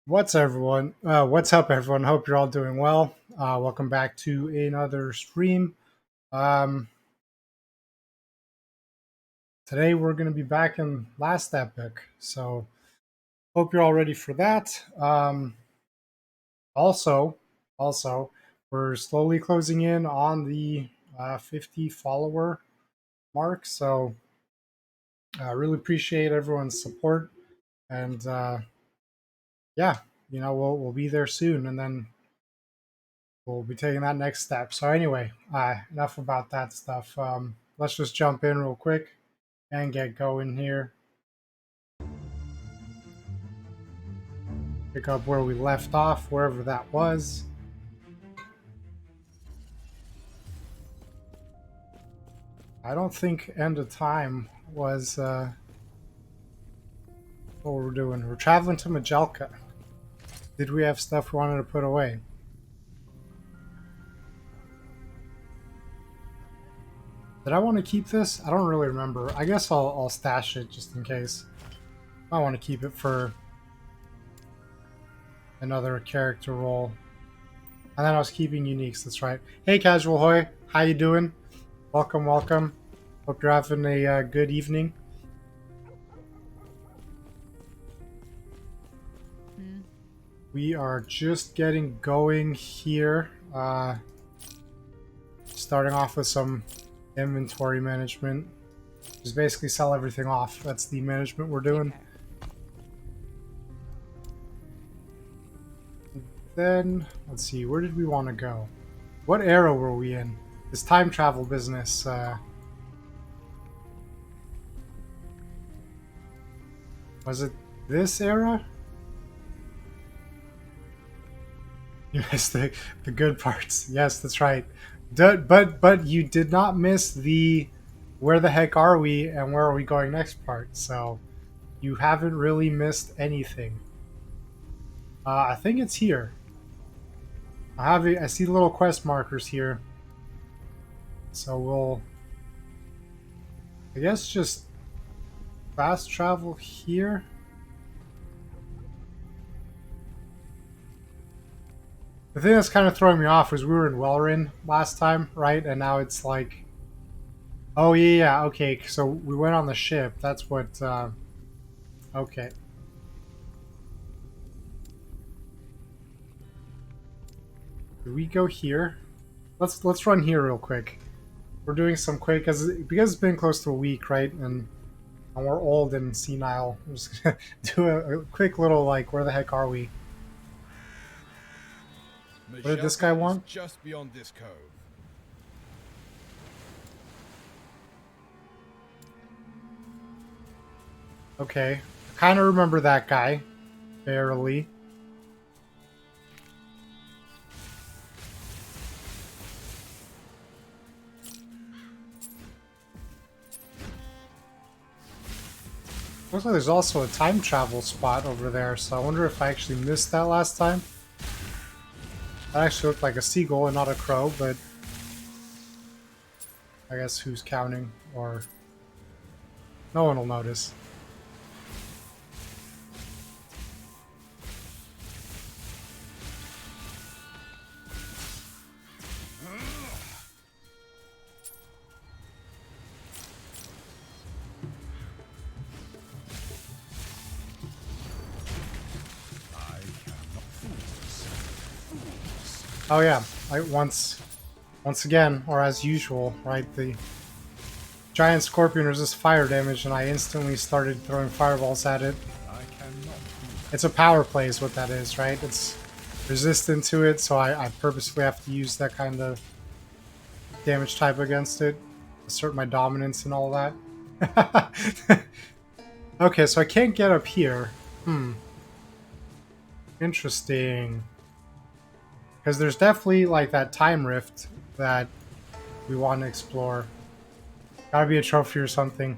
What's up, everyone? Hope you're all doing well. Welcome back to another stream. Um, Today we're going to be back in last Epoch, so hope you're all ready for that. Also, also, we're slowly closing in on the 50 follower mark, so I really appreciate everyone's support, and yeah, we'll be there soon, and then we'll be taking that next step. So anyway, enough about that stuff. Let's just jump in real quick and get going here. Pick up where we left off, wherever that was. I don't think end of time was what we're doing. We're traveling to Majelka. Did we have stuff we wanted to put away? Did I want to keep this? I don't really remember. I guess I'll stash it just in case. I want to keep it for another character role. And then I was keeping uniques, that's right. Hey Casual Hoy, how you doing? Welcome, welcome. Hope you're having a good evening. We are just getting going here. Starting off with some inventory management. Just basically sell everything off. That's the management we're doing. Then, let's see, where did we want to go? What era were we in? This time travel business. Was it this era? You missed the good parts. Yes, that's right. But you did not miss the where the heck are we and where are we going next part. So you haven't really missed anything. I think it's here. I see little quest markers here. So we'll, I guess, just fast travel here. The thing that's kind of throwing me off was we were in Welrin last time, right? And now it's like, oh yeah, okay. So we went on the ship. That's what. Okay. Did we go here? Let's run here real quick. We're doing some quick because it's been close to a week, right? And we're old and senile. I'm just gonna do a quick little like, where the heck are we? What did this guy want? Just beyond this cove. Okay, I kind of remember that guy, barely. Looks like there's also a time travel spot over there, so I wonder if I actually missed that last time. That actually looked like a seagull and not a crow, but I guess who's counting, or no one will notice. Oh yeah, once again, or as usual, right? The giant scorpion resists fire damage, and I instantly started throwing fireballs at it. It's a power play is what that is, right? It's resistant to it, so I purposefully have to use that kind of damage type against it. Assert my dominance and all that. Okay, so I can't get up here. Interesting. Because there's definitely like that time rift that we want to explore. Gotta be a trophy or something.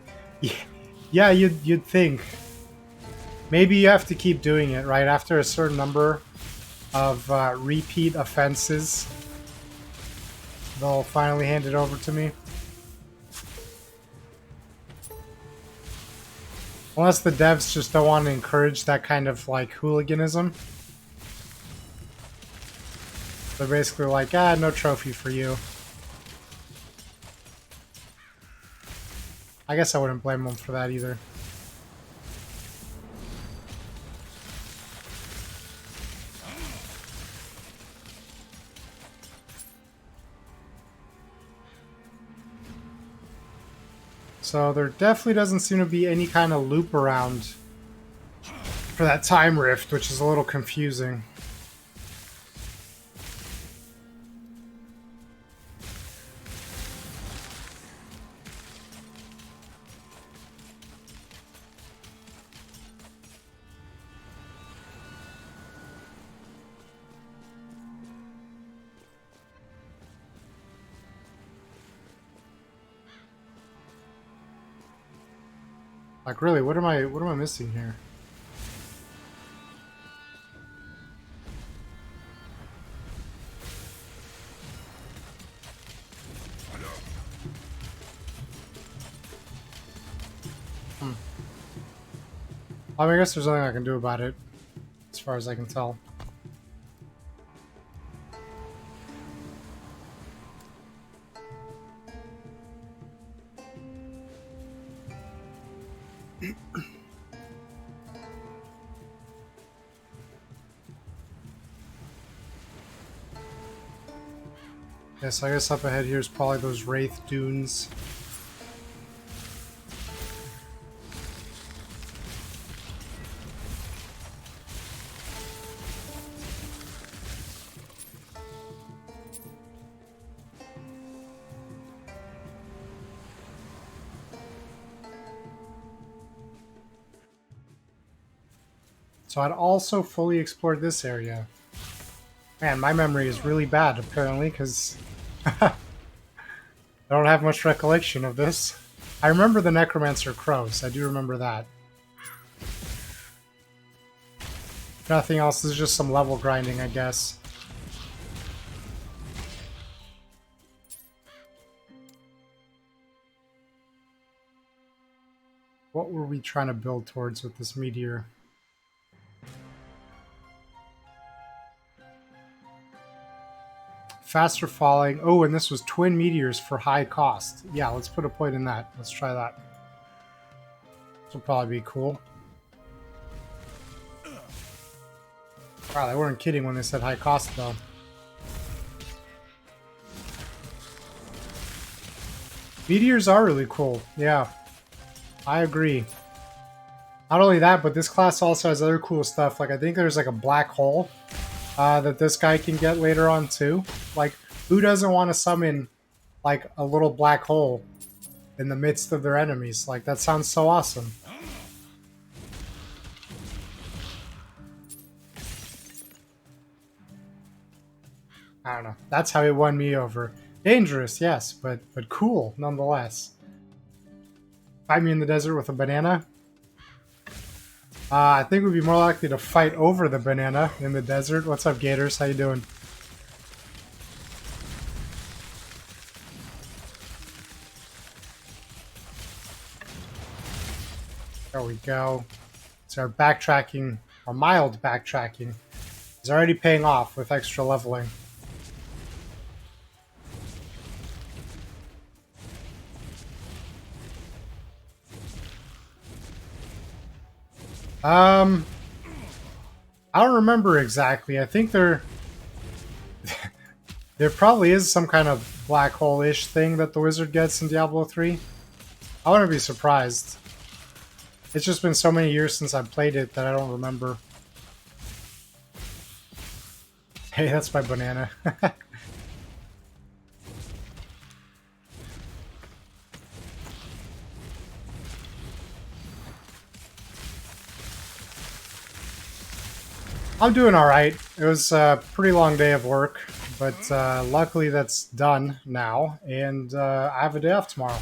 Yeah, you'd think. Maybe you have to keep doing it, right? After a certain number of repeat offenses, they'll finally hand it over to me. Unless the devs just don't want to encourage that kind of like hooliganism. They're basically like, ah, no trophy for you. I guess I wouldn't blame them for that either. So there definitely doesn't seem to be any kind of loop around for that time rift, which is a little confusing. Like, really, what am I missing here? I mean, I guess there's nothing I can do about it, as far as I can tell. Yes, I guess up ahead here is probably those Wraith Dunes. So I'd also fully explored this area. Man, my memory is really bad, apparently, because I don't have much recollection of this. I remember the Necromancer Crows. I do remember that. If nothing else, this is just some level grinding, I guess. What were we trying to build towards with this meteor? Faster falling. Oh, and this was twin meteors for high cost. Yeah, let's put a point in that. Let's try that. This will probably be cool. Wow, they weren't kidding when they said high cost, though. Meteors are really cool. Yeah, I agree. Not only that, but this class also has other cool stuff. Like, I think there's like a black hole that this guy can get later on, too. Like, who doesn't want to summon, like, a little black hole in the midst of their enemies? Like, that sounds so awesome. I don't know. That's how he won me over. Dangerous, yes, but cool nonetheless. Fight me in the desert with a banana. I think we'd be more likely to fight over the banana in the desert. What's up, Gators? How you doing? There we go. So our backtracking, our mild backtracking, is already paying off with extra leveling. I don't remember exactly. I think there probably is some kind of black hole-ish thing that the wizard gets in Diablo 3. I wouldn't be surprised. It's just been so many years since I've played it that I don't remember. Hey, that's my banana. I'm doing alright. It was a pretty long day of work, but luckily that's done now, and I have a day off tomorrow.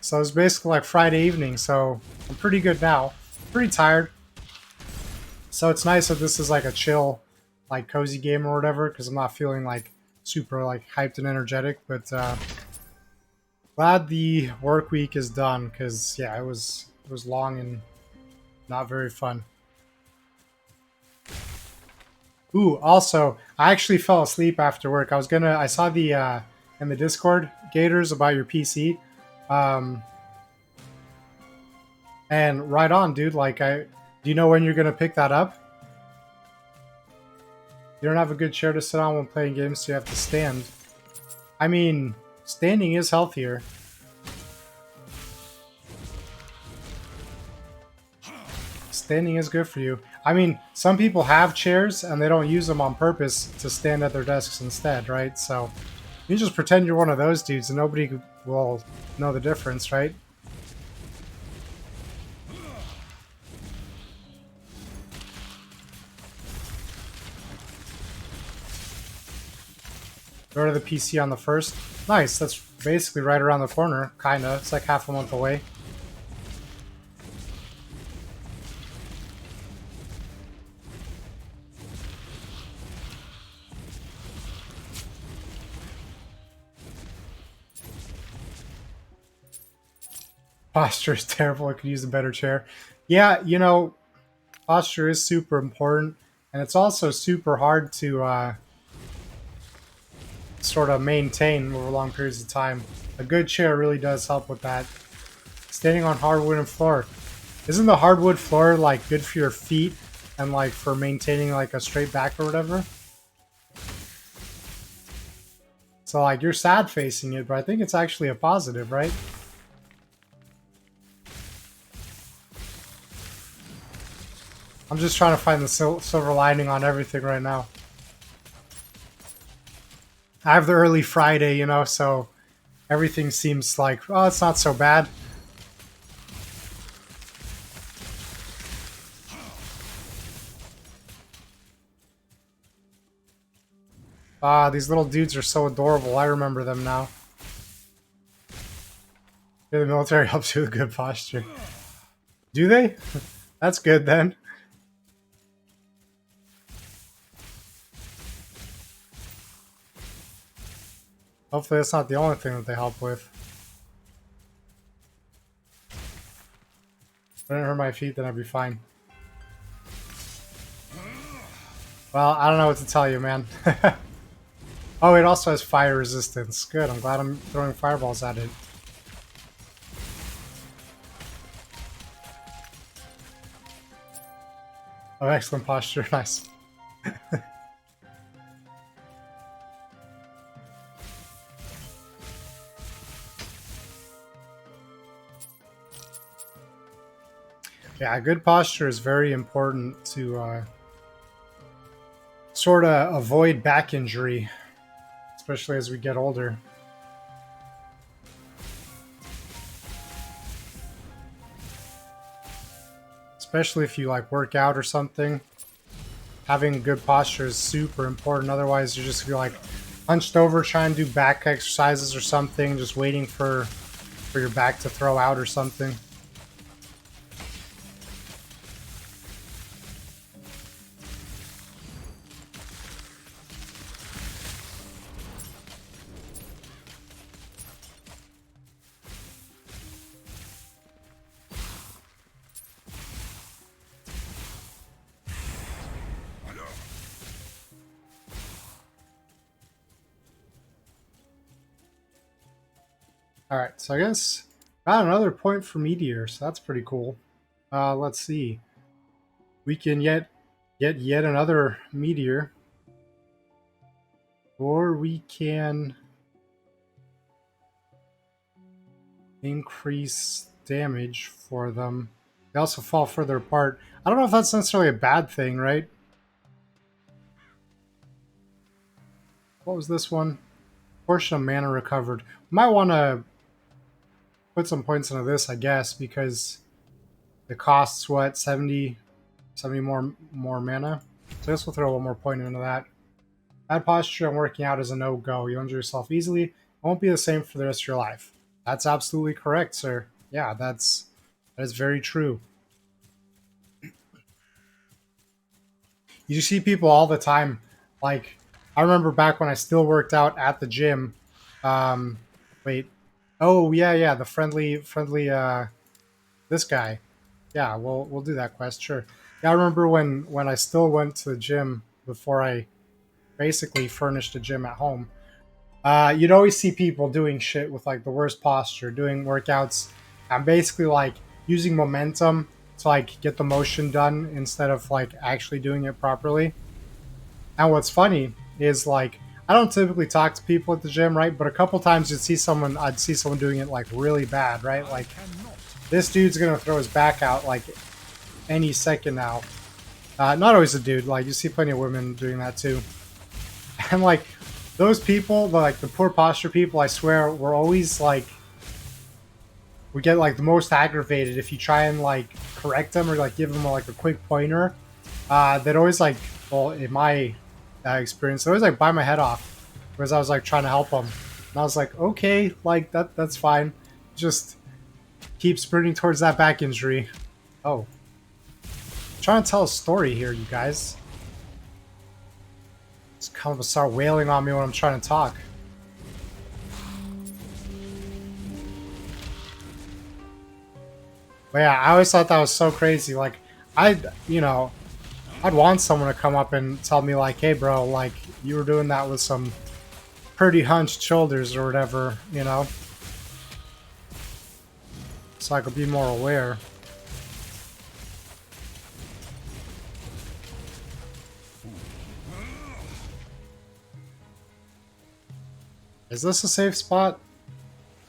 So it's basically like Friday evening, so I'm pretty good now. Pretty tired. So it's nice that this is like a chill, like cozy game or whatever, because I'm not feeling like super like hyped and energetic, but glad the work week is done, because yeah, it was long and not very fun. Ooh, also, I actually fell asleep after work. I saw the in the Discord Gators about your PC, um, and right on, dude. Do you know when you're gonna pick that up? You don't have a good chair to sit on when playing games, so you have to stand. I mean, standing is healthier. Standing is good for you. I mean, some people have chairs and they don't use them on purpose to stand at their desks instead, right? So you just pretend you're one of those dudes and nobody will know the difference, right? Go to the PC on the first. Nice, that's basically right around the corner, kinda. It's like half a month away. Posture is terrible. I could use a better chair. Yeah, posture is super important, and it's also super hard to sort of maintain over long periods of time. A good chair really does help with that. Standing on hardwood and floor. Isn't the hardwood floor like good for your feet and like for maintaining like a straight back or whatever? So like you're sad facing it, but I think it's actually a positive, right? I'm just trying to find the silver lining on everything right now. I have the early Friday, so everything seems like, oh, it's not so bad. Ah, these little dudes are so adorable. I remember them now. Yeah, the military helps you with good posture. Do they? That's good then. Hopefully that's not the only thing that they help with. If I didn't hurt my feet, then I'd be fine. Well, I don't know what to tell you, man. Oh, it also has fire resistance. Good, I'm glad I'm throwing fireballs at it. Oh, excellent posture. Nice. Yeah, good posture is very important to sort of avoid back injury, especially as we get older. Especially if you like work out or something. Having good posture is super important. Otherwise, you're just gonna be like hunched over trying to do back exercises or something, just waiting for your back to throw out or something. All right, so I guess got another point for meteor, so that's pretty cool. Let's see. We can get yet another meteor, or we can increase damage for them. They also fall further apart. I don't know if that's necessarily a bad thing, right? What was this one? Portion of mana recovered. Might want to put some points into this, I guess, because it costs what 70 more mana. So I guess we'll throw one more point into that. Bad posture and working out is a no-go. You'll injure yourself easily. It won't be the same for the rest of your life. That's absolutely correct, sir. Yeah, that is very true. You see people all the time. Like, I remember back when I still worked out at the gym. Um, wait. Oh yeah, the friendly. This guy. Yeah, we'll do that quest. Sure. Yeah, I remember when I still went to the gym before I basically furnished a gym at home. You'd always see people doing shit with like the worst posture, doing workouts, and basically like using momentum to like get the motion done instead of like actually doing it properly. And what's funny is like I don't typically talk to people at the gym, right? But a couple times I'd see someone doing it like really bad, right? Like this dude's gonna throw his back out like any second now. Not always a dude, like you see plenty of women doing that too. And like those people, like the poor posture people, I swear, we're always like we get like the most aggravated if you try and like correct them or like give them like a quick pointer. They'd always like, well, in my experience, they always like bite my head off because I was like trying to help them, and I was like, okay, like that's fine, just keep sprinting towards that back injury. Oh, I'm trying to tell a story here, you guys. It's kind of start wailing on me when I'm trying to talk. But yeah, I always thought that was so crazy. Like, I'd want someone to come up and tell me like, hey bro, like you were doing that with some pretty hunched shoulders or whatever, so I could be more aware. Is this a safe spot?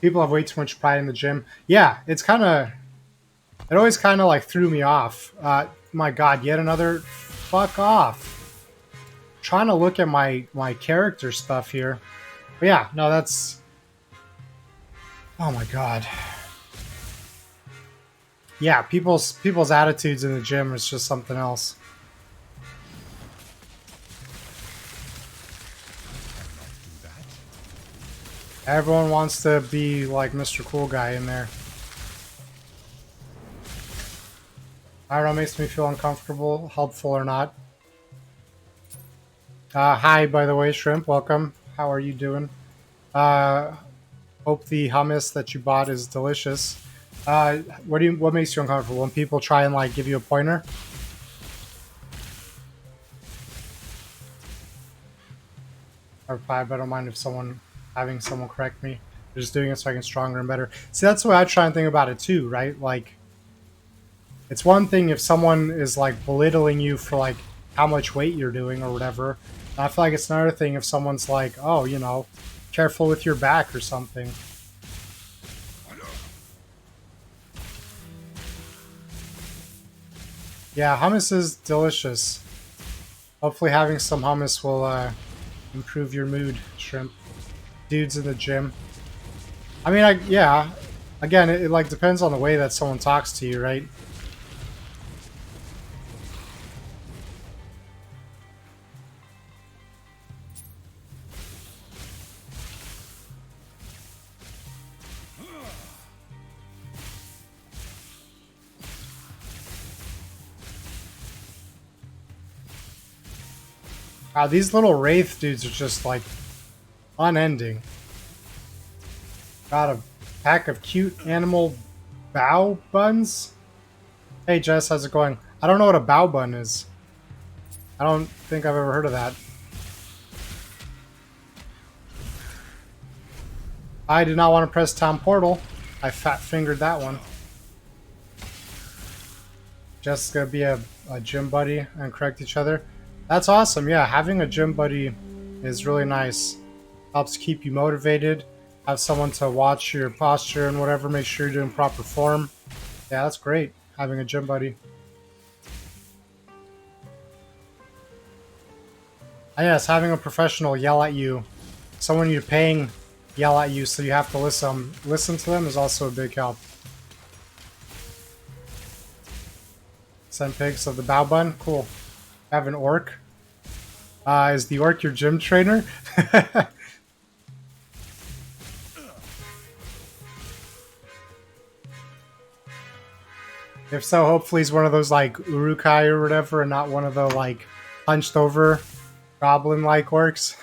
People have way too much pride in the gym. Yeah, it always kind of like threw me off. My God, yet another, fuck off. Trying to look at my character stuff here. But yeah, no, that's, oh my God. Yeah, people's attitudes in the gym is just something else. Everyone wants to be like Mr. Cool Guy in there. I don't know, makes me feel uncomfortable, helpful or not. Hi, by the way, Shrimp, welcome. How are you doing? Uh, hope the hummus that you bought is delicious. What makes you uncomfortable? When people try and like give you a pointer? Or five, I don't mind if having someone correct me. They're just doing it so I can stronger and better. See, that's the way I try and think about it too, right? Like, it's one thing if someone is like belittling you for like how much weight you're doing or whatever. And I feel like it's another thing if someone's like, oh, careful with your back or something. Yeah, hummus is delicious. Hopefully having some hummus will improve your mood, Shrimp. Dudes in the gym. I mean, yeah. Again, it like depends on the way that someone talks to you, right? Wow, these little wraith dudes are just like unending. Got a pack of cute animal bow buns. Hey Jess, how's it going? I don't know what a bow bun is. I don't think I've ever heard of that. I did not want to press town portal. I fat fingered that one. Jess is gonna be a gym buddy and correct each other. That's awesome. Yeah, having a gym buddy is really nice. Helps keep you motivated. Have someone to watch your posture and whatever. Make sure you're doing proper form. Yeah, that's great. Having a gym buddy. And yes, having a professional yell at you, someone you're paying yell at you, so you have to listen to them is also a big help. Send pics of the bow bun. Cool. Have an orc. Is the orc your gym trainer? If so, hopefully he's one of those like Urukai or whatever, and not one of the like hunched over goblin-like orcs.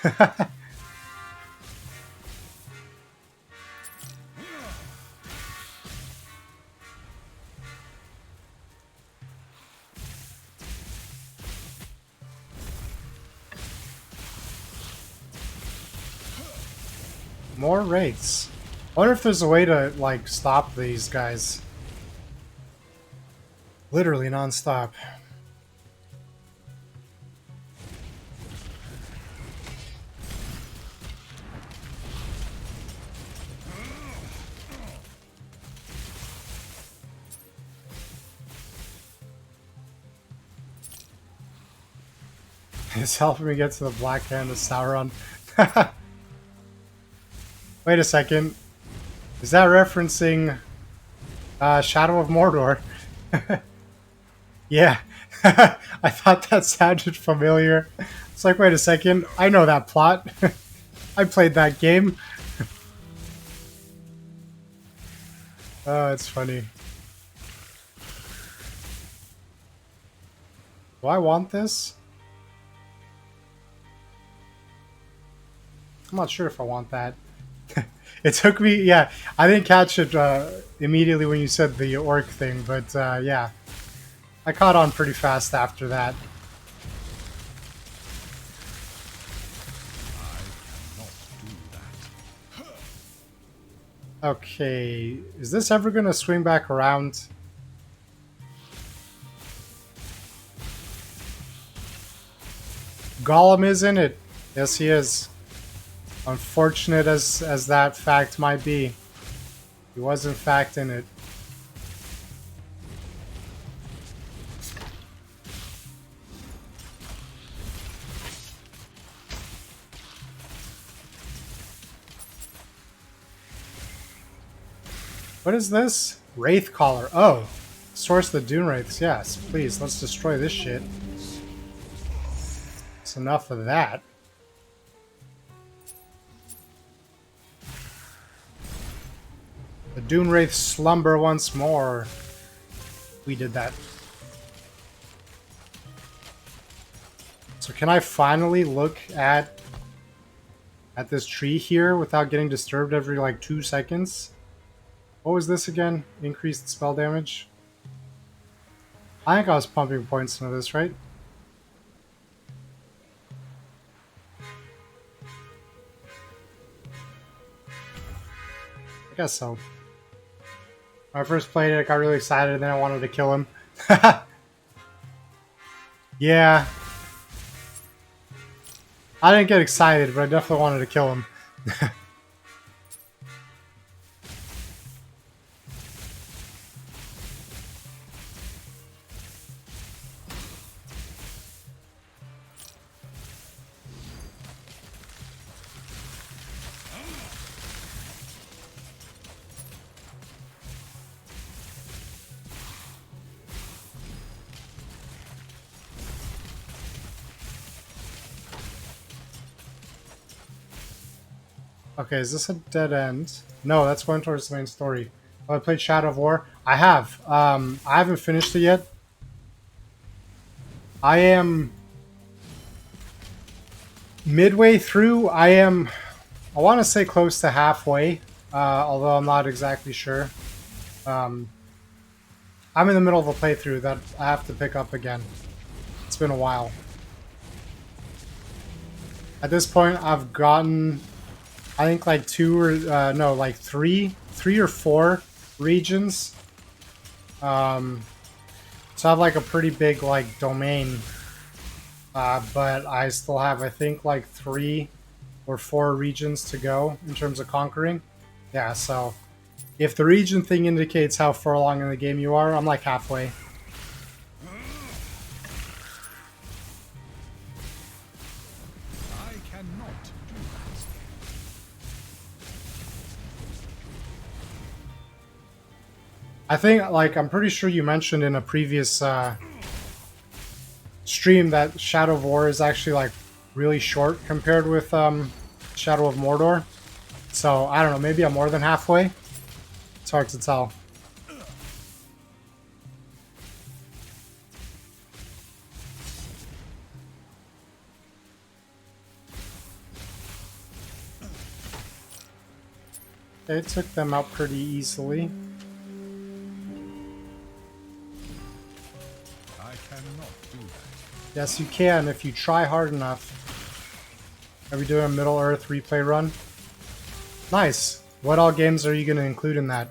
More wraiths. I wonder if there's a way to, like, stop these guys. Literally non-stop. It's helping me get to the Black Hand of Sauron. Wait a second. Is that referencing Shadow of Mordor? Yeah. I thought that sounded familiar. It's like, wait a second. I know that plot. I played that game. Oh, it's funny. Do I want this? I'm not sure if I want that. It took me, yeah, I didn't catch it immediately when you said the orc thing, but yeah. I caught on pretty fast after that. Okay, is this ever going to swing back around? Gollum is in it. Yes, he is. Unfortunate as that fact might be. He was in fact in it. What is this? Wraith Collar. Oh, source the Dune Wraiths. Yes, please, let's destroy this shit. It's enough of that. The Dune Wraiths slumber once more. We did that. So can I finally look at this tree here without getting disturbed every like 2 seconds? What was this again? Increased spell damage? I think I was pumping points into this, right? I guess so. When I first played it, I got really excited and then I wanted to kill him. Yeah. I didn't get excited, but I definitely wanted to kill him. Okay, is this a dead end? No, that's going towards the main story. Oh, I played Shadow of War. I have. I haven't finished it yet. I am midway through. I want to say close to halfway, although I'm not exactly sure. I'm in the middle of a playthrough that I have to pick up again. It's been a while. At this point, I've gotten, I think, like three or four regions. So I have like a pretty big like domain, but I still have, I think, like 3 or 4 regions to go in terms of conquering. Yeah, so if the region thing indicates how far along in the game you are, I'm like halfway. I think, like, I'm pretty sure you mentioned in a previous stream that Shadow of War is actually, like, really short compared with Shadow of Mordor. So, I don't know, maybe I'm more than halfway? It's hard to tell. Okay, it took them out pretty easily. Yes, you can if you try hard enough. Are we doing a Middle Earth replay run? Nice. What all games are you going to include in that?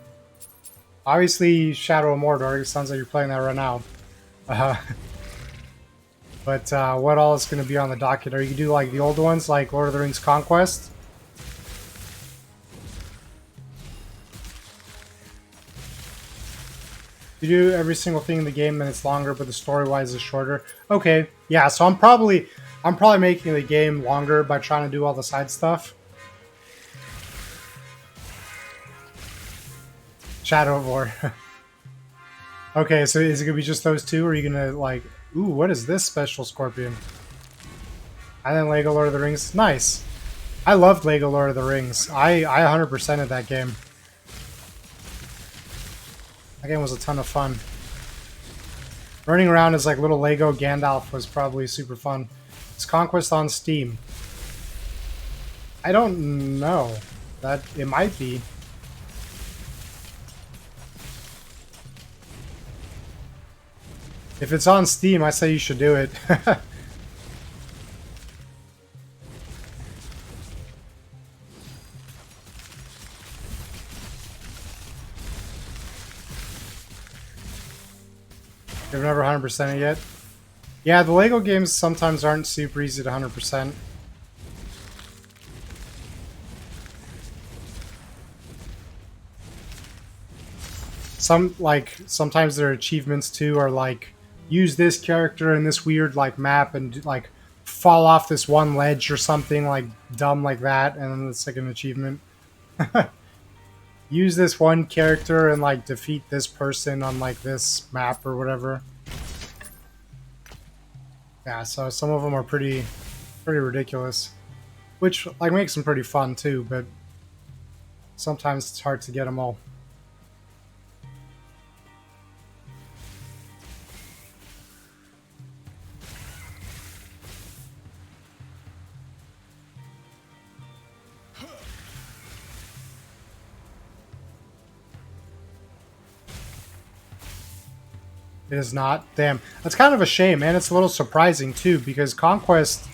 Obviously, Shadow of Mordor. It sounds like you're playing that right now. Uh, but what all is going to be on the docket? Are you going to do like the old ones, like Lord of the Rings Conquest? You do every single thing in the game, and it's longer, but the story-wise is shorter. Okay, yeah. So I'm probably making the game longer by trying to do all the side stuff. Shadow of War. Okay, so is it gonna be just those two, or are you gonna like? Ooh, what is this special scorpion? And then Lego Lord of the Rings. Nice. I loved Lego Lord of the Rings. I 100%ed that game. That game was a ton of fun. Running around as like little Lego Gandalf was probably super fun. It's Conquest on Steam. I don't know. That it might be. If it's on Steam, I say you should do it. You've never 100% it yet? Yeah, the Lego games sometimes aren't super easy to 100%. Sometimes their achievements too are like use this character in this weird like map and like fall off this one ledge or something like dumb like that, and then it's like an achievement. Use this one character and like defeat this person on like this map or whatever. Yeah, so some of them are pretty ridiculous, which like makes them pretty fun too, but sometimes it's hard to get them all. It is not. Damn, that's kind of a shame, man. It's a little surprising too, because Conquest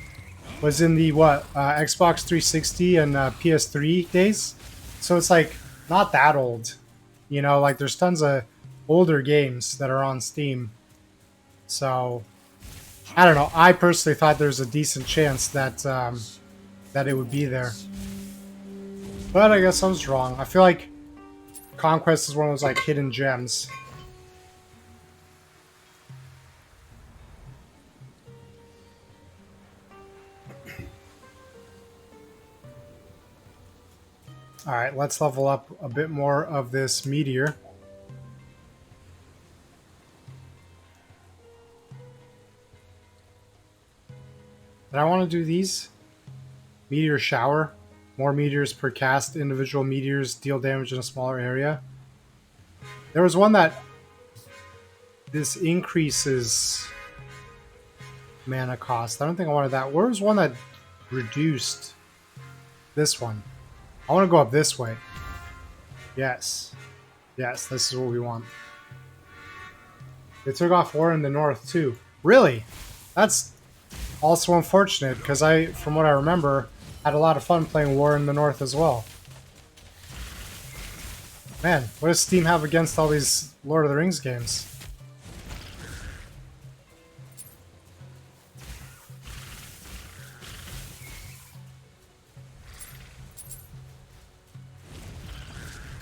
was in the what Xbox 360 and PS3 days, so it's like not that old. You know, like there's tons of older games that are on Steam. So I don't know. I personally thought there's a decent chance that that it would be there, but I guess I was wrong. I feel like Conquest is one of those like hidden gems. All right, let's level up a bit more of this meteor. Did I want to do these? Meteor shower. More meteors per cast. Individual meteors deal damage in a smaller area. There was one that this increases mana cost. I don't think I wanted that. Where was one that reduced this one? I want to go up this way. Yes. Yes, this is what we want. They took off war in the north too. Really? That's also unfortunate because I, from what I remember, had a lot of fun playing War in the North as well. Man, what does Steam have against all these Lord of the Rings games?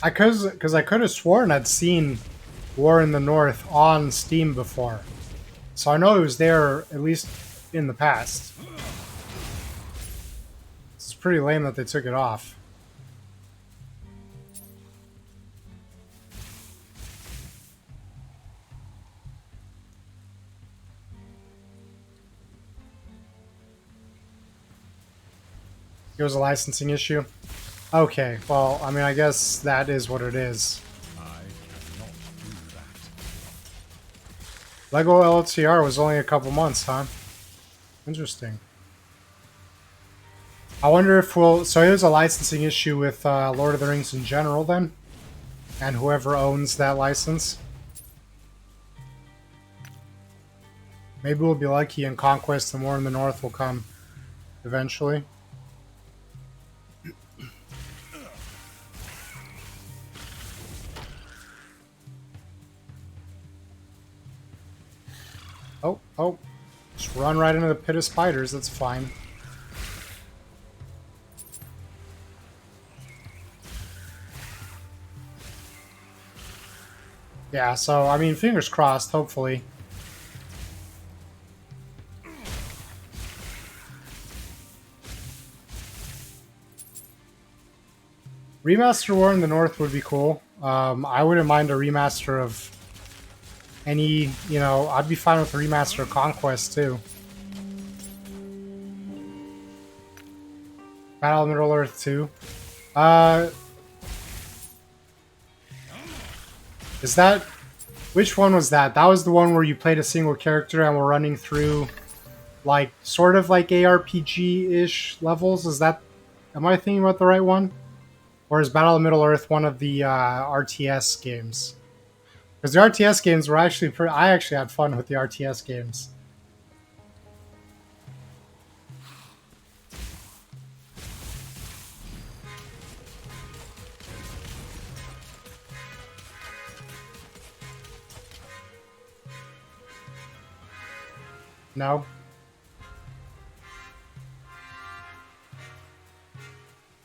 Because I could have sworn I'd seen War in the North on Steam before. So I know it was there at least in the past. It's pretty lame that they took it off. It was a licensing issue. Okay, well, I mean, I guess that is what it is. Lego LTR was only a couple months, huh? Interesting. I wonder if we'll... So it was a licensing issue with Lord of the Rings in general, then? And whoever owns that license? Maybe we'll be lucky and Conquest and War in the North will come eventually. Oh, oh. Just run right into the pit of spiders. That's fine. Yeah, so, I mean, fingers crossed, hopefully. Remaster War in the North would be cool. I wouldn't mind a remaster of any, I'd be fine with a remaster of Conquest, too. Battle of Middle Earth 2. Uh, is that... Which one was that? That was the one where you played a single character and were running through, like, sort of like ARPG-ish levels? Is that... Am I thinking about the right one? Or is Battle of Middle Earth one of the RTS games? Because the RTS games were actually pretty... I actually had fun with the RTS games. No?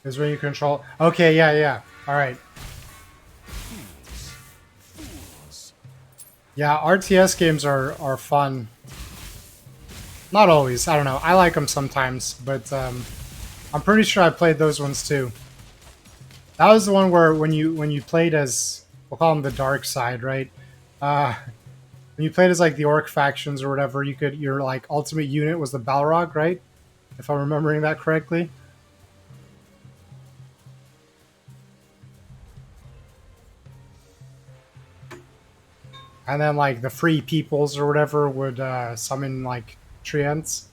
Is when you control... Okay, yeah, yeah. Alright. Yeah, RTS games are fun. Not always. I don't know. I like them sometimes, but I'm pretty sure I played those ones too. That was the one where when you played as, we'll call them the dark side, right? When you played as like the orc factions or whatever, your like ultimate unit was the Balrog, right? If I'm remembering that correctly. And then like the free peoples or whatever would summon like treants.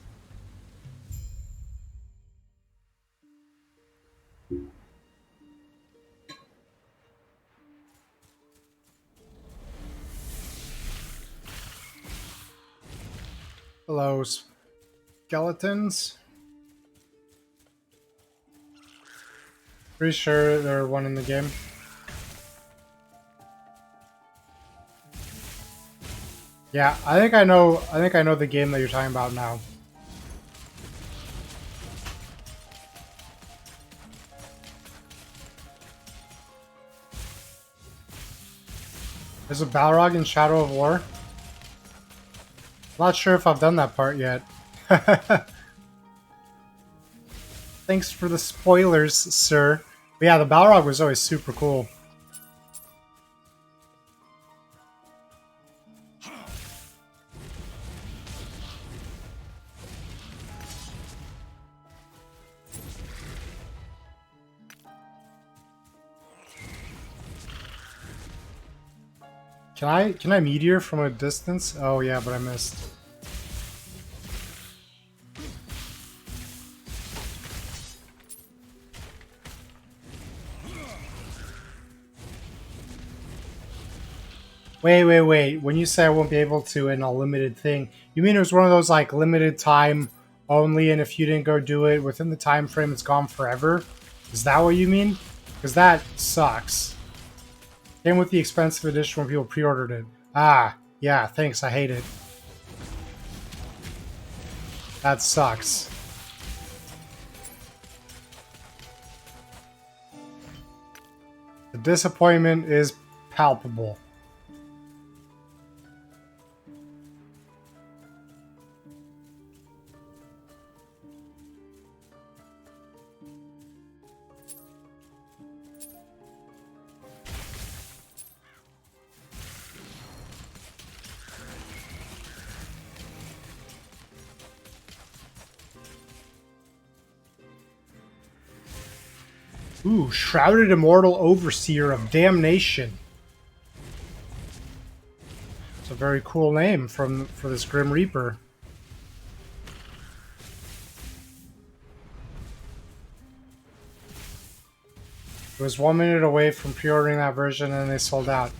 Hello, skeletons. Pretty sure they're one in the game. Yeah, I think I know. I think I know the game that you're talking about now. There's a Balrog in Shadow of War. Not sure if I've done that part yet. Thanks for the spoilers, sir. But yeah, the Balrog was always super cool. Can I meteor from a distance? Oh yeah, but I missed. Wait. When you say I won't be able to in a limited thing, you mean it was one of those like limited time only, and if you didn't go do it within the time frame, it's gone forever? Is that what you mean? Because that sucks. Came with the expensive edition when people pre-ordered it. Ah, yeah, thanks, I hate it. That sucks. The disappointment is palpable. Ooh, Shrouded Immortal Overseer of Damnation. It's a very cool name for this Grim Reaper. It was 1 minute away from pre-ordering that version and they sold out.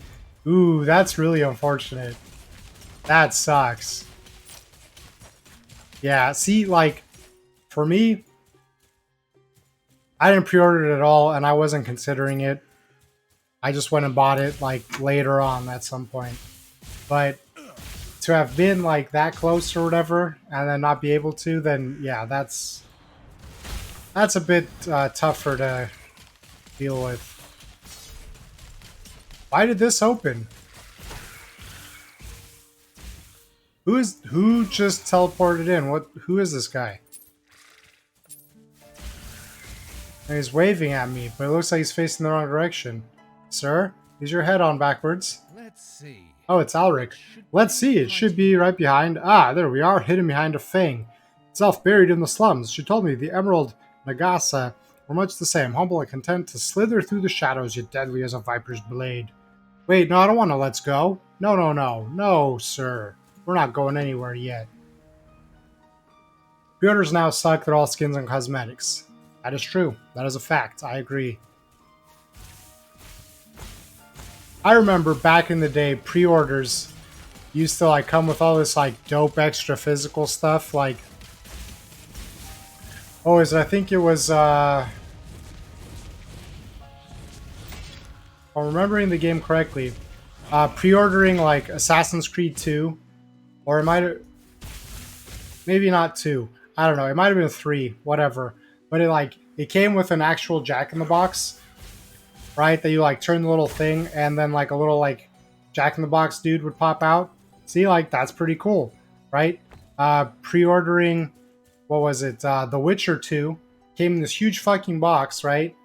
Ooh, that's really unfortunate. That sucks. Yeah, see, like, for me, I didn't pre-order it at all, and I wasn't considering it. I just went and bought it, like, later on at some point. But to have been like that close or whatever, and then not be able to, then yeah, that's a bit tougher to deal with. Why did this open? Who just teleported in? Who is this guy? And he's waving at me, but it looks like he's facing the wrong direction. Sir, is your head on backwards? Let's see. Oh, it's Alric. Let's see, it should be right behind. Ah, there we are, hidden behind a fang. Itself buried in the slums. She told me the Emerald Nagasa were much the same, humble and content to slither through the shadows, yet deadly as a viper's blade. Wait, no, I don't want to let's go. No, no, no. No, sir. We're not going anywhere yet. Pre-orders now suck, they're all skins and cosmetics. That is true. That is a fact. I agree. I remember back in the day, pre-orders used to like come with all this like dope extra physical stuff. Like, I think it was, if I'm remembering the game correctly, pre-ordering like Assassin's Creed 2, or it might have, maybe not 2. I don't know. It might have been 3, whatever. But it came with an actual Jack-in-the-Box, right? That you like turn the little thing, and then like a little like Jack-in-the-Box dude would pop out. See, like that's pretty cool, right? Pre-ordering, what was it? The Witcher 2 came in this huge fucking box, right?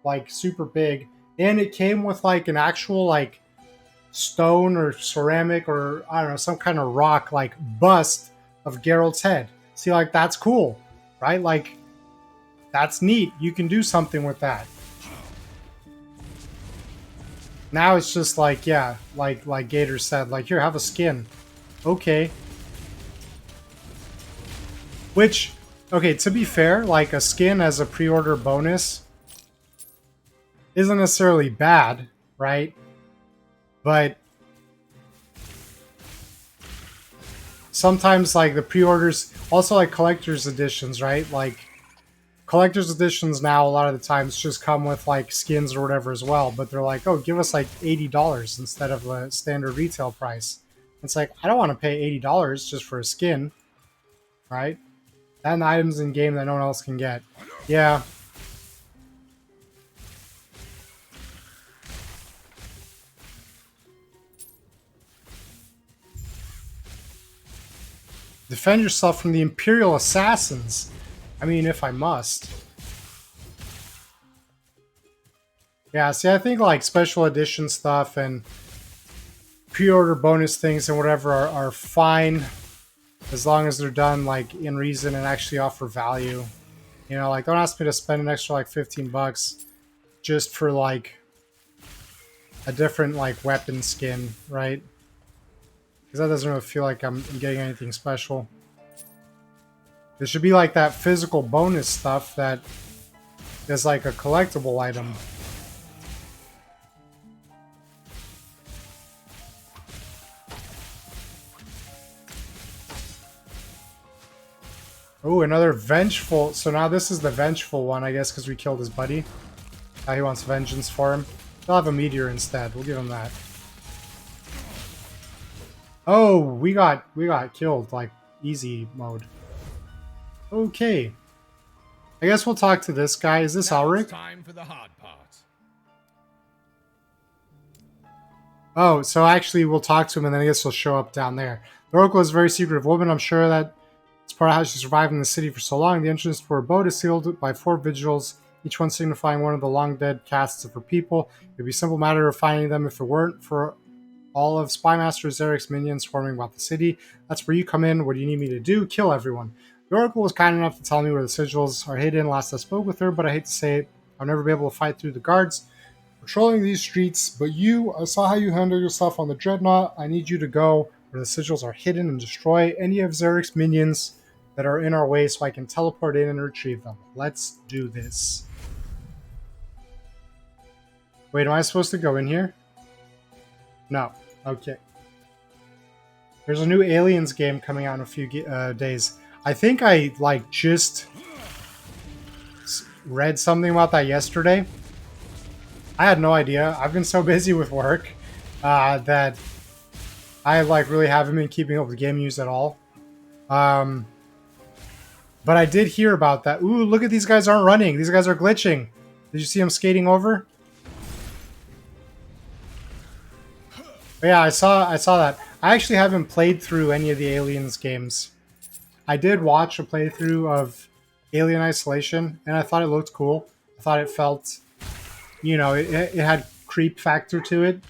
Like super big, and it came with like an actual like stone or ceramic or I don't know, some kind of rock like bust of Geralt's head. See, like that's cool, right? Like that's neat. You can do something with that. Now it's just like, yeah, like Gator said, like here, have a skin. Okay. Which, okay, to be fair, like a skin as a pre-order bonus isn't necessarily bad, right? But sometimes like the pre-orders, also like collector's editions, right? Like collector's editions now a lot of the times just come with like skins or whatever as well, but they're like, oh, give us like $80 instead of the standard retail price. It's like, I don't want to pay $80 just for a skin, right? And items in game that no one else can get. Yeah. Defend yourself from the Imperial Assassins. I mean, if I must. Yeah, see, I think like special edition stuff and pre-order bonus things and whatever are fine as long as they're done like in reason and actually offer value. You know, like don't ask me to spend an extra like $15 just for like a different like weapon skin, right? Because that doesn't really feel like I'm getting anything special. There should be like that physical bonus stuff that is like a collectible item. Oh, another vengeful. So now this is the vengeful one, I guess, because we killed his buddy. Now he wants vengeance for him. He'll have a meteor instead. We'll give him that. Oh, we got killed, like easy mode. Okay. I guess we'll talk to this guy. Is this Alric? Time for the hard part. Oh, so actually we'll talk to him and then I guess he'll show up down there. The Oracle is a very secretive woman. I'm sure that it's part of how she survived in the city for so long. The entrance to her boat is sealed by 4 vigils, each one signifying one of the long-dead castes of her people. It would be a simple matter of finding them if it weren't for all of Spymaster Zarek's minions swarming about the city. That's where you come in. What do you need me to do? Kill everyone. The Oracle was kind enough to tell me where the sigils are hidden last I spoke with her, but I hate to say it, I'll never be able to fight through the guards patrolling these streets. But I saw how you handle yourself on the Dreadnought. I need you to go where the sigils are hidden and destroy any of Zarek's minions that are in our way so I can teleport in and retrieve them. Let's do this. Wait, am I supposed to go in here? No. Okay. There's a new Aliens game coming out in a few days. I think I just read something about that yesterday. I had no idea. I've been so busy with work that I like really haven't been keeping up with game news at all. Um, but I did hear about that. Ooh, look at these guys aren't running. These guys are glitching. Did you see them skating over? But yeah, I saw that. I actually haven't played through any of the Aliens games. I did watch a playthrough of Alien Isolation, and I thought it looked cool. I thought it felt, it had creep factor to it,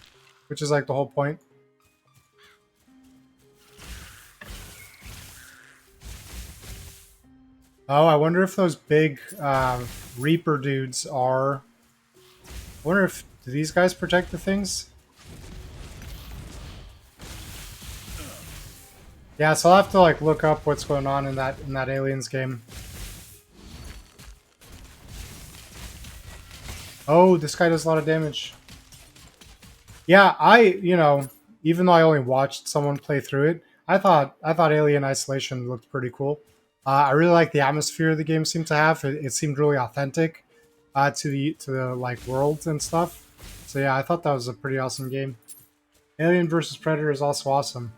which is like the whole point. Oh, I wonder if those big Reaper dudes are. I wonder if do these guys protect the things? Yeah, so I'll have to like look up what's going on in that Aliens game. Oh, this guy does a lot of damage. Yeah, even though I only watched someone play through it, I thought Alien Isolation looked pretty cool. I really like the atmosphere the game seemed to have. It seemed really authentic to the like worlds and stuff. So yeah, I thought that was a pretty awesome game. Alien versus Predator is also awesome.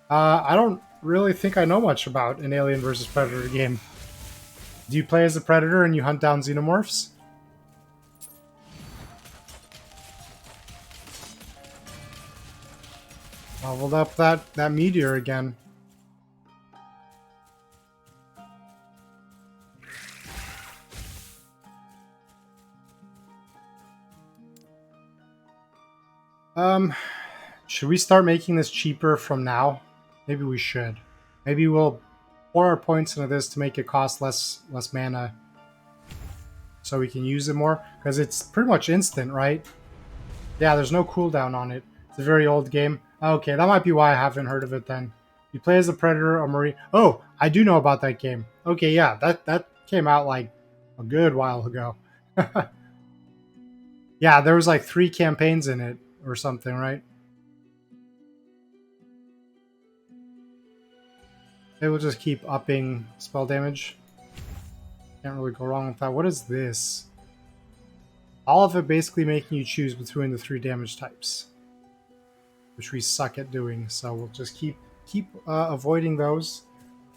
I don't really think I know much about an Alien versus Predator game. Do you play as a predator and you hunt down xenomorphs? Leveled up that meteor again. Um, should we start making this cheaper from now? Maybe we should. Maybe we'll pour our points into this to make it cost less mana, so we can use it more. Because it's pretty much instant, right? Yeah, there's no cooldown on it. It's a very old game. Okay, that might be why I haven't heard of it then. You play as a predator or marine. Oh, I do know about that game. Okay, yeah, that came out like a good while ago. Yeah, there was like 3 campaigns in it or something, right? They will just keep upping spell damage. Can't really go wrong with that. What is this? All of it basically making you choose between the 3 damage types, which we suck at doing. So we'll just keep avoiding those.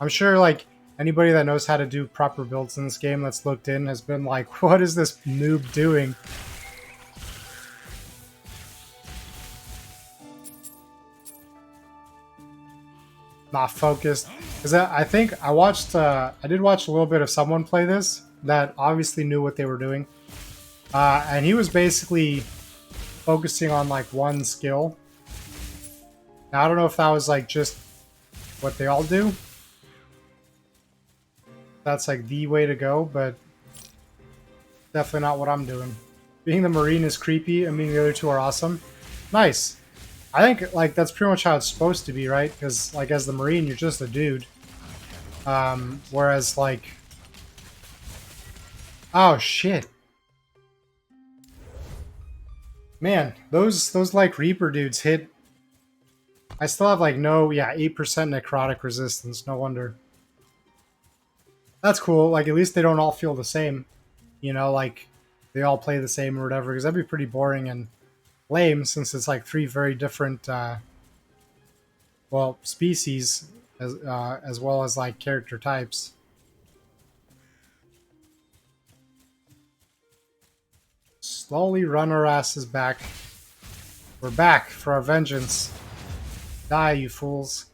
I'm sure like anybody that knows how to do proper builds in this game that's looked in has been like, what is this noob doing? Not focused. Because I think I did watch a little bit of someone play this that obviously knew what they were doing. And he was basically focusing on like one skill. Now I don't know if that was like just what they all do. That's like the way to go, but definitely not what I'm doing. Being the Marine is creepy and being the other two are awesome. Nice. I think like that's pretty much how it's supposed to be, right? Because like as the Marine, you're just a dude. Whereas like, oh shit, man, those like Reaper dudes hit. I still have like no, yeah, 8% necrotic resistance. No wonder. That's cool. Like at least they don't all feel the same. Like they all play the same or whatever. Because that'd be pretty boring and lame since it's like 3 very different, species as well as like character types. Slowly run our asses back. We're back for our vengeance. Die, you fools.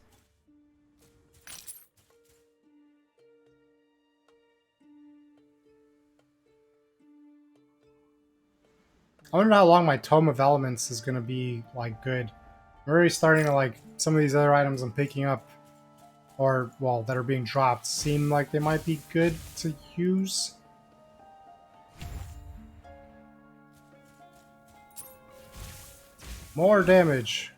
I wonder how long my Tome of Elements is going to be, like, good. I'm already starting to, like, some of these other items I'm picking up, or, well, that are being dropped, seem like they might be good to use. More damage.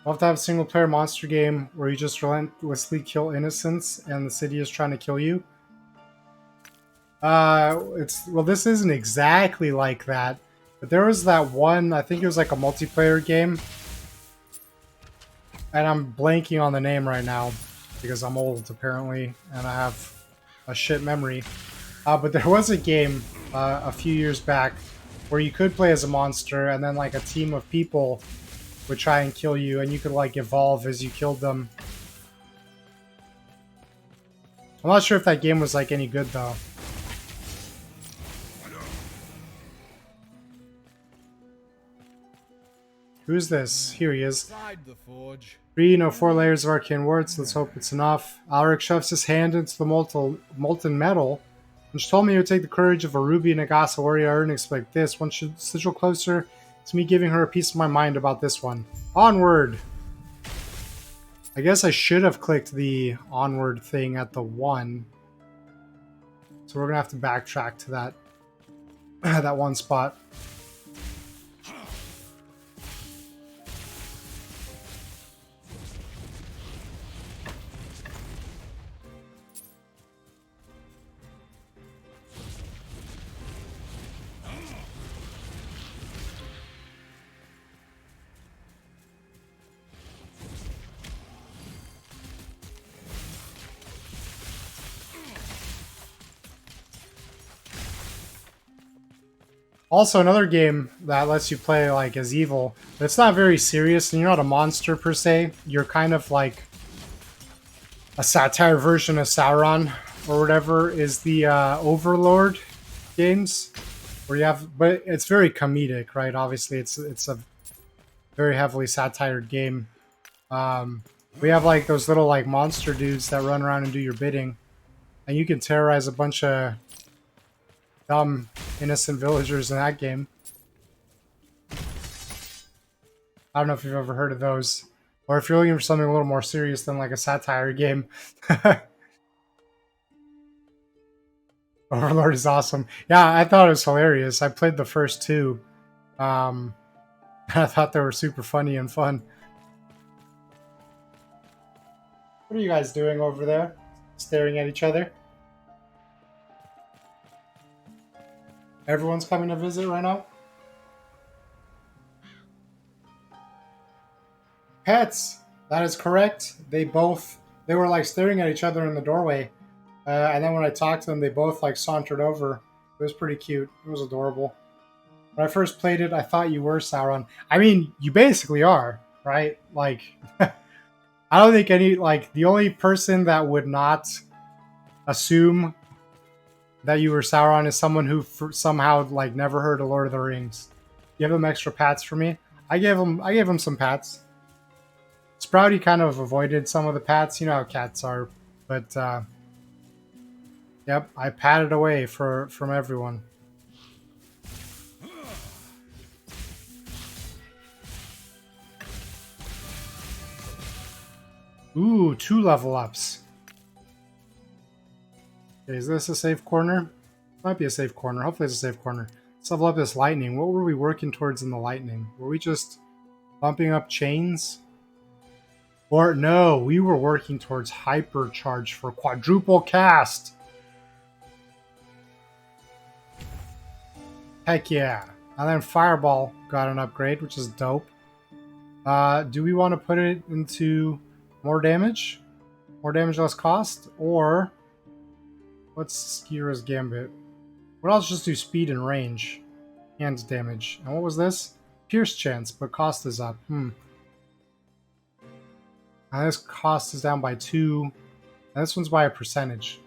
We'll have to have a single player monster game where you just relentlessly kill innocents and the city is trying to kill you. This isn't exactly like that, but there was that one, I think it was like a multiplayer game, and I'm blanking on the name right now. because I'm old apparently and I have a shit memory. But there was a game a few years back where you could play as a monster and then like a team of people would try and kill you and you could like evolve as you killed them. I'm not sure if that game was like any good though. Who's this? Here he is. Inside the forge. 3, no 4 layers of arcane wards. Let's hope it's enough. Alaric shoves his hand into the molten metal. And she told me it would take the courage of a Ruby Nagasa warrior and expect this. One should sigil closer to me giving her a piece of my mind about this one. Onward! I guess I should have clicked the onward thing at the 1. So we're going to have to backtrack to that, that one spot. Also, another game that lets you play like as evil, but it's not very serious, and you're not a monster per se. You're kind of like a satire version of Sauron or whatever. Is the Overlord games, where you have, but it's very comedic, right? Obviously, it's a very heavily satired game. We have like those little like monster dudes that run around and do your bidding, and you can terrorize a bunch of dumb innocent villagers in that game. I don't know if you've ever heard of those, or if you're looking for something a little more serious than like a satire game. Overlord is awesome. Yeah, I thought it was hilarious. I played the first two. I thought they were super funny and fun. What are you guys doing over there? Staring at each other? Everyone's coming to visit right now? Pets! That is correct. They were like staring at each other in the doorway. And then when I talked to them, they both like sauntered over. It was pretty cute. It was adorable. When I first played it, I thought you were Sauron. I mean, you basically are, right? Like, I don't think the only person that would not assume that you were Sauron is someone who somehow like never heard of Lord of the Rings. Give them extra pats for me. I gave him some pats. Sprouty kind of avoided some of the pats. You know how cats are, but yep, I patted away from everyone. Ooh, 2 level ups. Okay, is this a safe corner? Might be a safe corner. Hopefully it's a safe corner. Let's level up this lightning. What were we working towards in the lightning? Were we just bumping up chains? Or no, we were working towards hypercharge for quadruple cast. Heck yeah. And then Fireball got an upgrade, which is dope. Do we want to put it into more damage? More damage, less cost? Or what's Skira's Gambit? What else? Just do speed and range. And damage. And what was this? Pierce chance, but cost is up. And this cost is down by 2. And this one's by a percentage.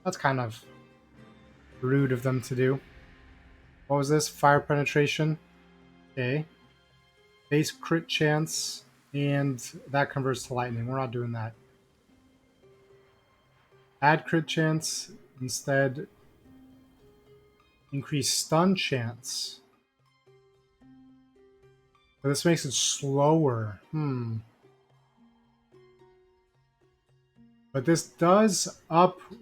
That's kind of rude of them to do. What was this? Fire penetration. Okay. Base crit chance. And that converts to lightning. We're not doing that. Add crit chance. Instead, increase stun chance. But this makes it slower. But this does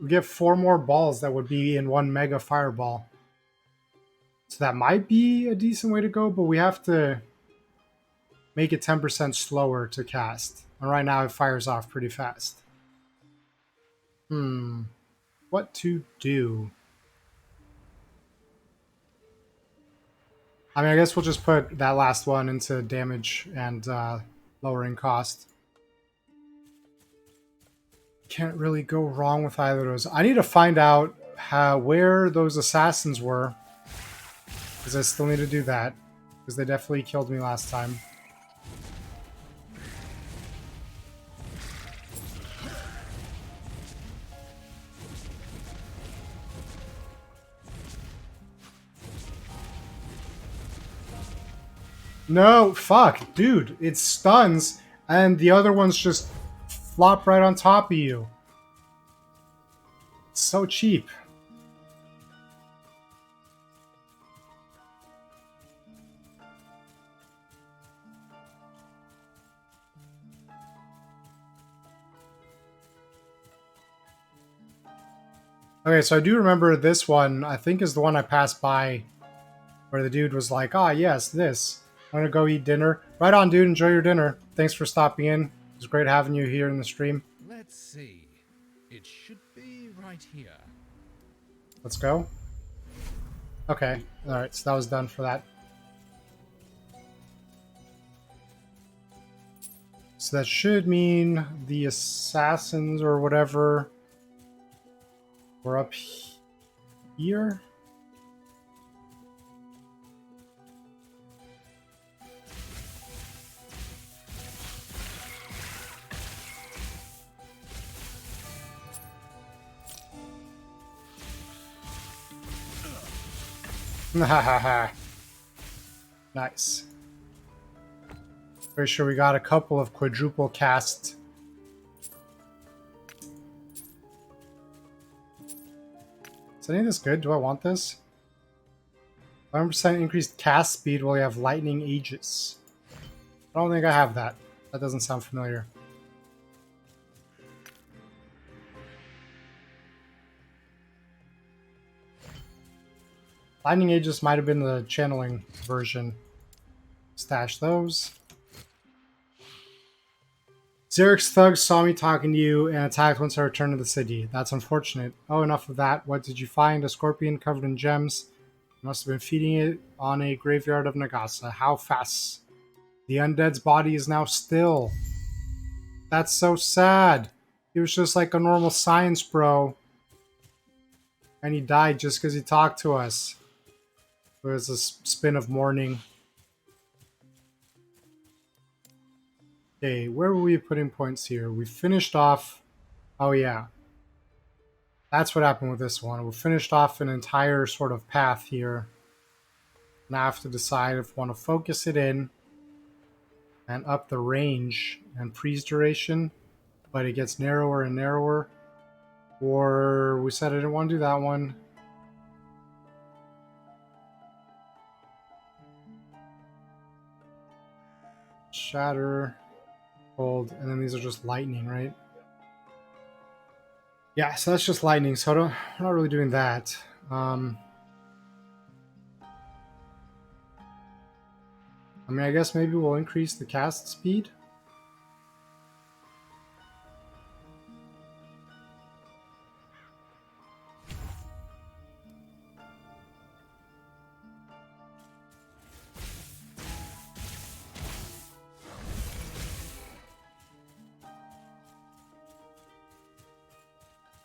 get 4 more balls that would be in 1 mega fireball. So that might be a decent way to go, but we have to make it 10% slower to cast. And right now it fires off pretty fast. What to do? I mean, I guess we'll just put that last one into damage and lowering cost. Can't really go wrong with either of those. I need to find out where those assassins were, because I still need to do that, because they definitely killed me last time. No, fuck, dude, it stuns, and the other ones just flop right on top of you. It's so cheap. Okay, so I do remember this one, I think is the one I passed by, where the dude was like, ah, yes, this. I'm gonna go eat dinner. Right on, dude, enjoy your dinner. Thanks for stopping in. It was great having you here in the stream. Let's see. It should be right here. Let's go. Okay, alright, so that was done for that. So that should mean the assassins or whatever were up here? Nice. Pretty sure we got a couple of quadruple casts. Is any of this good? Do I want this? 11% increased cast speed while you have lightning aegis. I don't think I have that. That doesn't sound familiar. Lightning aegis might have been the channeling version. Stash those. Xeric's thugs saw me talking to you and attacked once I returned to the city. That's unfortunate. Oh, enough of that. What did you find? A scorpion covered in gems. You must have been feeding it on a graveyard of Nagasa. How fast? The undead's body is now still. That's so sad. He was just like a normal science bro. And he died just because he talked to us. It was a spin of mourning. Okay, where were we putting points here? We finished off... Oh, yeah. That's what happened with this one. We finished off an entire sort of path here. Now I have to decide if I want to focus it in and up the range and freeze duration, but it gets narrower and narrower. Or we said I didn't want to do that one. Shatter, cold, and then these are just lightning, right? Yeah, so that's just lightning, so I'm not really doing that. I mean, I guess maybe we'll increase the cast speed.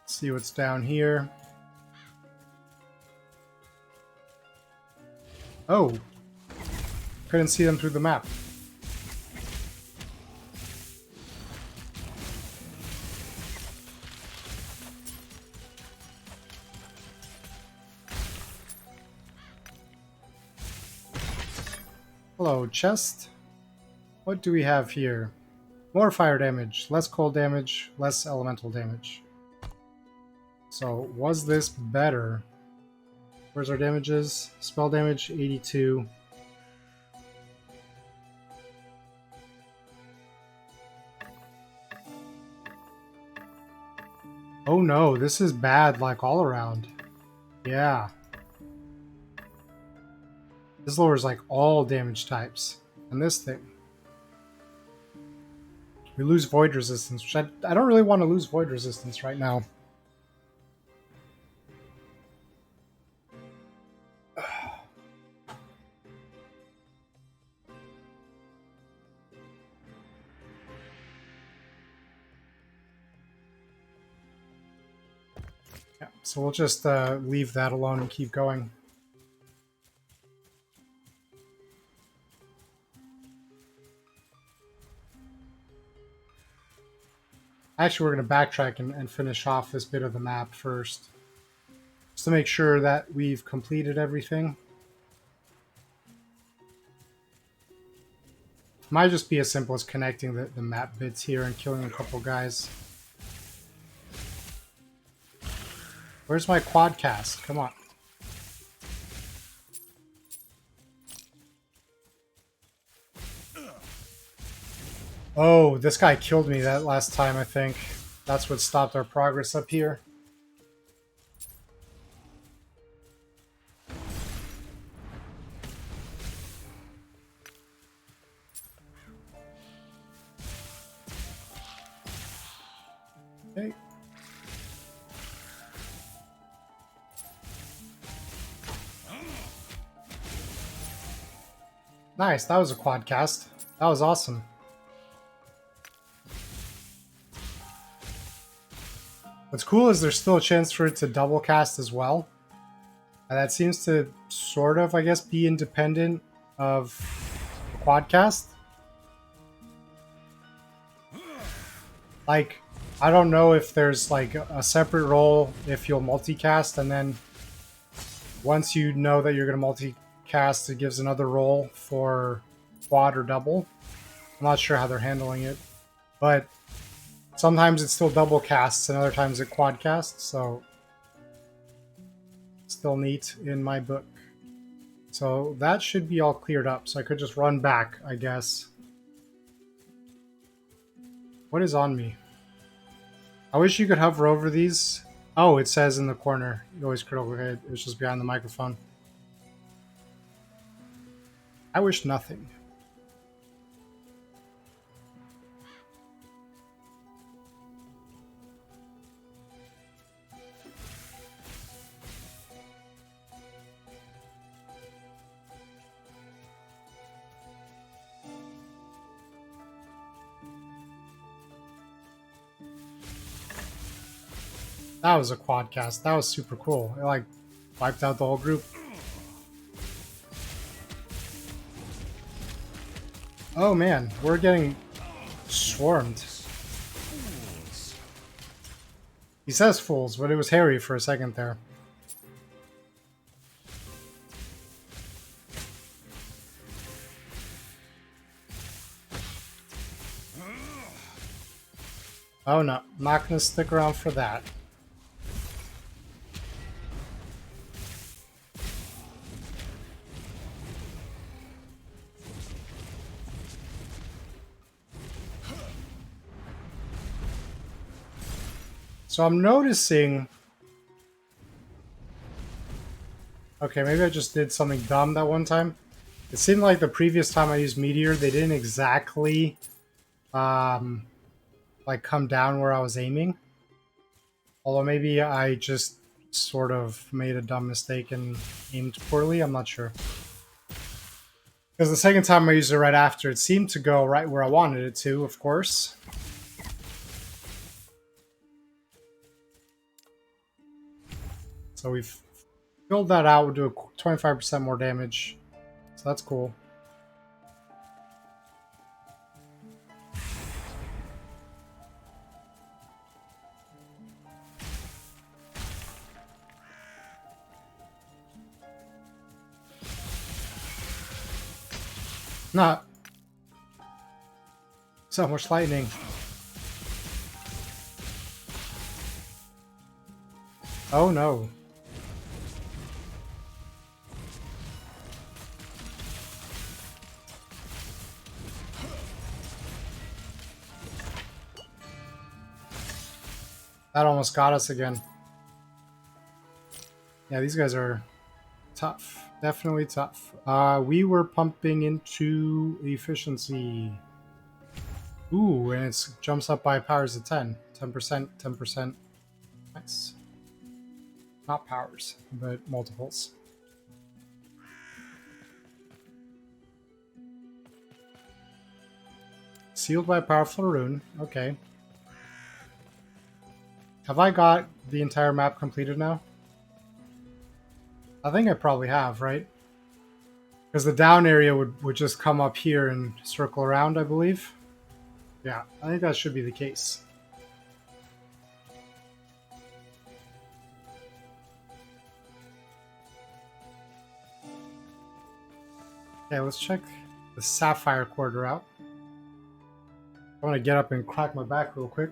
See what's down here. Oh, couldn't see them through the map. Hello, chest. What do we have here? More fire damage, less cold damage, less elemental damage. So, was this better? Where's our damages? Spell damage, 82. Oh no, this is bad, like, all around. Yeah. This lowers, like, all damage types. And this thing. We lose void resistance, which I don't really want to lose void resistance right now. So we'll just leave that alone and keep going. Actually, we're going to backtrack and finish off this bit of the map first. Just to make sure that we've completed everything. Might just be as simple as connecting the map bits here and killing a couple guys. Where's my quad cast? Come on. Oh, this guy killed me that last time, I think. That's what stopped our progress up here. Okay. Nice, that was a quad cast. That was awesome. What's cool is there's still a chance for it to double cast as well. And that seems to sort of, I guess, be independent of the quad cast. Like, I don't know if there's like a separate role if you'll multicast, and then once you know that you're going to multicast, it gives another role for quad or double. I'm not sure how they're handling it, but sometimes it still double casts and other times it quad casts, so still neat in my book. So that should be all cleared up, so I could just run back, I guess. What is on me? I wish you could hover over these. Oh, it says in the corner, always critical hit. It's just behind the microphone. I wish nothing. That was a quad cast. That was super cool. It like wiped out the whole group. Oh man, we're getting swarmed. He says fools, but it was Harry for a second there. Oh no, I'm not gonna stick around for that. So I'm noticing... Okay, maybe I just did something dumb that one time. It seemed like the previous time I used Meteor, they didn't exactly like come down where I was aiming. Although maybe I just sort of made a dumb mistake and aimed poorly, I'm not sure. Because the second time I used it right after, it seemed to go right where I wanted it to, of course. So we've filled that out, we'll do 25% more damage. So that's cool. Not so much lightning. Oh no. That almost got us again. Yeah, these guys are tough. Definitely tough. We were pumping into efficiency. Ooh, and it jumps up by powers of 10. 10%, 10%. Nice. Not powers, but multiples. Sealed by a powerful rune. Okay. Have I got the entire map completed now? I think I probably have, right? Because the down area would just come up here and circle around, I believe. Yeah, I think that should be the case. Okay, let's check the Sapphire Quarter out. I want to get up and crack my back real quick.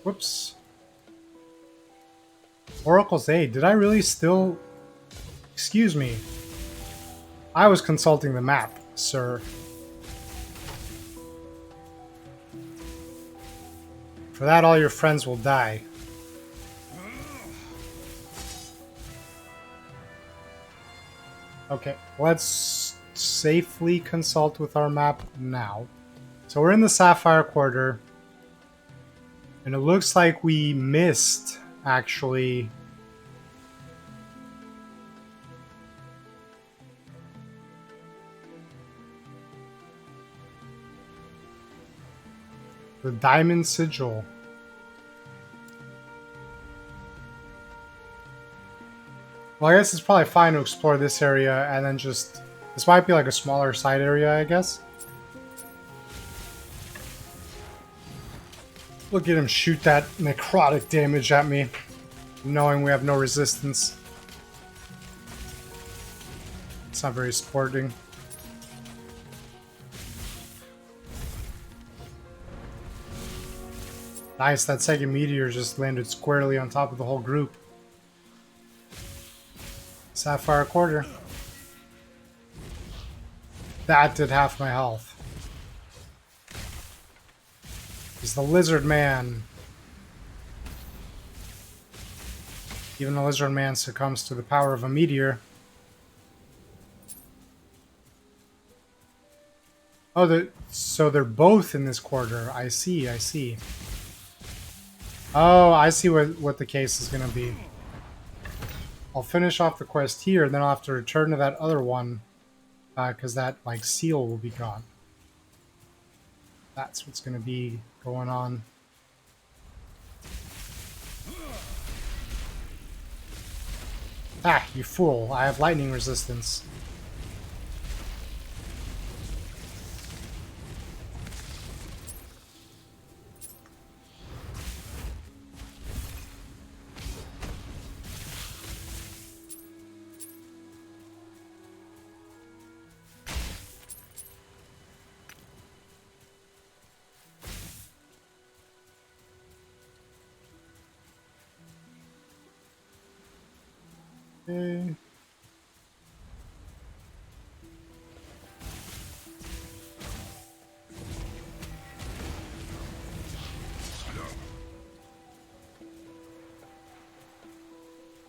Whoops. Oracle's Aid. Did I really still... Excuse me. I was consulting the map, sir. For that, all your friends will die. Okay, let's safely consult with our map now. So we're in the Sapphire Quarter. And it looks like we missed, actually... the Diamond Sigil. Well, I guess it's probably fine to explore this area and then just... This might be like a smaller side area, I guess. Look at him shoot that necrotic damage at me, knowing we have no resistance. It's not very sporting. Nice, that second meteor just landed squarely on top of the whole group. Sapphire Quarter. That did half my health. He's the Lizard Man. Even the Lizard Man succumbs to the power of a meteor. Oh, so they're both in this quarter. I see, I see. Oh, I see what the case is going to be. I'll finish off the quest here, and then I'll have to return to that other one, because that, like, seal will be gone. That's what's going to be going on. Ah, you fool. I have lightning resistance. Okay.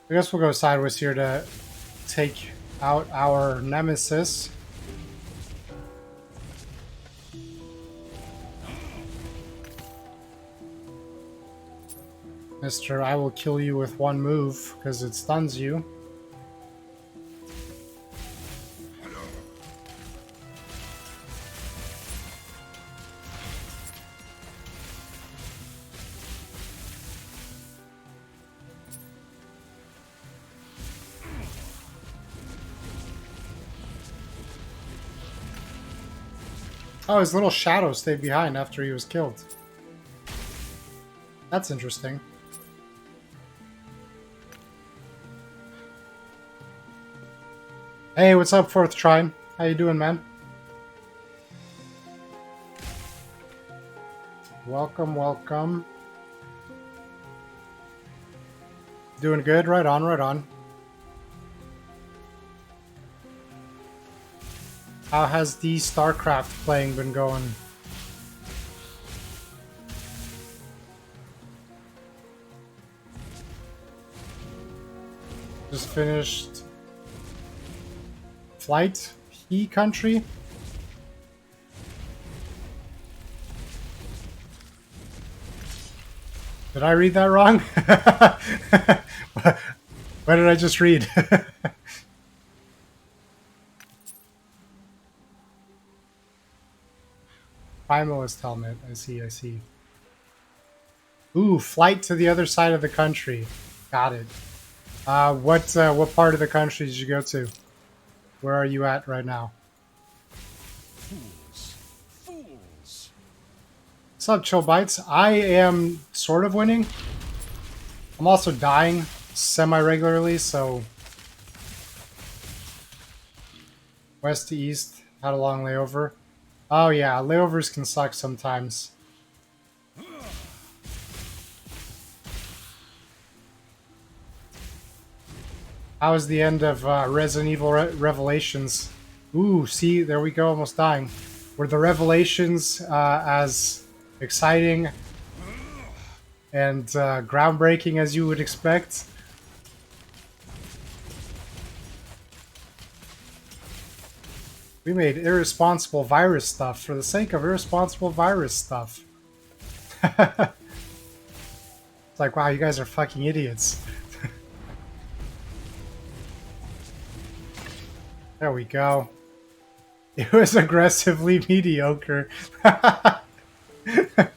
I guess we'll go sideways here to take out our nemesis. Mister, I will kill you with one move because it stuns you. Oh, his little shadow stayed behind after he was killed. That's interesting. Hey, what's up, Fourth Trine? How you doing, man? Welcome, welcome. Doing good? Right on, right on. How has the StarCraft playing been going? Just finished Flight? E country. Did I read that wrong? What did I just read? Primalist helmet. I see, I see. Ooh, flight to the other side of the country. Got it. What part of the country did you go to? Where are you at right now? Fools. Fools. What's up, Chill Bites? I am sort of winning. I'm also dying semi-regularly, so... West to east, had a long layover. Oh yeah, layovers can suck sometimes. How was the end of Resident Evil Revelations? Ooh, see, there we go, almost dying. Were the Revelations as exciting and groundbreaking as you would expect? We made irresponsible virus stuff for the sake of irresponsible virus stuff. It's like, wow, you guys are fucking idiots. There we go. It was aggressively mediocre. It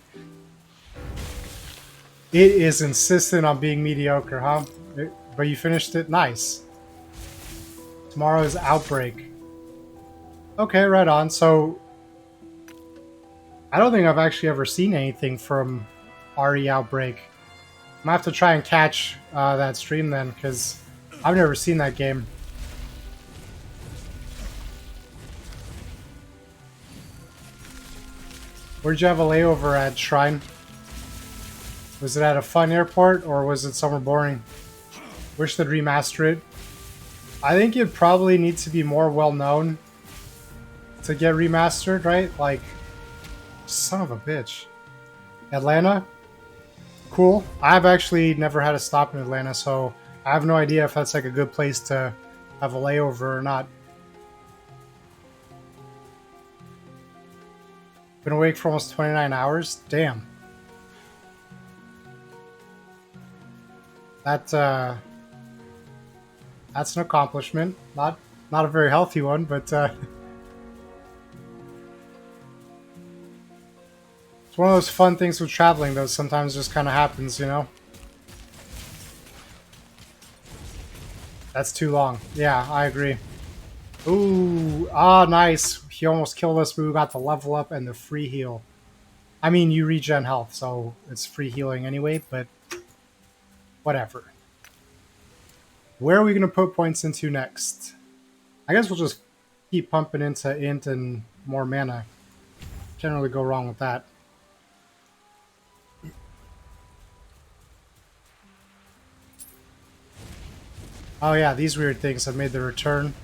is insistent on being mediocre, huh? But you finished it? Nice. Tomorrow's Outbreak. Okay, right on. So, I don't think I've actually ever seen anything from RE Outbreak. I'm gonna have to try and catch that stream then, because I've never seen that game. Where'd you have a layover at, Shrine? Was it at a fun airport, or was it somewhere boring? Wish they'd remaster it. I think it probably needs to be more well-known to get remastered, right? Like, son of a bitch. Atlanta? Cool. I've actually never had a stop in Atlanta, so I have no idea if that's like a good place to have a layover or not. Been awake for almost 29 hours? Damn. That's an accomplishment. Not a very healthy one, but it's one of those fun things with traveling that sometimes just kind of happens, you know? That's too long. Yeah, I agree. Ooh, nice. He almost killed us, but we got the level up and the free heal. I mean, you regen health, so it's free healing anyway, but whatever. Where are we going to put points into next? I guess we'll just keep pumping into int and more mana. Can't really go wrong with that. Oh yeah, these weird things have made the return.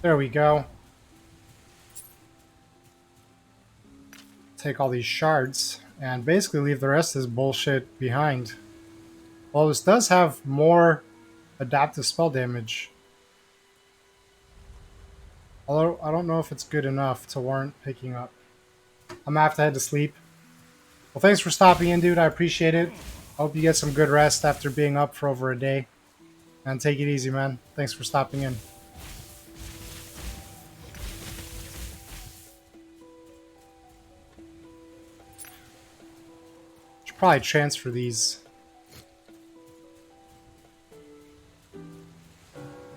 There we go. Take all these shards and basically leave the rest of this bullshit behind. Well, this does have more adaptive spell damage. Although, I don't know if it's good enough to warrant picking up. I'm gonna have to head to sleep. Well, thanks for stopping in, dude. I appreciate it. Hope you get some good rest after being up for over a day. And take it easy, man. Thanks for stopping in. Should probably transfer these.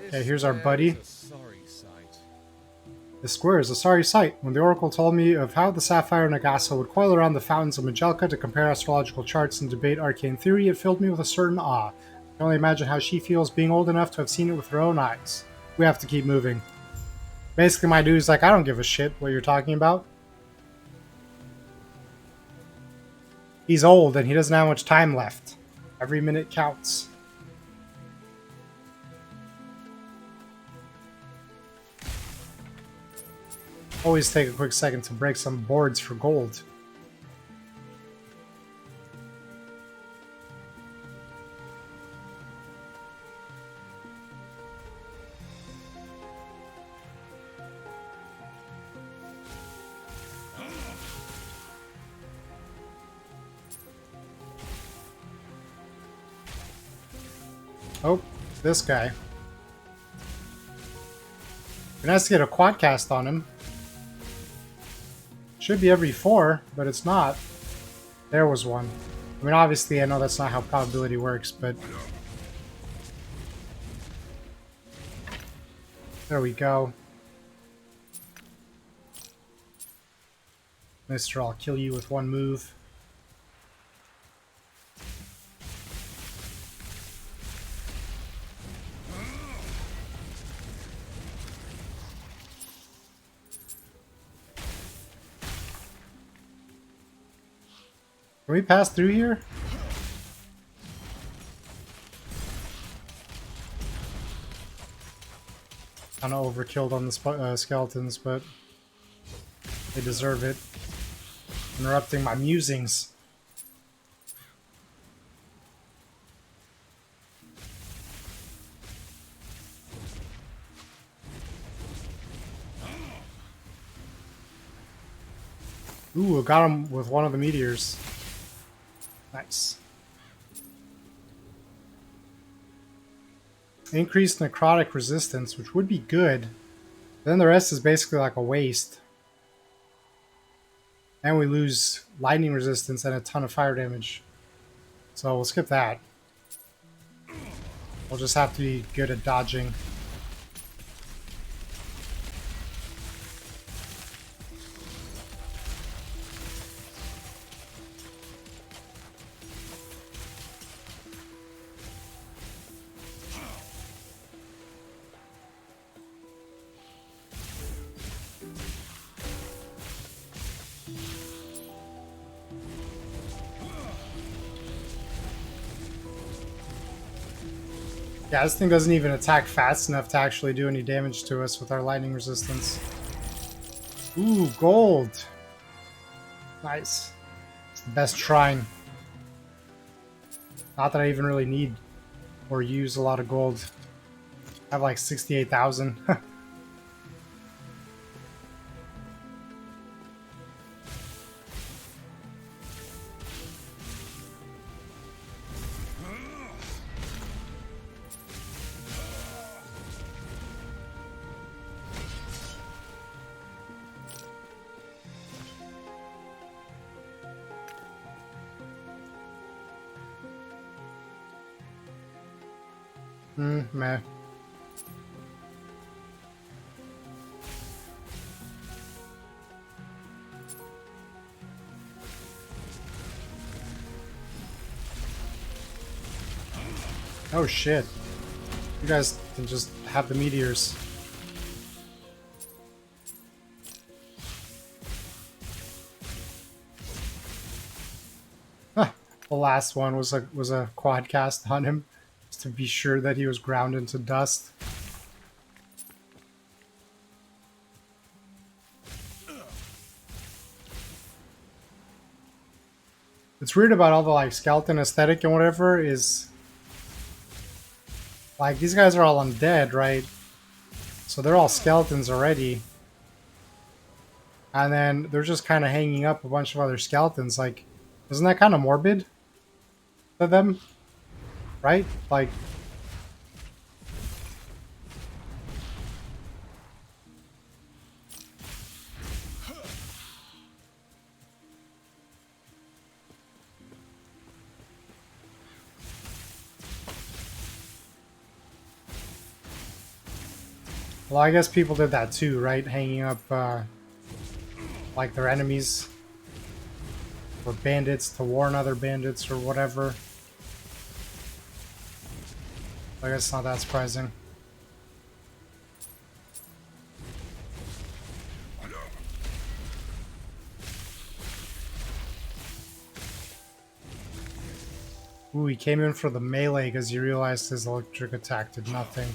Okay, here's our buddy. The square is a sorry sight. When the Oracle told me of how the Sapphire Nagasa would coil around the fountains of Majelka to compare astrological charts and debate arcane theory, it filled me with a certain awe. I can only imagine how she feels being old enough to have seen it with her own eyes. We have to keep moving. Basically, my dude's like, I don't give a shit what you're talking about. He's old and he doesn't have much time left. Every minute counts. Always take a quick second to break some boards for gold. Oh, this guy. Be nice to get a quad cast on him. Should be every 4, but it's not. There was one. I mean, obviously, I know that's not how probability works, but... There we go. Mister, I'll kill you with one move. Can we pass through here? Kind of overkilled on the skeletons, but they deserve it. Interrupting my musings. Ooh, I got him with one of the meteors. Nice. Increased necrotic resistance, which would be good. Then the rest is basically like a waste. And we lose lightning resistance and a ton of fire damage. So we'll skip that. We'll just have to be good at dodging. Yeah, this thing doesn't even attack fast enough to actually do any damage to us with our lightning resistance. Ooh, gold! Nice. It's the best shrine. Not that I even really need or use a lot of gold. I have like 68,000. Meh. Oh shit. You guys can just have the meteors. Huh. The last one was a quad cast on him, just to be sure that he was ground into dust. What's weird about all the like skeleton aesthetic and whatever is like these guys are all undead, right? So they're all skeletons already. And then they're just kind of hanging up a bunch of other skeletons. Like, isn't that kind of morbid to them? Right? Like, well, I guess people did that too, right? Hanging up, like, their enemies or bandits to warn other bandits or whatever. I guess it's not that surprising. Ooh, he came in for the melee because he realized his electric attack did nothing.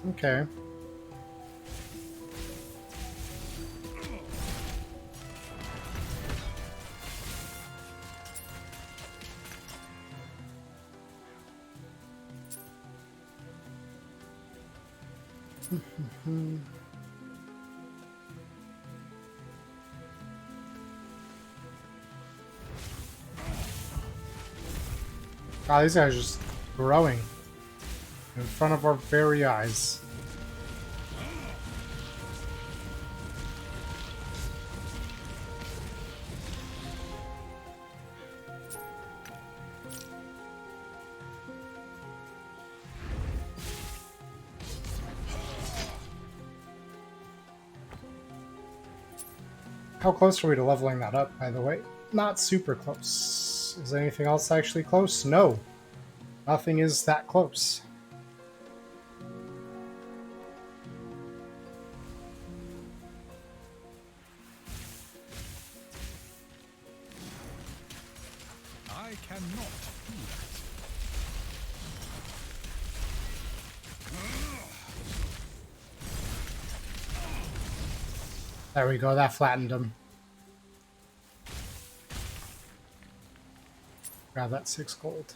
Okay. Wow, these guys are just growing in front of our very eyes. How close are we to leveling that up, by the way? Not super close. Is anything else actually close? No. Nothing is that close. I cannot do that. There we go, that flattened him. Grab that 6 gold.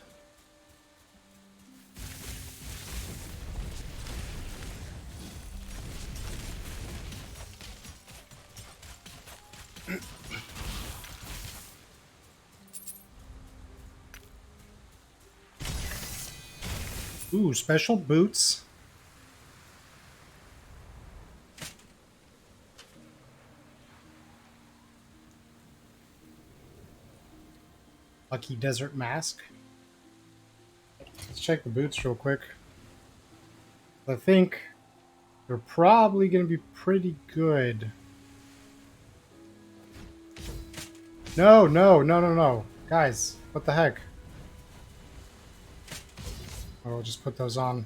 Ooh, special boots. Lucky desert mask. Let's check the boots real quick. I think they're probably going to be pretty good. No, no, no, no, no. Guys, what the heck? Oh, we'll just put those on.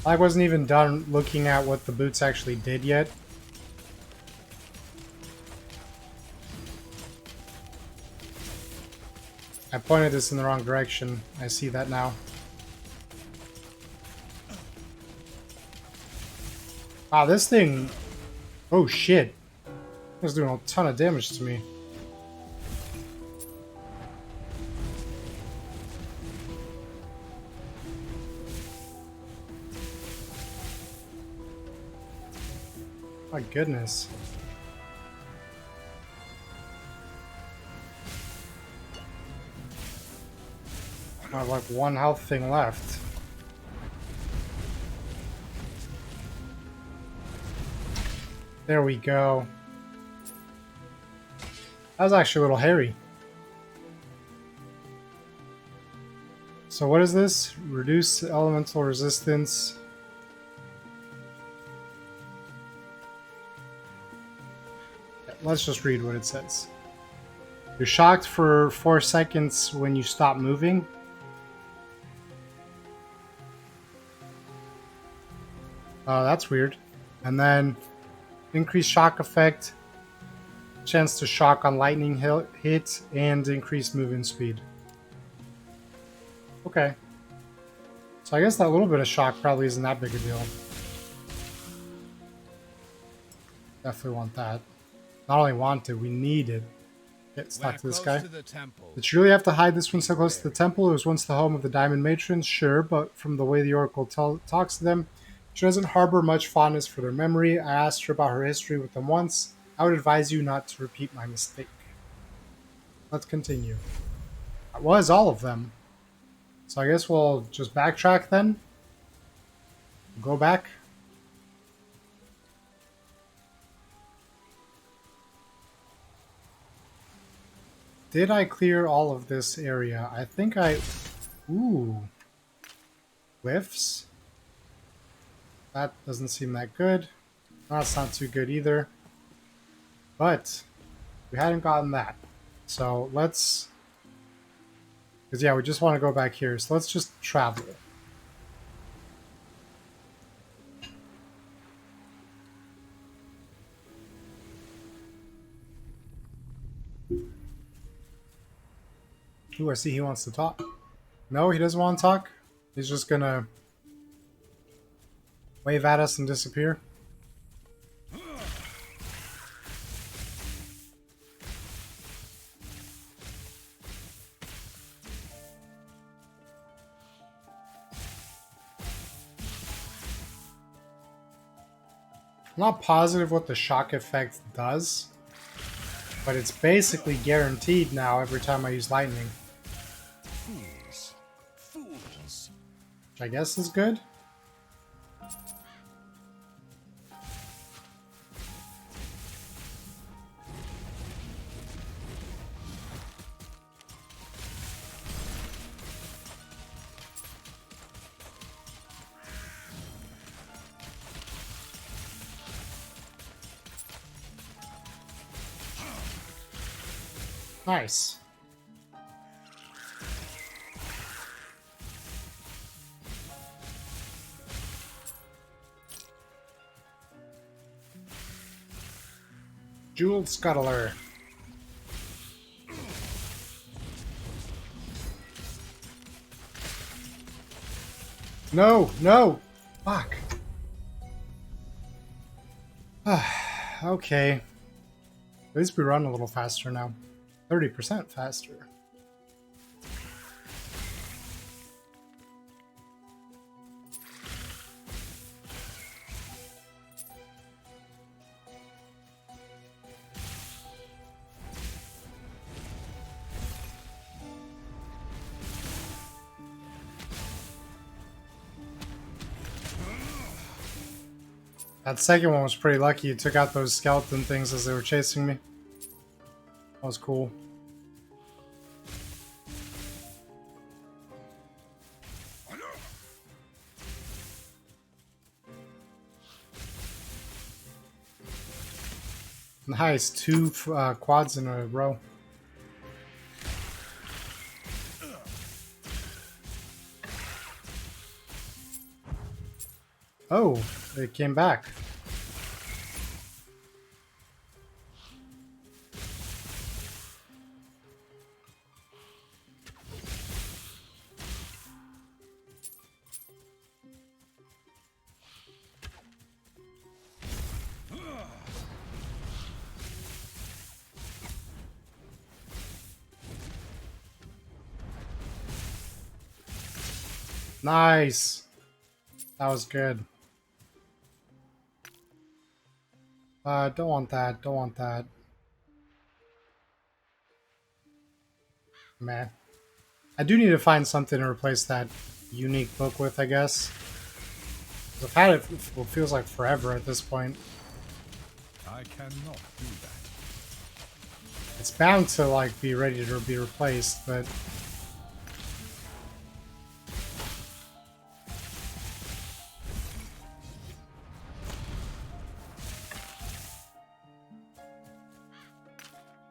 I wasn't even done looking at what the boots actually did yet. I pointed this in the wrong direction. I see that now. Wow, this thing... Oh shit. It's doing a ton of damage to me. My goodness. I have like one health thing left. There we go. That was actually a little hairy. So what is this? Reduce elemental resistance. Let's just read what it says. You're shocked for 4 seconds when you stop moving. Oh, that's weird. And then increase shock effect, chance to shock on lightning hit, and increase movement speed. Okay. So I guess that little bit of shock probably isn't that big a deal. Definitely want that. Not only want it, we need it. Let's talk to this guy. Did you really have to hide this one so close to the temple? It was once the home of the Diamond Matrons, sure, but from the way the Oracle talks to them, she doesn't harbor much fondness for their memory. I asked her about her history with them once. I would advise you not to repeat my mistake. Let's continue. That was all of them. So I guess we'll just backtrack then. Go back. Did I clear all of this area? I think I... Ooh. Whiffs? That doesn't seem that good. That's not too good either. But we hadn't gotten that. So let's... Because yeah, we just want to go back here. So let's just travel. Ooh, I see he wants to talk. No, he doesn't want to talk. He's just gonna wave at us and disappear. I'm not positive what the shock effect does, but it's basically guaranteed now every time I use lightning, Fools. Fools. which I guess is good. Nice. Jeweled Scuttler. No, no! Fuck. Okay. At least we run a little faster now. 30% faster. That second one was pretty lucky. It took out those skeleton things as they were chasing me. That was cool. Nice, two quads in a row. Oh, they came back. Nice. That was good. Don't want that. Don't want that. Man. I do need to find something to replace that unique book with, I guess. I've had it for what feels like forever at this point. I cannot do that. It's bound to like be ready to be replaced, but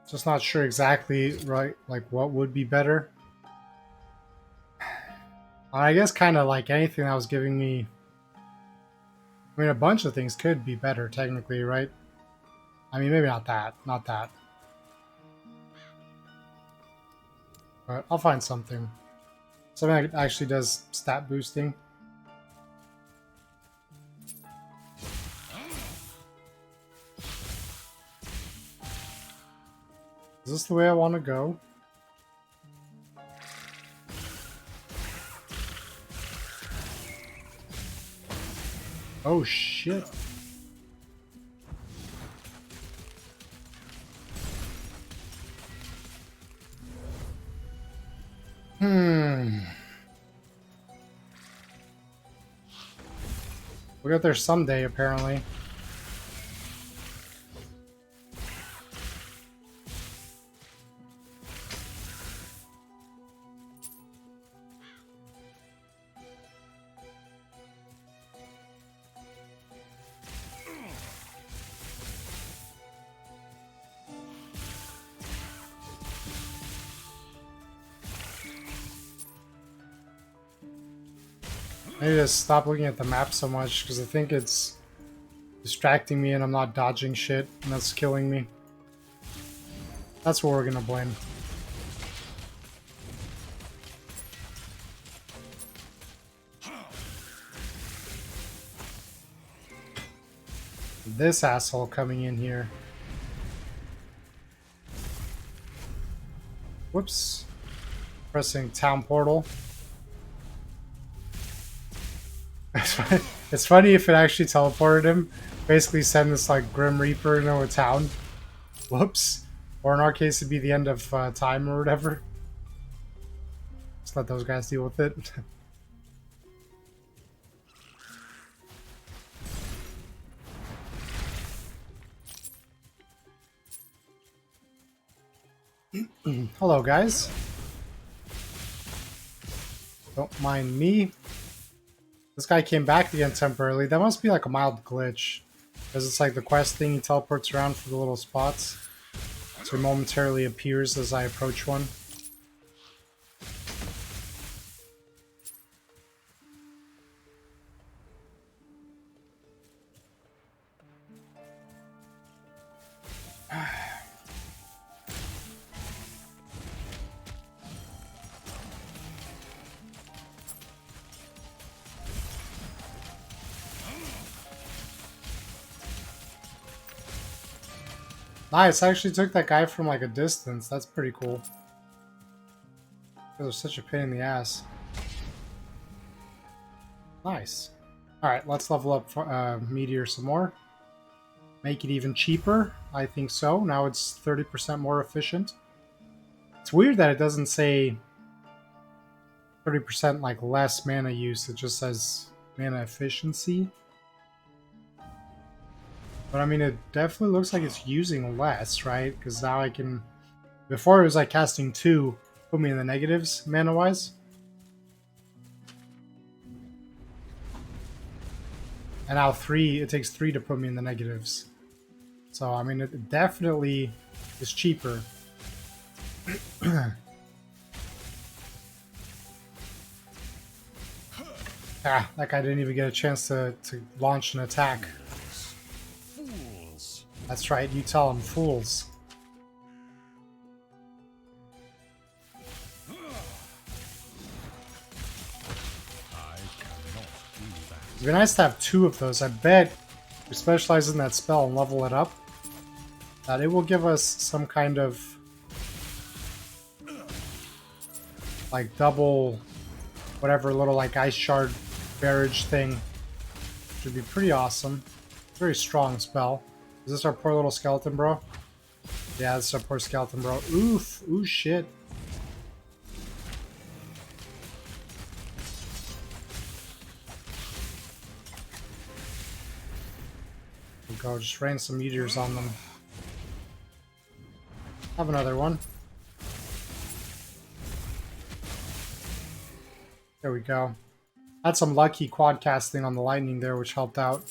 just not sure exactly right like what would be better. I guess kind of like anything that was giving me. I mean, a bunch of things could be better technically, right? I mean, maybe not that, not that. But I'll find something. Something that actually does stat boosting. Is this the way I want to go? Oh shit. We'll get there someday, apparently. I need to stop looking at the map so much because I think it's distracting me and I'm not dodging shit and that's killing me. That's what we're gonna blame. This asshole coming in here. Whoops. Pressing town portal. It's funny if it actually teleported him. Basically send this like Grim Reaper into a town. Whoops. Or in our case, it'd be the end of time or whatever. Just let those guys deal with it. Hello, guys. Don't mind me. This guy came back again temporarily. That must be like a mild glitch. Because it's like the quest thing, he teleports around for the little spots. So he momentarily appears as I approach one. Nice, I actually took that guy from like a distance. That's pretty cool. It was such a pain in the ass. Nice. Alright, let's level up Meteor some more. Make it even cheaper? I think so. Now it's 30% more efficient. It's weird that it doesn't say 30% like less mana use. It just says mana efficiency. But I mean, it definitely looks like it's using less, right? Because now I can... Before it was like casting 2, put me in the negatives, mana-wise. And now 3, it takes 3 to put me in the negatives. So, I mean, it definitely is cheaper. Ah, that guy didn't even get a chance to launch an attack. Fools. That's right, you tell him, fools. I cannot do that. It'd be nice to have 2 of those. I bet we specialize in that spell and level it up. That it will give us some kind of like double whatever little like ice shard barrage thing. Should be pretty awesome. Very strong spell. Is this our poor little skeleton bro? Yeah, this is our poor skeleton bro. Oof. Ooh shit. There we go, just rain some meteors on them. Have another one. There we go. Had some lucky quad casting on the lightning there, which helped out.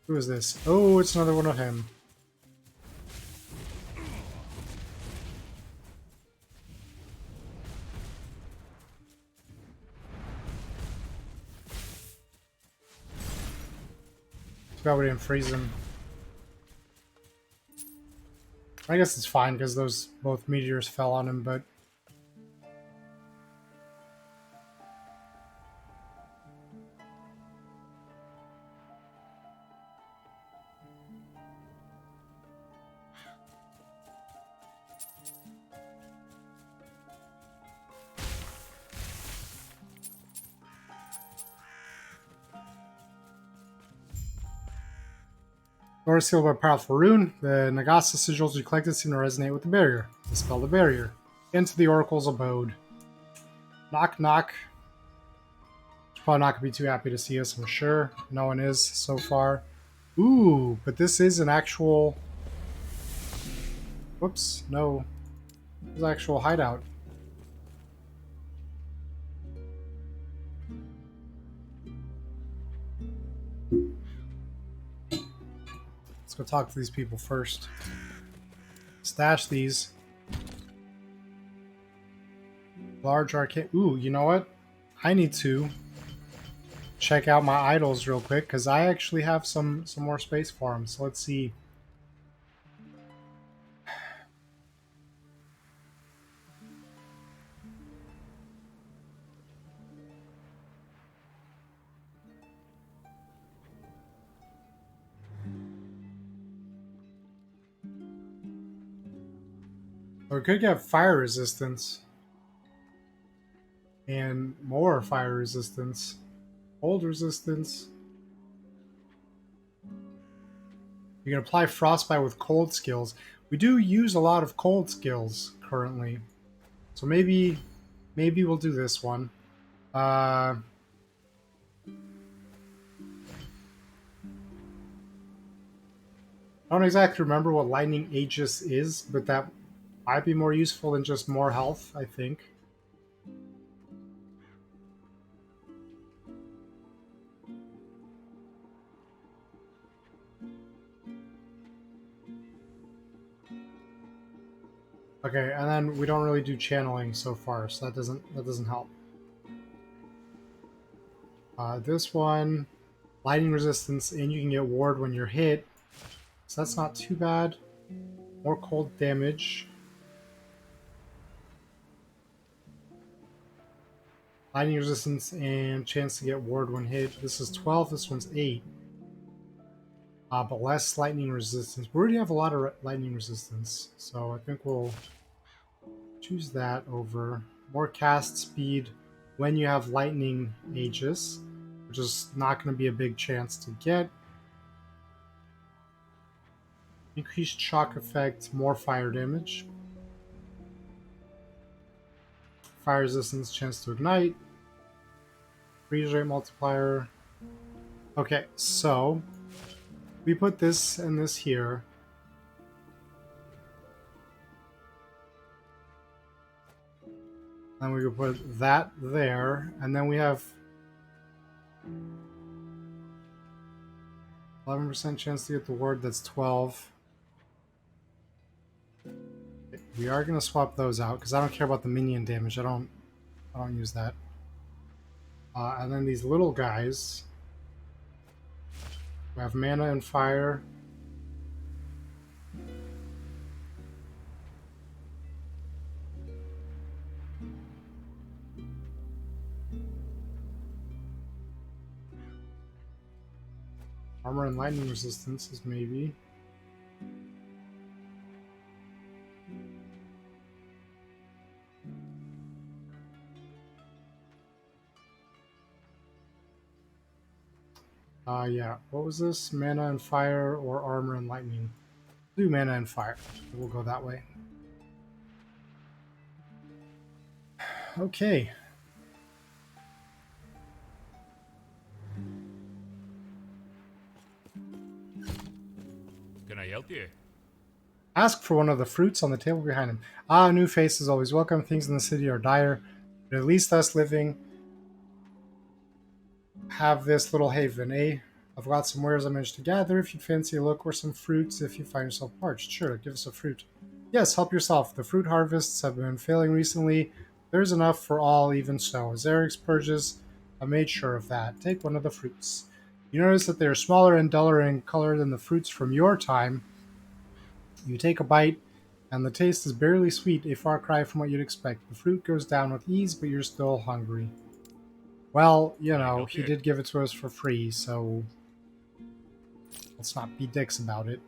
Who is this? Oh, it's another one of him. Too bad we didn't freeze him. I guess it's fine because those both meteors fell on him, but Lord sealed by a powerful rune. The Nagasa sigils you collected seem to resonate with the barrier. Dispel the barrier. Into the Oracle's abode. Knock, knock. She's probably not going to be too happy to see us, I'm sure. No one is so far. Ooh, but this is an actual... Whoops, no. This is an actual hideout. Let's go talk to these people first. Stash these. Large arcane. Ooh, you know what? I need to check out my idols real quick because I actually have some more space for them. So let's see. We could get fire resistance and more fire resistance, cold resistance. You can apply frostbite with cold skills. We do use a lot of cold skills currently, so maybe we'll do this one. Uh, I don't exactly remember what lightning aegis is, but that might be more useful than just more health, I think. Okay, and then we don't really do channeling so far, so that doesn't help. This one, lightning resistance, and you can get ward when you're hit, so that's not too bad. More cold damage. Lightning resistance and chance to get ward when hit. This is 12, this one's 8. But less lightning resistance. We already have a lot of lightning resistance, so I think we'll choose that over more cast speed when you have lightning aegis, which is not going to be a big chance to get. Increased shock effect, more fire damage. Fire resistance, chance to ignite. Freeze rate multiplier. Okay, so we put this and this here. Then we could put that there, and then we have 11% chance to get the word. That's 12. We are going to swap those out because I don't care about the minion damage. I don't use that. And then these little guys. We have mana and fire. Armor and lightning resistance is maybe. Yeah. What was this? Mana and fire or armor and lightning? Do mana and fire. We'll go that way. Okay. Can I help you? Ask for one of the fruits on the table behind him. Ah, new faces always welcome. Things in the city are dire, but at least us living have this little haven, eh? I've got some wares I managed to gather if you'd fancy a look, or some fruits if you find yourself parched. Sure, give us a fruit. Yes, help yourself. The fruit harvests have been failing recently. There's enough for all, even so. As Eric's purges, I made sure of that. Take one of the fruits. You notice that they are smaller and duller in color than the fruits from your time. You take a bite, and the taste is barely sweet, a far cry from what you'd expect. The fruit goes down with ease, but you're still hungry. Well, Can I help he you? did give it to us for free, so let's not be dicks about it.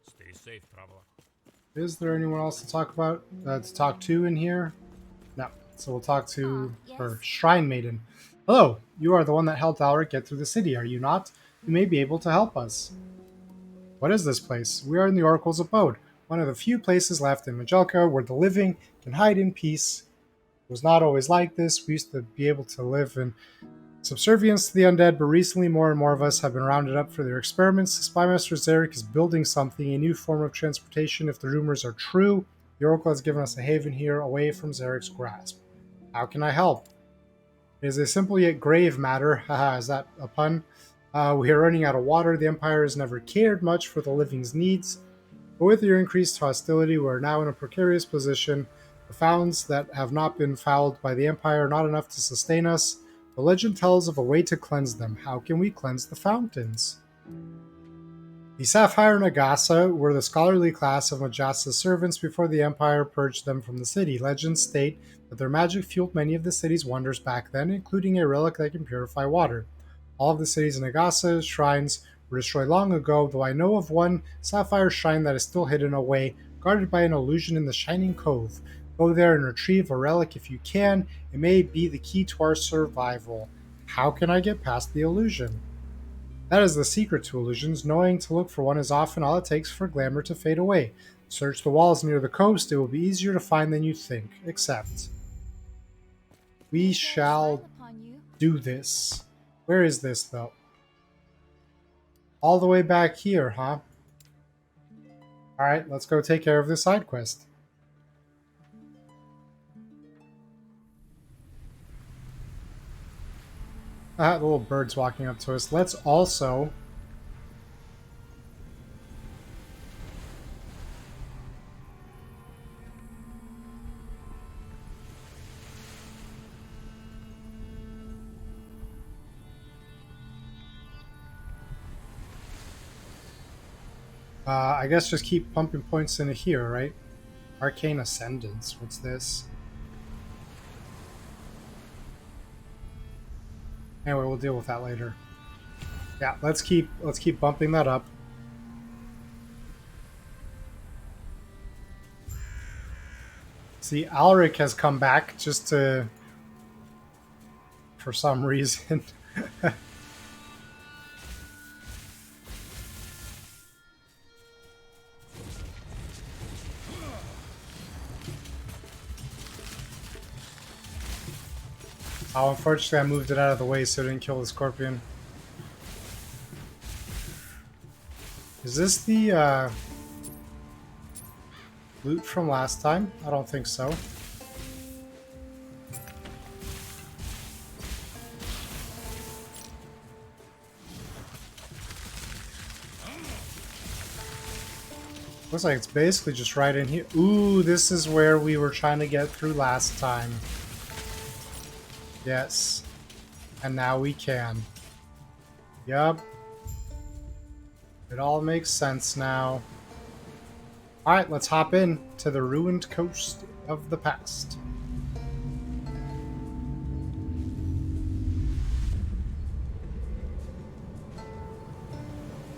Stay safe, traveler. Is there anyone else to talk about? To talk to in here? No. So we'll talk to her Yes. shrine maiden. Hello, you are the one that helped Alric get through the city, are you not? You may be able to help us. What is this place? We are in the Oracle's abode, one of the few places left in Majelka where the living can hide in peace. It was not always like this. We used to be able to live in subservience to the undead, but recently more and more of us have been rounded up for their experiments. Spymaster Zarek is building something, a new form of transportation. If the rumors are true, the Oracle has given us a haven here away from Zarek's grasp. How can I help? It is a simple yet grave matter. Haha, is that a pun? We are running out of water. The Empire has never cared much for the living's needs. But with your increased hostility, we are now in a precarious position. The fountains that have not been fouled by the Empire are not enough to sustain us. The legend tells of a way to cleanse them. How can we cleanse the fountains? The Sapphire Nagasa were the scholarly class of Majasta's servants before the Empire purged them from the city. Legends state that their magic fueled many of the city's wonders back then, including a relic that can purify water. All of the city's Nagasa shrines were destroyed long ago, though I know of one sapphire shrine that is still hidden away, guarded by an illusion in the Shining Cove. Go there and retrieve a relic if you can. It may be the key to our survival. How can I get past the illusion? That is the secret to illusions. Knowing to look for one is often all it takes for glamour to fade away. Search the walls near the coast, it will be easier to find than you think. Except, we shall do this. Where is this, though? All the way back here, huh? Alright, let's go take care of this side quest. The little bird's walking up to us. Let's also... I guess just keep pumping points into here, right? Arcane Ascendance. What's this? Anyway, we'll deal with that later. Yeah, let's keep bumping that up. See, Alric has come back just to... for some reason. Oh, unfortunately I moved it out of the way so it didn't kill the scorpion. Is this the loot from last time? I don't think so. Looks like it's basically just right in here. Ooh, this is where we were trying to get through last time. Yes. And now we can. Yup. It all makes sense now. Alright, let's hop in to the ruined coast of the past.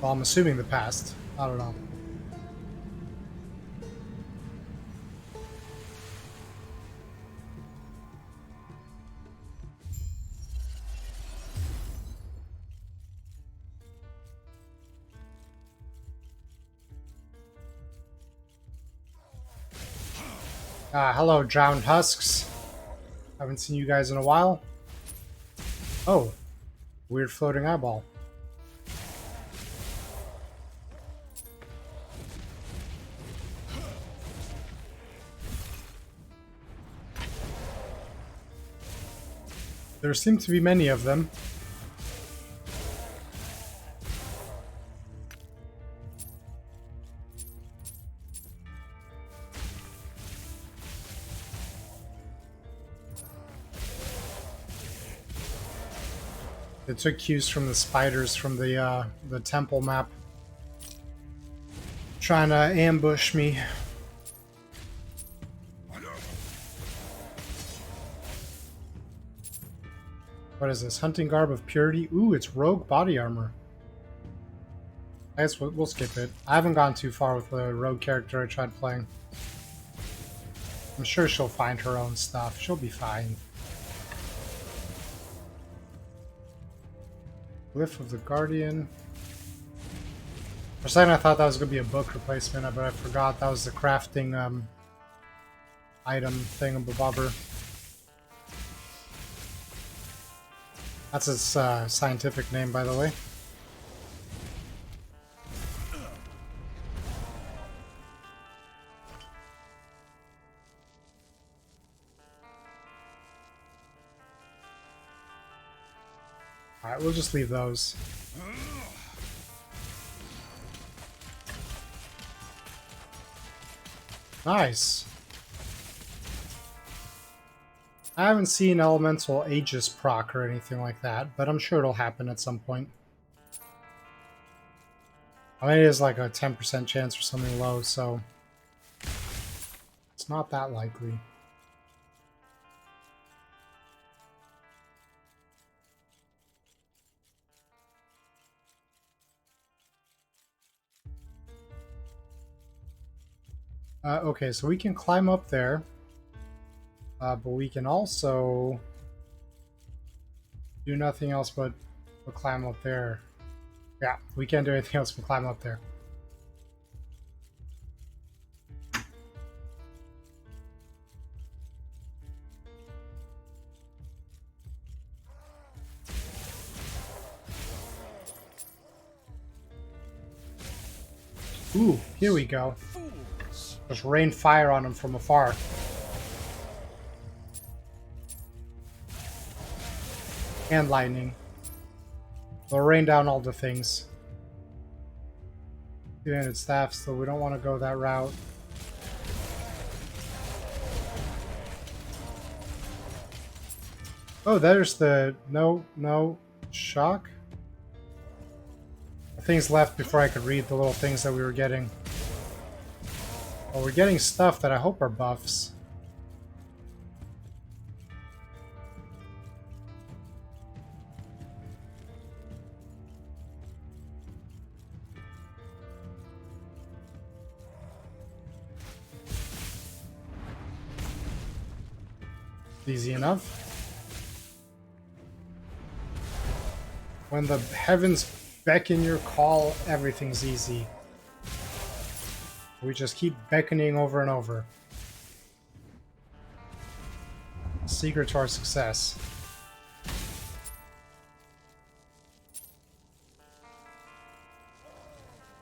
Well, I'm assuming the past. I don't know. Hello, drowned husks. Haven't seen you guys in a while. Oh, weird floating eyeball. There seem to be many of them. They took cues from the spiders from the temple map. Trying to ambush me. What is this? Hunting garb of purity? Ooh, it's rogue body armor. I guess we'll skip it. I haven't gone too far with the rogue character I tried playing. I'm sure she'll find her own stuff. She'll be fine. Glyph of the Guardian. For a second I thought that was going to be a book replacement, but I forgot that was the crafting item thingamabobber. That's its scientific name, by the way. Alright, we'll just leave those. Nice. I haven't seen Elemental Aegis proc or anything like that, but I'm sure it'll happen at some point. I mean, it is like a 10% chance or something low, so it's not that likely. Okay, so we can climb up there, but we can also do nothing else but climb up there. Yeah, we can't do anything else but climb up there. Ooh, here we go. Fools! Just rain fire on them from afar. And lightning. They'll rain down all the things. 200 staff, so we don't want to go that route. Oh, there's the... No. Shock? The things left before I could read the little things that we were getting. Well, we're getting stuff that I hope are buffs. Easy enough. When the heavens beckon your call, everything's easy. We just keep beckoning over and over. Secret to our success.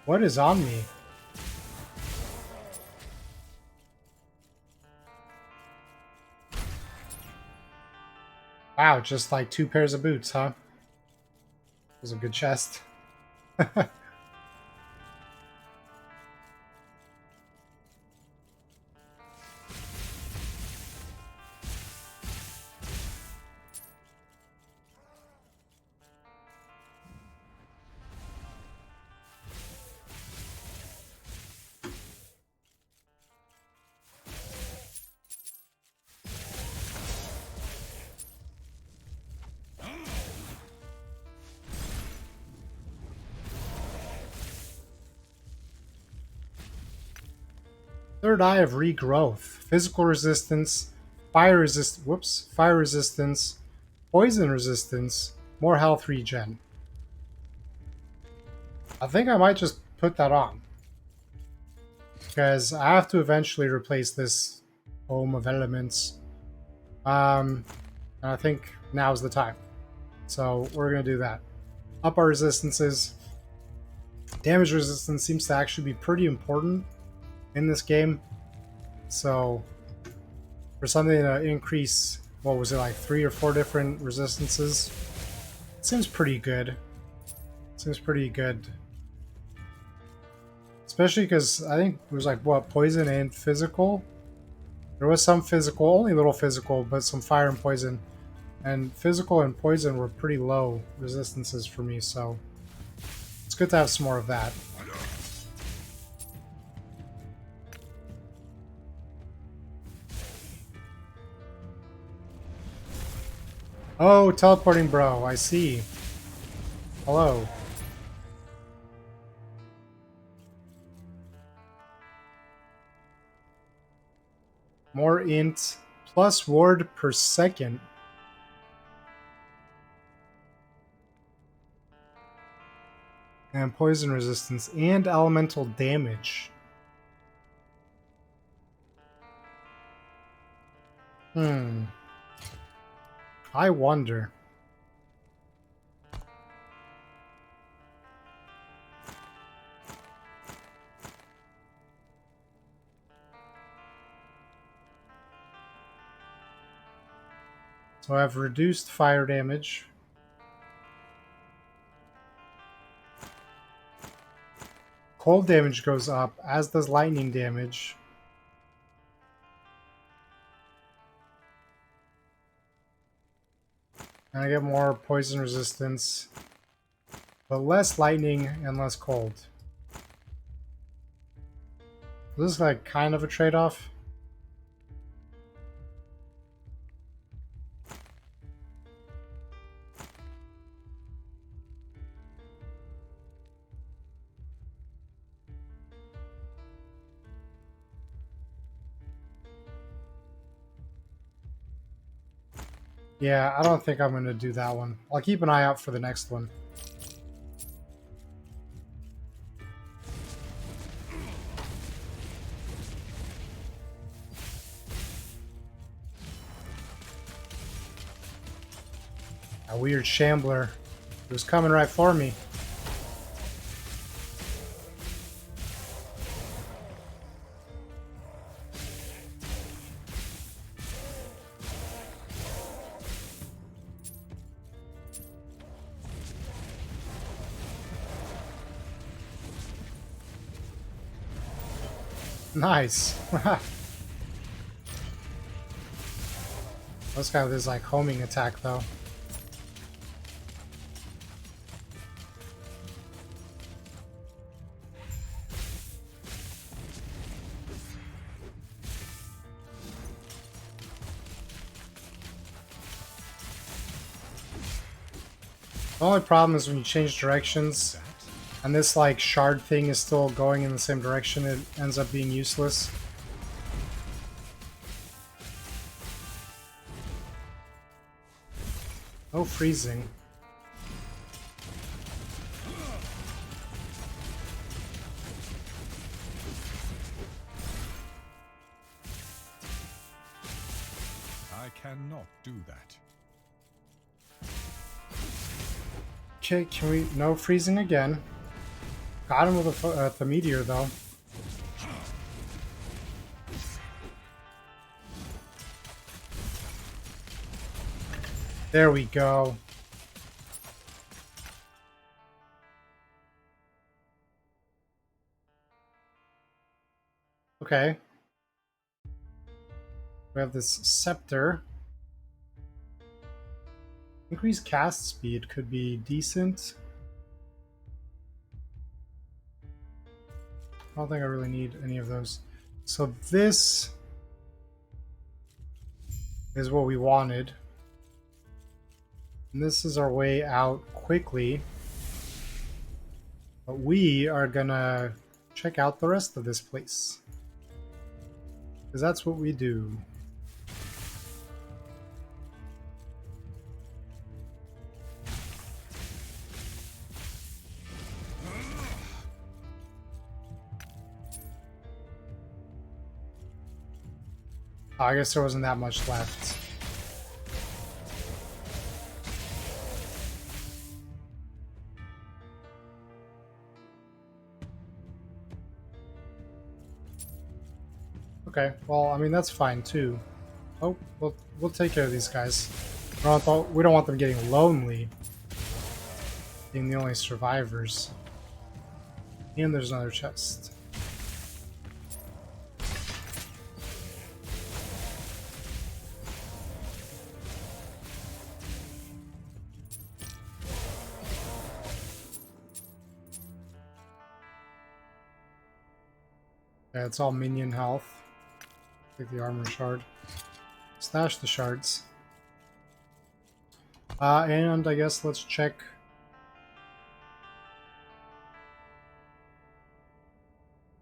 What is on me? Wow, just like 2 pairs of boots, huh? Was a good chest. Third Eye of Regrowth. Physical resistance, fire resistance, poison resistance, more health regen. I think I might just put that on. Because I have to eventually replace this Home of Elements. And I think now's the time. So we're going to do that. Up our resistances. Damage resistance seems to actually be pretty important in this game. So for something to increase, what was it, like 3 or 4 different resistances? It seems pretty good. Seems pretty good. Especially because I think it was like, what, poison and physical? There was some physical, only a little physical, but some fire and poison. And physical and poison were pretty low resistances for me, so it's good to have some more of that. Oh, teleporting bro, I see. Hello. More int, plus ward per second. And poison resistance, and elemental damage. I wonder. So I have reduced fire damage. Cold damage goes up, as does lightning damage. And I get more poison resistance, but less lightning and less cold. This is like kind of a trade-off. Yeah, I don't think I'm going to do that one. I'll keep an eye out for the next one. A weird shambler. It was coming right for me. Nice. This guy with his like homing attack though. The only problem is when you change directions and this like shard thing is still going in the same direction, it ends up being useless. No freezing. I cannot do that. Okay, can we... No freezing again. Got him with the meteor, though. There we go. Okay. We have this scepter. Increased cast speed could be decent. I don't think I really need any of those. So this is what we wanted. And this is our way out quickly. But we are gonna check out the rest of this place. Because that's what we do. Oh, I guess there wasn't that much left. Okay, well, I mean, that's fine too. Oh, we'll take care of these guys. We don't want them getting lonely, being the only survivors. And there's another chest. Yeah, it's all minion health. Take the armor shard. Stash the shards. And I guess let's check.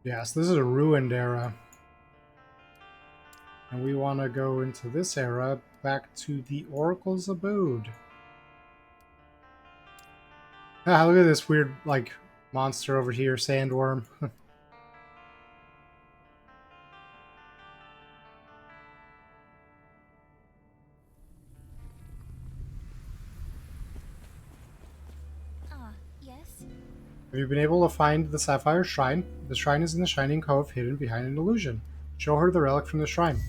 Yes, this is a ruined era. And we want to go into this era, back to the Oracle's abode. Ah, look at this weird, like, monster over here, sandworm. Yes? Have you been able to find the Sapphire Shrine? The shrine is in the Shining Cove, hidden behind an illusion. Show her the relic from the shrine.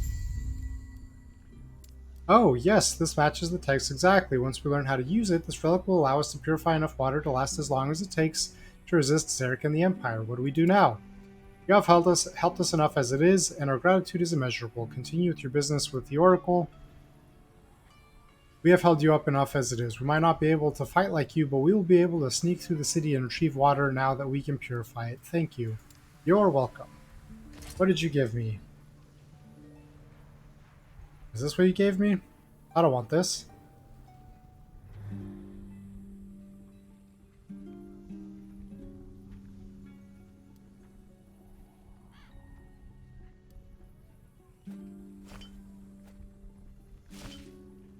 Oh, yes, this matches the text exactly. Once we learn how to use it, this relic will allow us to purify enough water to last as long as it takes to resist Zarek and the Empire. What do we do now? You have helped us enough as it is, and our gratitude is immeasurable. Continue with your business with the Oracle. We have held you up enough as it is. We might not be able to fight like you, but we will be able to sneak through the city and retrieve water now that we can purify it. Thank you. You're welcome. What did you give me? Is this what you gave me? I don't want this.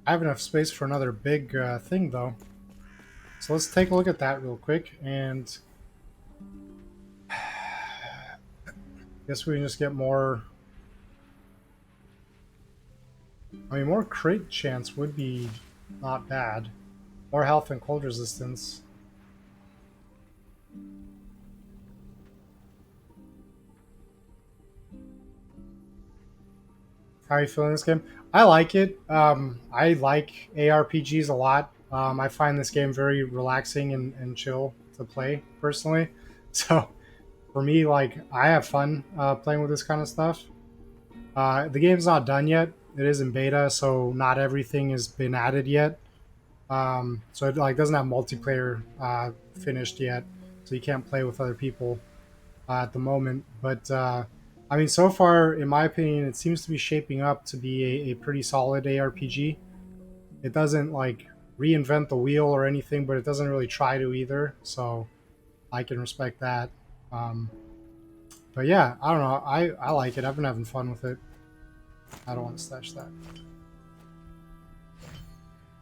I have enough space for another big thing, though. So let's take a look at that real quick, and guess we can just get more. I mean, more crit chance would be not bad. More health and cold resistance. How are you feeling this game? I like it. I like ARPGs a lot. I find this game very relaxing and chill to play personally. So for me, like I have fun playing with this kind of stuff. The game's not done yet. It is in beta, so not everything has been added yet. So it like doesn't have multiplayer finished yet, so you can't play with other people at the moment. But I mean, so far, in my opinion, it seems to be shaping up to be a pretty solid ARPG. It doesn't like reinvent the wheel or anything, but it doesn't really try to either. So I can respect that. Um, but yeah, I don't know. I like it. I've been having fun with it. I don't want to stash that.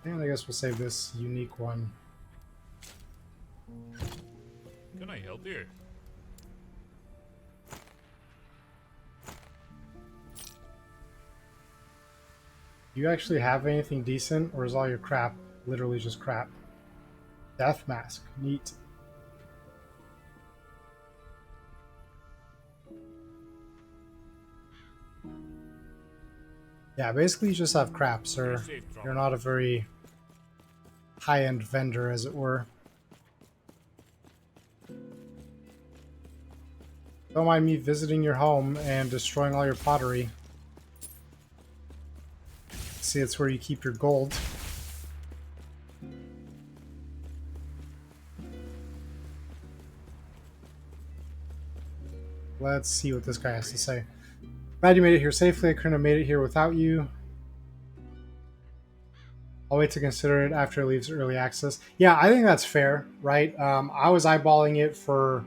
And I guess we'll save this unique one. Can I help you? Do you actually have anything decent, or is all your crap literally just crap? Death mask. Neat. Yeah, basically you just have crap, sir. You're not a very high-end vendor, as it were. Don't mind me visiting your home and destroying all your pottery. See, it's where you keep your gold. Let's see what this guy has to say. Glad you made it here safely. I couldn't have made it here without you. I'll wait to consider it after it leaves early access. Yeah, I think that's fair, right? I was eyeballing it for...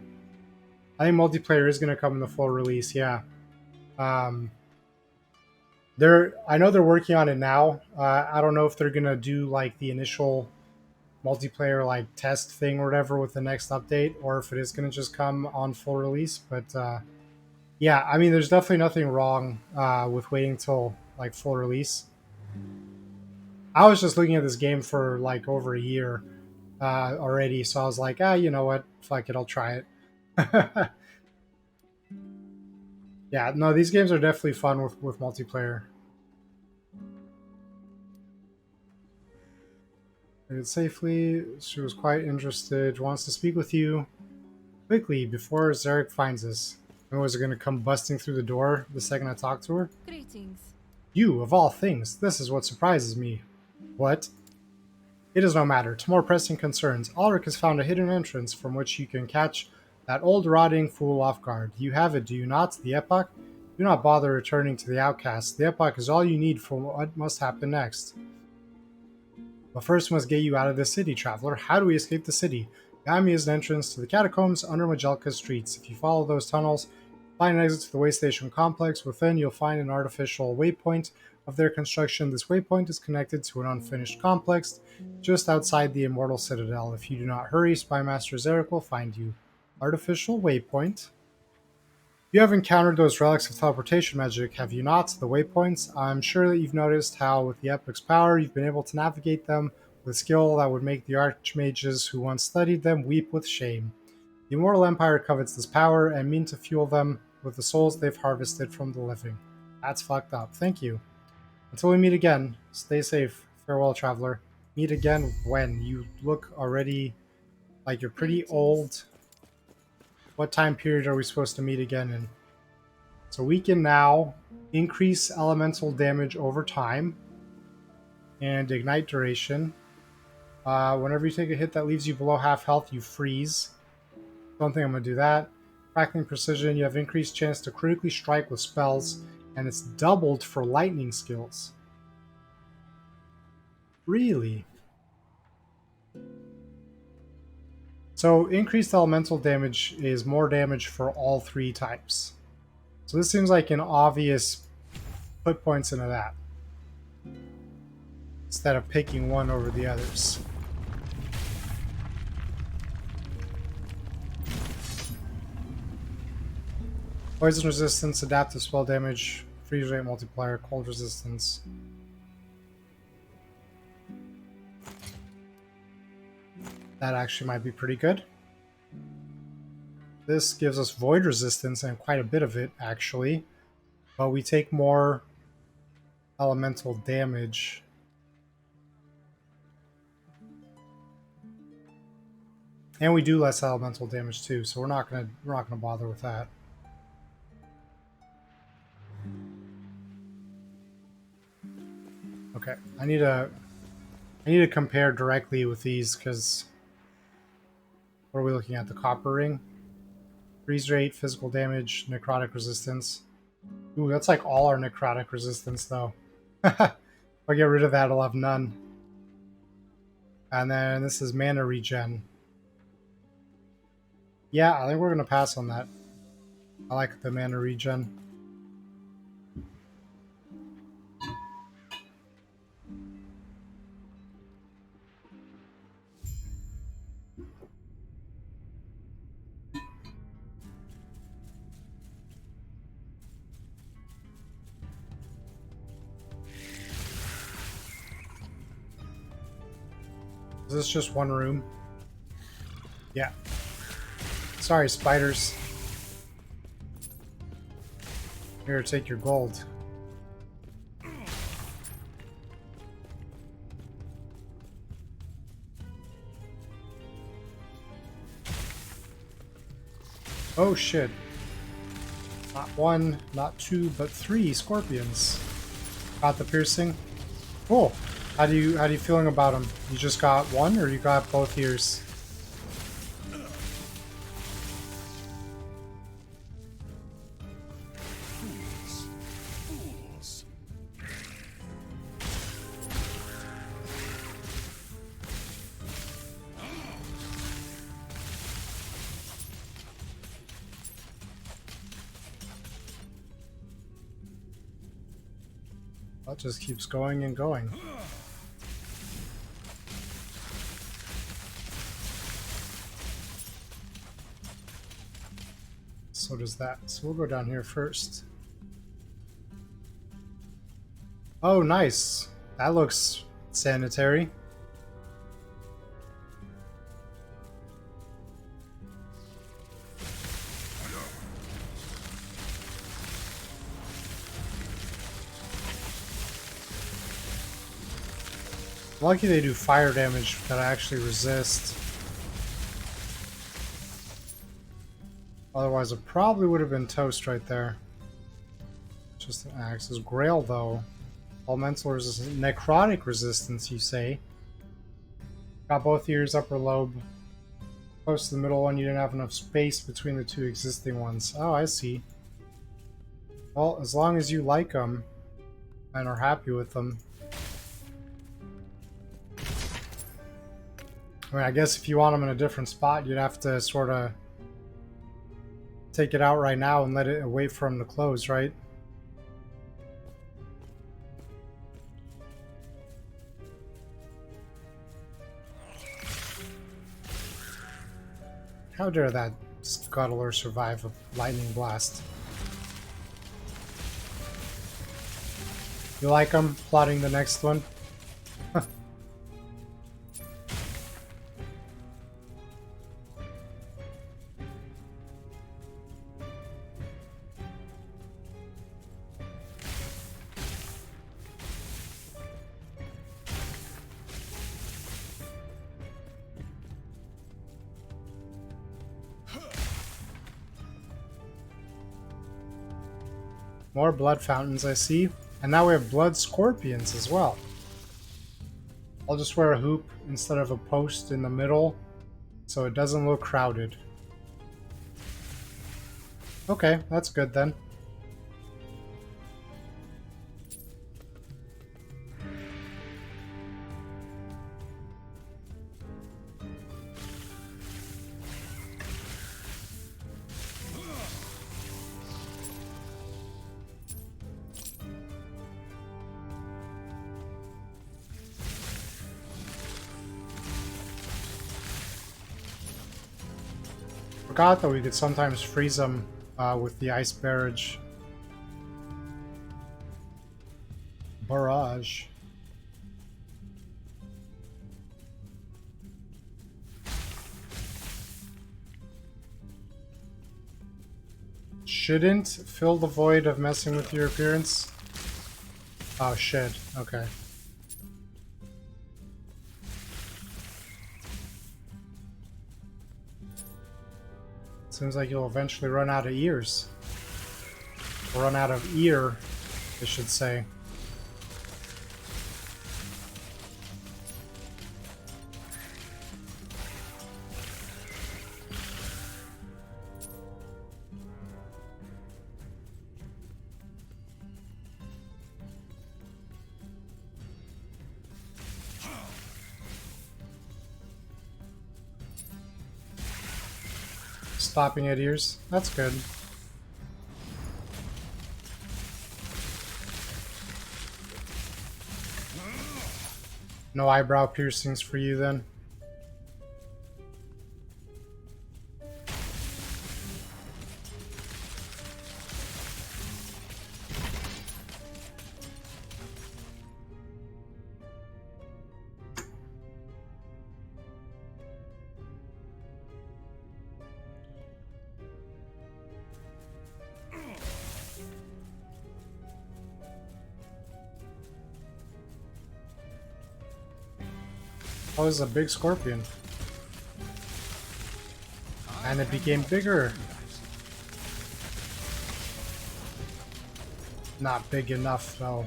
I think multiplayer is going to come in the full release, yeah. Um, I know they're working on it now. I don't know if they're going to do like the initial multiplayer like test thing or whatever with the next update, or if it is going to just come on full release. But yeah, I mean, there's definitely nothing wrong with waiting till like full release. I was just looking at this game for like over a year already, so I was like, you know what? Fuck it, I'll try it. Yeah, no, these games are definitely fun with multiplayer. Made it safely. She was quite interested. Wants to speak with you quickly before Zarek finds us. And was it going to come busting through the door the second I talk to her? Greetings. You, of all things, this is what surprises me. What? It is no matter. To more pressing concerns, Ulrich has found a hidden entrance from which you can catch that old rotting fool off guard. You have it, do you not? The Epoch? Do not bother returning to the outcast. The Epoch is all you need for what must happen next. But first we must get you out of this city, traveler. How do we escape the city? Behind me is an entrance to the catacombs under Majelka's streets. If you follow those tunnels, find an exit to the way station complex. Within, you'll find an artificial waypoint of their construction. This waypoint is connected to an unfinished complex just outside the Immortal Citadel. If you do not hurry, Spymaster Zarek will find you. Artificial waypoint. You have encountered those relics of teleportation magic, have you not? The waypoints? I'm sure that you've noticed how, with the Epoch's power, you've been able to navigate them with skill that would make the archmages who once studied them weep with shame. The Immortal Empire covets this power and mean to fuel them with the souls they've harvested from the living. That's fucked up. Thank you. Until we meet again, stay safe. Farewell, traveler. Meet again when? You look already like you're pretty old. What time period are we supposed to meet again in? So we can now increase elemental damage over time. And ignite duration. Whenever you take a hit that leaves you below half health, you freeze. Don't think I'm going to do that. Crackling precision. You have increased chance to critically strike with spells, and it's doubled for lightning skills. Really? So increased elemental damage is more damage for all three types. So this seems like an obvious put points into that, instead of picking one over the others. Poison resistance, adaptive spell damage, freeze rate multiplier, cold resistance. That actually might be pretty good. This gives us void resistance, and quite a bit of it, actually. But we take more elemental damage. And we do less elemental damage too, so we're not gonna bother with that. Okay, I need to compare directly with these because what are we looking at? The copper ring, freeze rate, physical damage, necrotic resistance. Ooh, that's like all our necrotic resistance though. If I get rid of that, I'll have none. And then this is mana regen. Yeah, I think we're gonna pass on that. I like the mana regen. Is this just one room? Yeah. Sorry, spiders. Here, take your gold. Oh shit. Not one, not two, but three scorpions. Got the piercing. Cool. How do you feeling about them? You just got one, or you got both ears? That just keeps going and going. So does that. So we'll go down here first. Oh, nice. That looks sanitary. Lucky they do fire damage that I actually resist. Otherwise, it probably would have been toast right there. Just an axe. This Grail, though. Elemental resistance. Necrotic resistance, you say? Got both ears, upper lobe. Close to the middle one, you didn't have enough space between the two existing ones. Oh, I see. Well, as long as you like them and are happy with them. I mean, I guess if you want them in a different spot, you'd have to sort of take it out right now and let it wait for them to close, right? How dare that scuttler survive a lightning blast? You like them? Plotting the next one? More blood fountains, I see. And now we have blood scorpions as well. I'll just wear a hoop instead of a post in the middle so it doesn't look crowded. Okay, that's good then. Forgot that we could sometimes freeze them with the ice barrage. Barrage. Shouldn't fill the void of messing with your appearance. Oh shit, okay. Seems like you'll eventually run out of ears. Or run out of ear, I should say. Stopping at ears. That's good. No eyebrow piercings for you then. Oh, it's a big scorpion. And it became bigger. Not big enough, though.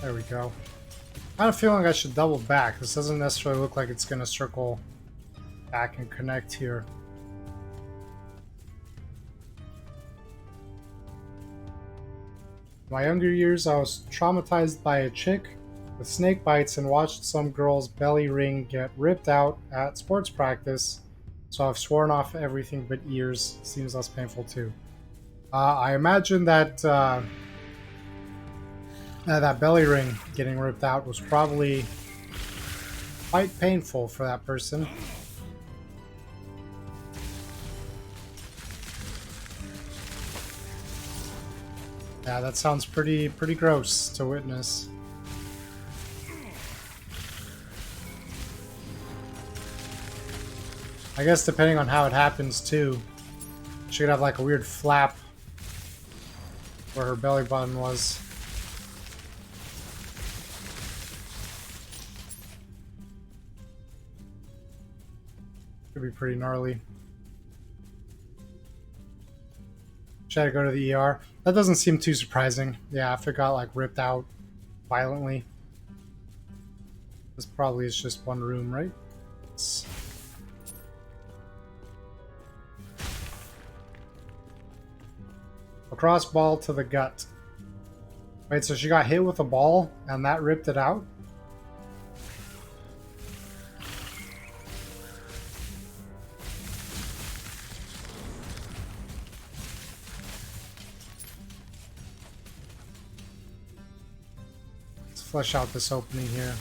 There we go. I have a feeling I should double back. This doesn't necessarily look like it's going to circle back and connect here. In my younger years, I was traumatized by a chick with snake bites and watched some girl's belly ring get ripped out at sports practice, so I've sworn off everything but ears. Seems less painful too. I imagine that that belly ring getting ripped out was probably quite painful for that person. Yeah, that sounds pretty gross to witness. I guess depending on how it happens too, she could have like a weird flap where her belly button was. Could be pretty gnarly. She had to go to the ER. That doesn't seem too surprising. Yeah, if it got like ripped out violently. This probably is just one room, right? A cross ball to the gut. Wait, so she got hit with a ball and that ripped it out? Let's flesh out this opening here.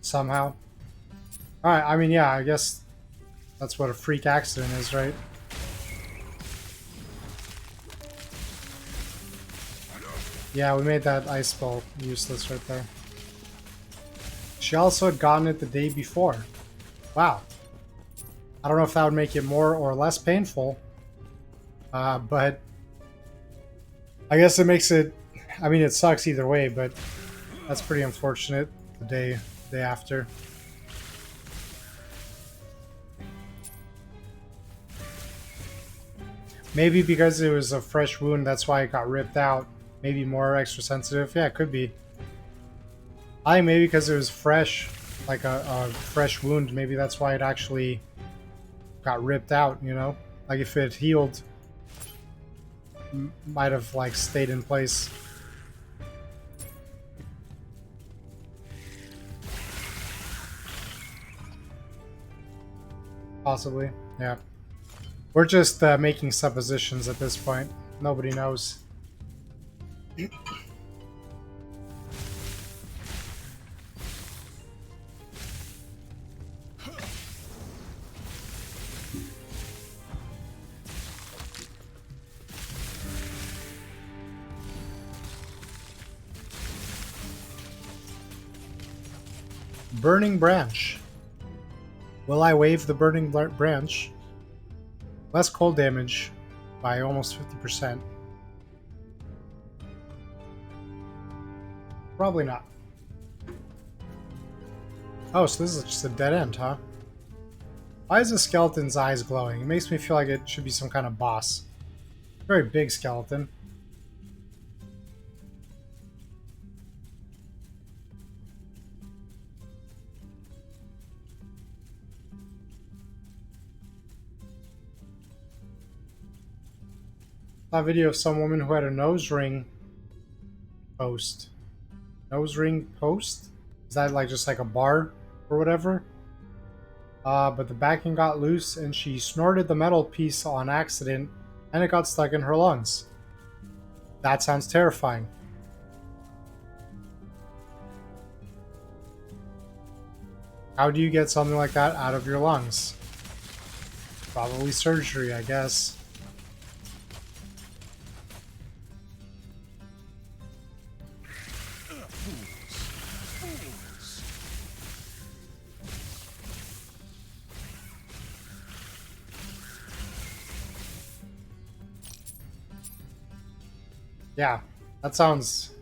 Somehow. Alright, I mean, yeah, I guess that's what a freak accident is, right? Yeah, we made that ice ball useless right there. She also had gotten it the day before. Wow. I don't know if that would make it more or less painful, but I guess it makes it I mean, it sucks either way, but that's pretty unfortunate. The day after. Maybe because it was a fresh wound, that's why it got ripped out. Maybe more extra sensitive. Yeah, it could be. I think maybe because it was fresh, like a fresh wound. Maybe that's why it actually got ripped out. You know, like if it healed, might have like stayed in place. Possibly. Yeah. We're just making suppositions at this point. Nobody knows. Burning Branch. Will I wave the Burning Branch? Less cold damage by almost 50%. Probably not. Oh, so this is just a dead end, huh? Why is the skeleton's eyes glowing? It makes me feel like it should be some kind of boss. Very big skeleton. Saw a video of some woman who had a nose ring post. Nose ring post? Is that like just like a bar or whatever? But the backing got loose and she snorted the metal piece on accident and it got stuck in her lungs. That sounds terrifying. How do you get something like that out of your lungs? Probably surgery, I guess. Yeah, that sounds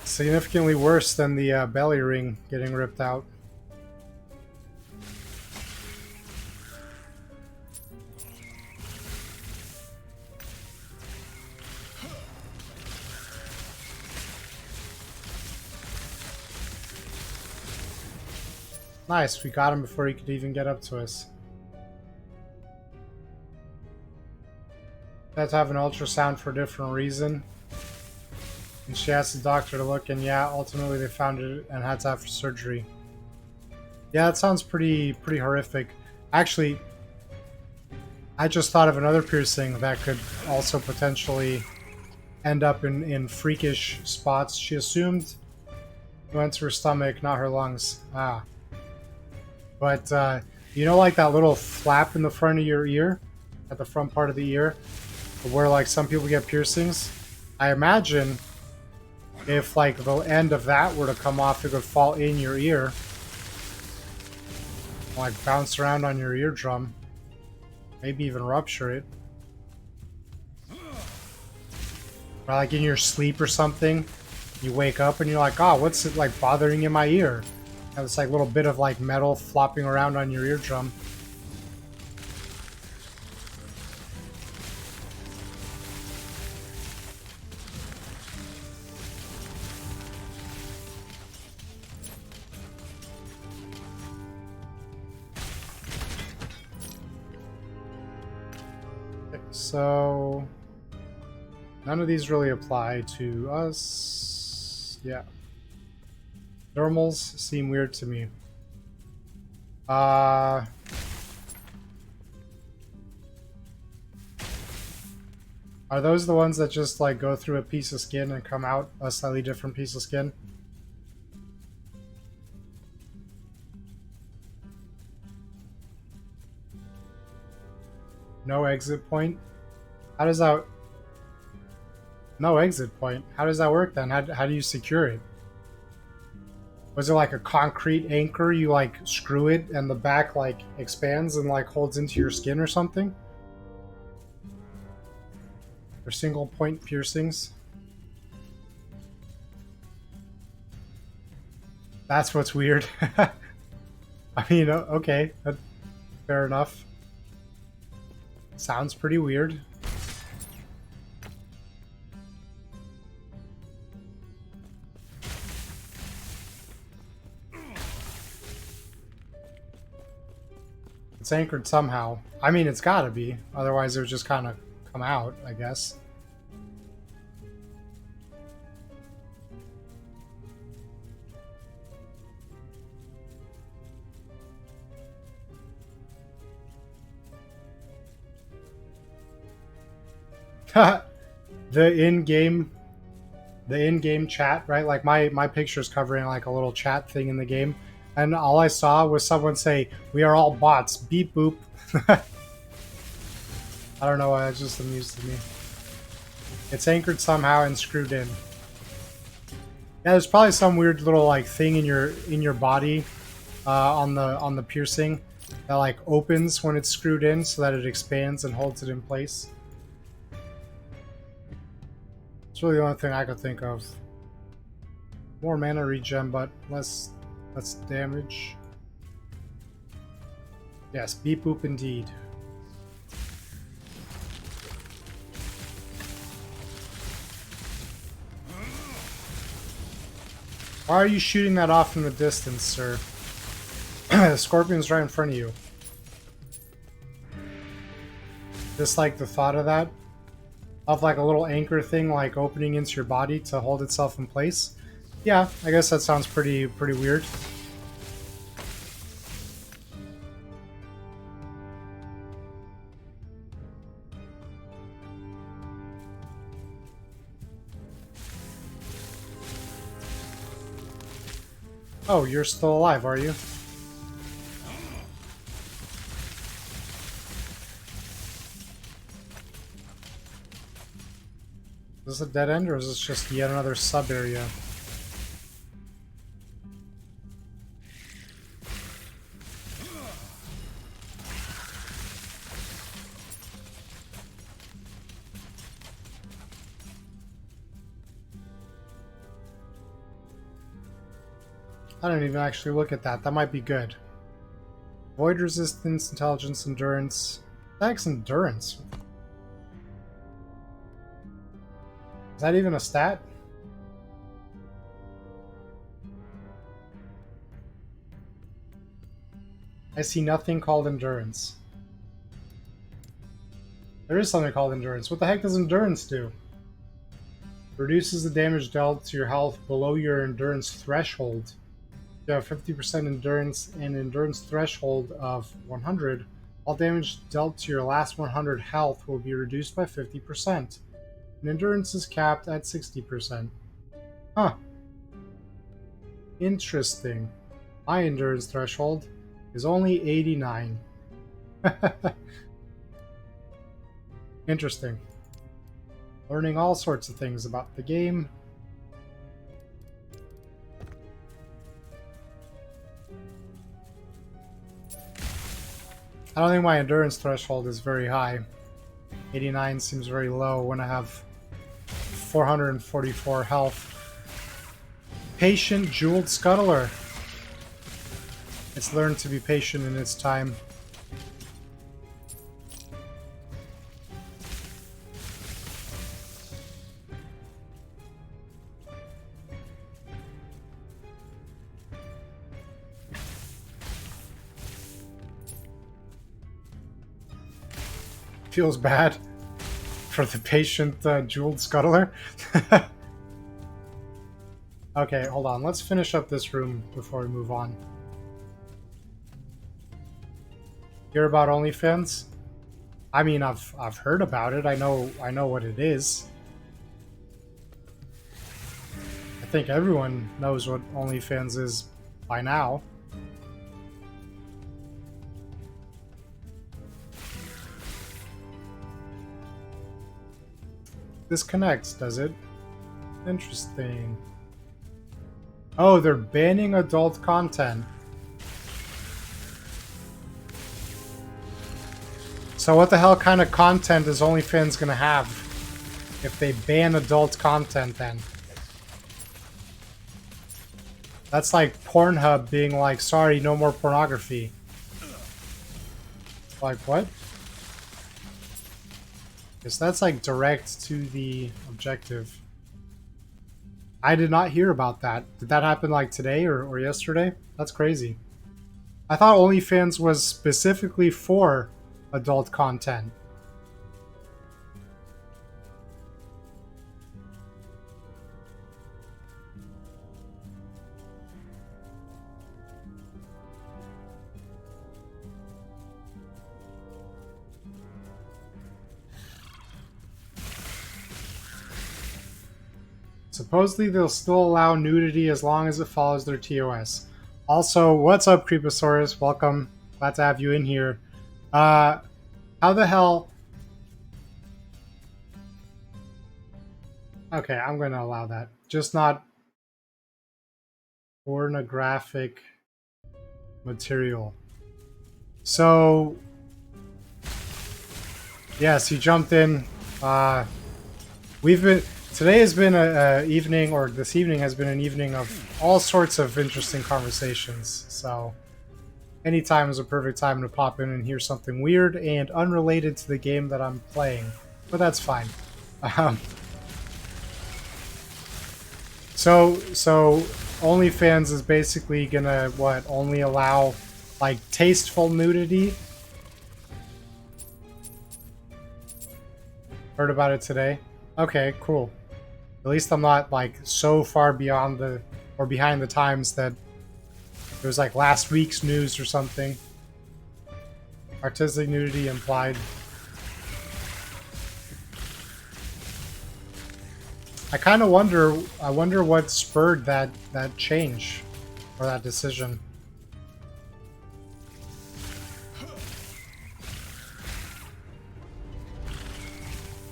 significantly worse than the belly ring getting ripped out. Nice, we got him before he could even get up to us. Had to have an ultrasound for a different reason. And she asked the doctor to look, and yeah, ultimately they found it and had to have surgery. Yeah, that sounds pretty horrific. Actually, I just thought of another piercing that could also potentially end up in freakish spots. She assumed it went to her stomach, not her lungs. Ah. But, you know, like that little flap in the front of your ear? At the front part of the ear? Where, like, some people get piercings? I imagine if, like, the end of that were to come off, it would fall in your ear. Like, bounce around on your eardrum. Maybe even rupture it. Or, like, in your sleep or something. You wake up and you're like, oh, what's it, like, bothering in my ear? And it's like a little bit of, like, metal flopping around on your eardrum. So, none of these really apply to us. Yeah. Normals seem weird to me. Are those the ones that just like go through a piece of skin and come out a slightly different piece of skin? No exit point? How does that... No exit point? How does that work then? How do you secure it? Was it like a concrete anchor? You like screw it and the back like expands and like holds into your skin or something? They're single point piercings. That's what's weird. I mean, okay, fair enough. Sounds pretty weird. It's anchored somehow. I mean, it's gotta be. Otherwise, it would just kind of come out, I guess. the in-game the in-game chat, right? Like my picture's covering like a little chat thing in the game, and all I saw was someone say, "We are all bots." Beep boop. I don't know why, it's just amused to me. It's anchored somehow and screwed in. Yeah, there's probably some weird little like thing in your body on the piercing that like opens when it's screwed in, so that it expands and holds it in place. It's really the only thing I could think of. More mana regen, but less damage. Yes, beep boop indeed. Why are you shooting that off in the distance, sir? The scorpion's right in front of you. Just like the thought of that? Of like a little anchor thing like opening into your body to hold itself in place? Yeah, I guess that sounds pretty weird. Oh, you're still alive, are you? Is this a dead end, or is this just yet another sub area? I don't even actually look at that. That might be good. Void resistance, intelligence, endurance. That's endurance. Is that even a stat? I see nothing called endurance. There is something called endurance. What the heck does endurance do? Reduces the damage dealt to your health below your endurance threshold. If you have 50% endurance and endurance threshold of 100, all damage dealt to your last 100 health will be reduced by 50%. And endurance is capped at 60%. Huh. Interesting. My endurance threshold is only 89. Interesting. Learning all sorts of things about the game. I don't think my endurance threshold is very high. 89 seems very low when I have 444 health. Patient Jeweled Scuttler. It's learned to be patient in its time. Feels bad for the patient Jeweled Scuttler. Okay, hold on. Let's finish up this room before we move on. Hear about OnlyFans? I mean, I've heard about it. I know what it is. I think everyone knows what OnlyFans is by now. This connects, does it? Interesting. Oh, they're banning adult content. So what the hell kind of content is OnlyFans gonna have? if they ban adult content, then that's like Pornhub being like, sorry, no more pornography. Like, what? Because that's like direct to the objective. I did not hear about that. Did that happen like today or yesterday? That's crazy. I thought OnlyFans was specifically for adult content. Supposedly they'll still allow nudity as long as it follows their TOS. Also, what's up, Creeposaurus? Welcome. Glad to have you in here. How the hell... Okay, I'm going to allow that. Just not pornographic material. So, yes, you jumped in. We've been... Today has been a evening, or this evening has been an evening of all sorts of interesting conversations. So, anytime is a perfect time to pop in and hear something weird and unrelated to the game that I'm playing. But that's fine. Um, so OnlyFans is basically gonna, what, only allow, like, tasteful nudity? Heard about it today? Okay, cool. At least I'm not, like, so far beyond the, or behind the times that it was, like, last week's news or something. Artistic nudity implied. I kind of wonder, I wonder what spurred that change, or that decision.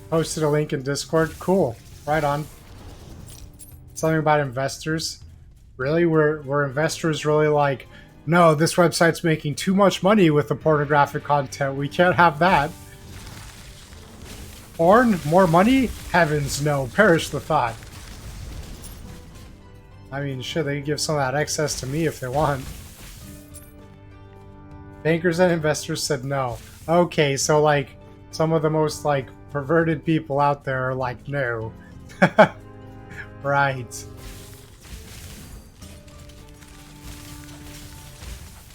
Posted a link in Discord. Cool. Right on. Something about investors. Really? Were investors really like, no, this website's making too much money with the pornographic content. We can't have that. Porn? More money? Heavens no. Perish the thought. I mean, shit, they could give some of that excess to me if they want. Bankers and investors said no. Okay, so, like, some of the most, like, perverted people out there are like, no. Right.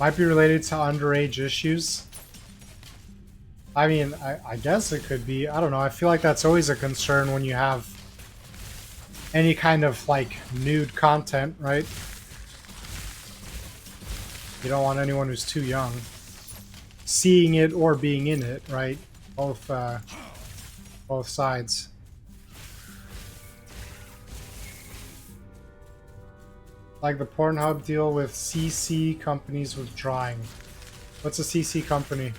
Might be related to underage issues. I mean, I guess it could be. I don't know. I feel like that's always a concern when you have any kind of, like, nude content, right? You don't want anyone who's too young seeing it or being in it, right? Both sides. Like the Pornhub deal with CC companies withdrawing. What's a CC company?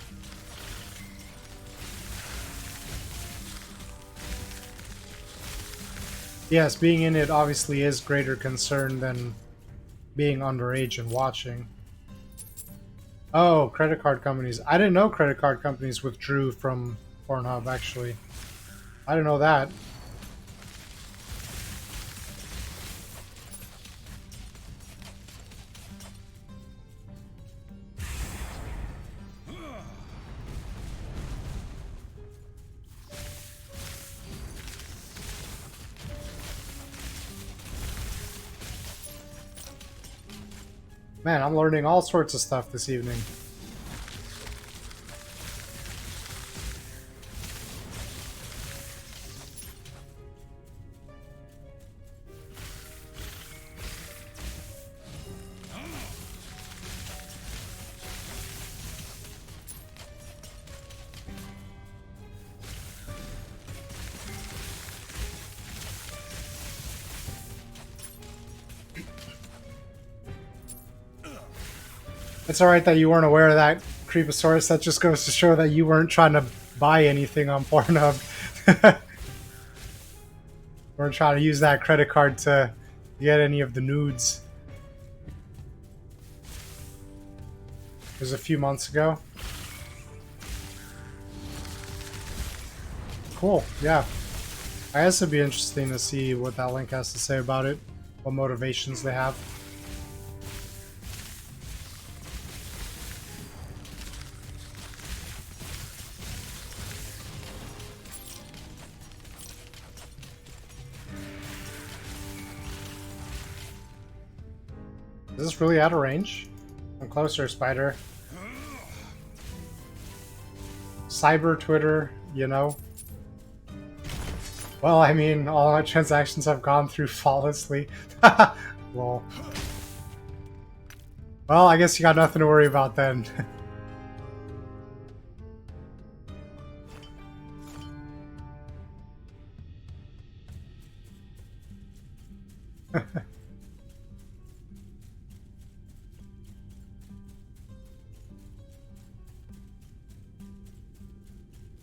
Yes, being in it obviously is greater concern than being underage and watching. Oh, credit card companies. I didn't know credit card companies withdrew from Pornhub, actually. I didn't know that. Man, I'm learning all sorts of stuff this evening. It's alright that you weren't aware of that, Creeposaurus. That just goes to show that you weren't trying to buy anything on Pornhub. Weren't trying to use that credit card to get any of the nudes. It was a few months ago. Cool, yeah. I guess it'd be interesting to see what that link has to say about it, what motivations they have. Is this really out of range? I'm closer, Spider. Cyber Twitter, you know? Well, I mean, all our transactions have gone through flawlessly. Lol. Well, I guess you got nothing to worry about then.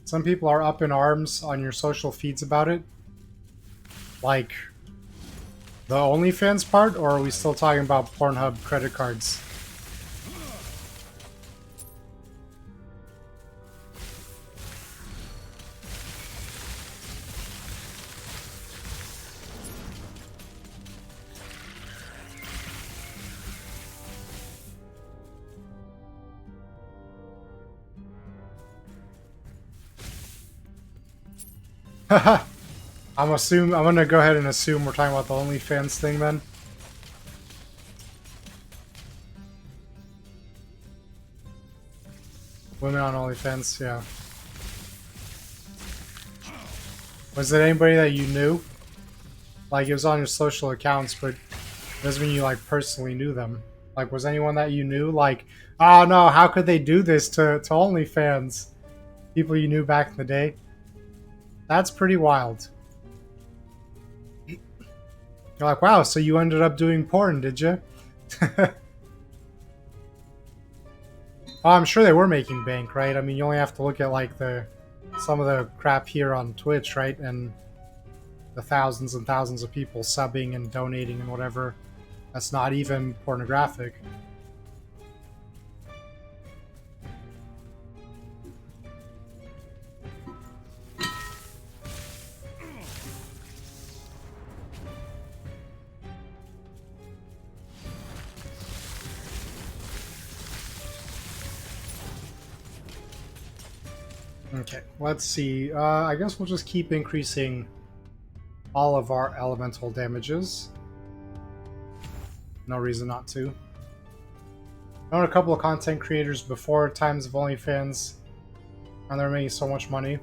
Some people are up in arms on your social feeds about it. Like, the OnlyFans part, or are we still talking about Pornhub credit cards? I'm gonna go ahead and assume we're talking about the OnlyFans thing then. Women on OnlyFans, yeah. Was it anybody that you knew? Like, it was on your social accounts, but doesn't mean you, like, personally knew them. Like, was anyone that you knew? Like, oh no, how could they do this to OnlyFans? People you knew back in the day? That's pretty wild. You're like, wow, so you ended up doing porn, did you? Oh, I'm sure they were making bank, right? I mean, you only have to look at, like, some of the crap here on Twitch, right? And the thousands and thousands of people subbing and donating and whatever. That's not even pornographic. Okay, let's see. I guess we'll just keep increasing all of our elemental damages. No reason not to. I known a couple of content creators before times of OnlyFans, and they're making so much money.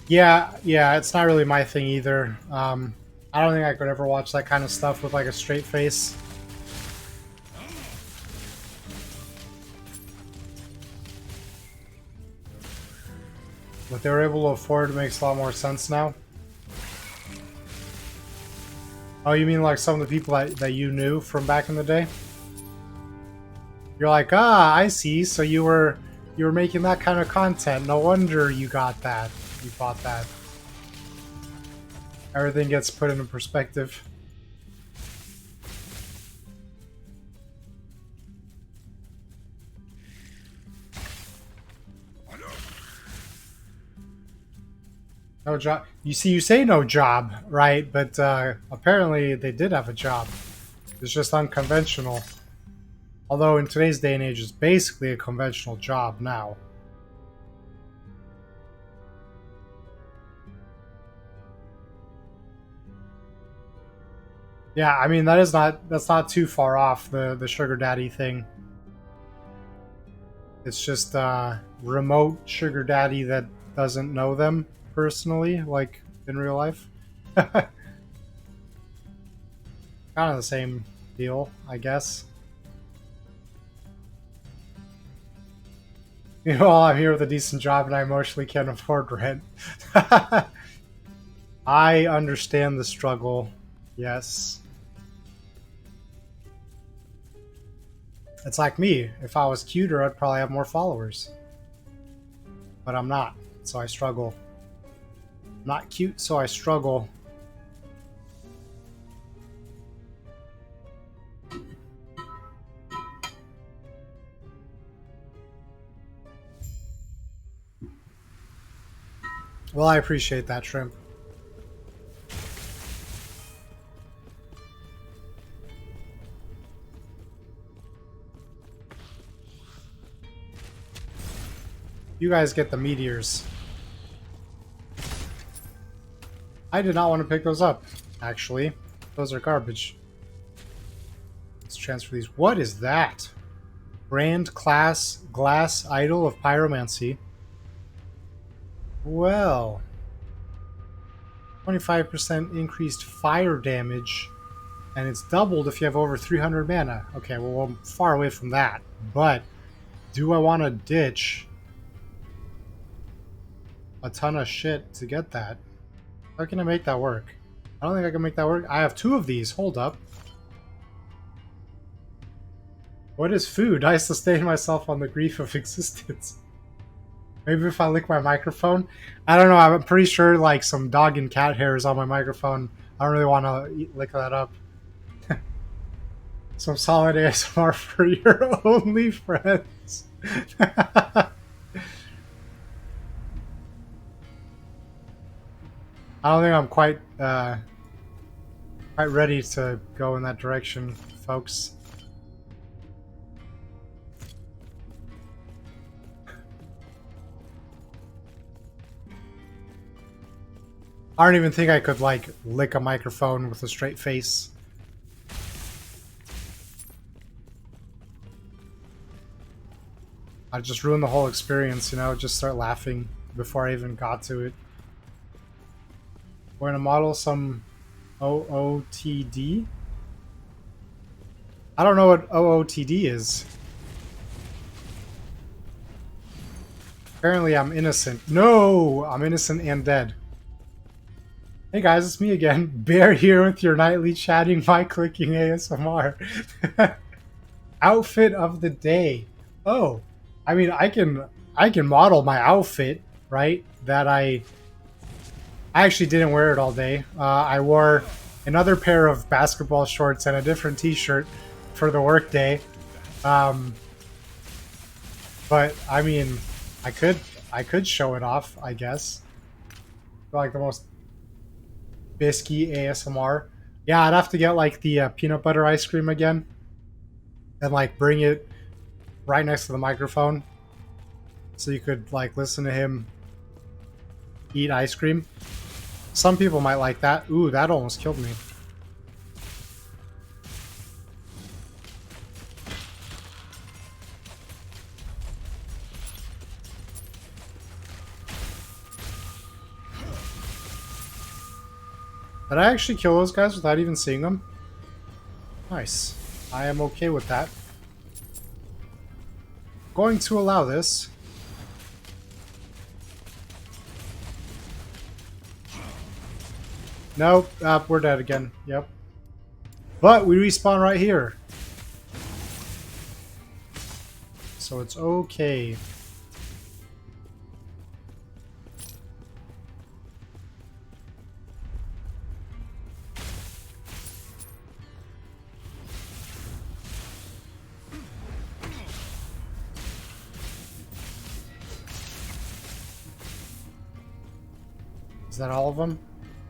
Yeah, it's not really my thing either. I don't think I could ever watch that kind of stuff with like a straight face. What they were able to afford makes a lot more sense now. Oh, you mean like some of the people that you knew from back in the day? You're like, ah, I see. So you were making that kind of content. No wonder you got that. You bought that. Everything gets put into perspective. No job. You see, you say no job, right? But apparently they did have a job. It's just unconventional. Although in today's day and age, it's basically a conventional job now. Yeah, I mean that's not too far off the sugar daddy thing. It's just remote sugar daddy that doesn't know them personally, like in real life. Kind of the same deal, I guess. You know, I'm here with a decent job and I emotionally can't afford rent. I understand the struggle. Yes. It's like me. If I was cuter, I'd probably have more followers. But I'm not, so I struggle. I'm not cute, so I struggle. Well, I appreciate that, Shrimp. You guys get the meteors. I did not want to pick those up, actually. Those are garbage. Let's transfer these. What is that? Grand class glass idol of pyromancy. Well, 25% increased fire damage, and it's doubled if you have over 300 mana. Okay, well, I'm far away from that. But do I want to ditch a ton of shit to get that? How can I make that work? I don't think I can make that work. I have 2 of these. Hold up. What is food? I sustain myself on the grief of existence. Maybe if I lick my microphone? I don't know. I'm pretty sure like some dog and cat hair is on my microphone. I don't really want to lick that up. Some solid ASMR for your only friends. I don't think I'm quite ready to go in that direction, folks. I don't even think I could like lick a microphone with a straight face. I'd just ruin the whole experience, you know, just start laughing before I even got to it. We're gonna model some OOTD. I don't know what OOTD is. Apparently I'm innocent. No! I'm innocent and dead. Hey guys, it's me again. Bear here with your nightly chatting by clicking ASMR. Outfit of the day. Oh, I mean I can model my outfit, right? That I actually didn't wear it all day. I wore another pair of basketball shorts and a different t-shirt for the work day. But I mean I could show it off, I guess. Like the most bisky ASMR. Yeah, I'd have to get like the peanut butter ice cream again and like bring it right next to the microphone so you could like listen to him eat ice cream. Some people might like that. Ooh, that almost killed me. Did I actually kill those guys without even seeing them? Nice. I am okay with that. Going to allow this. Nope, we're dead again. Yep. But we respawn right here. So it's okay. Is that all of them?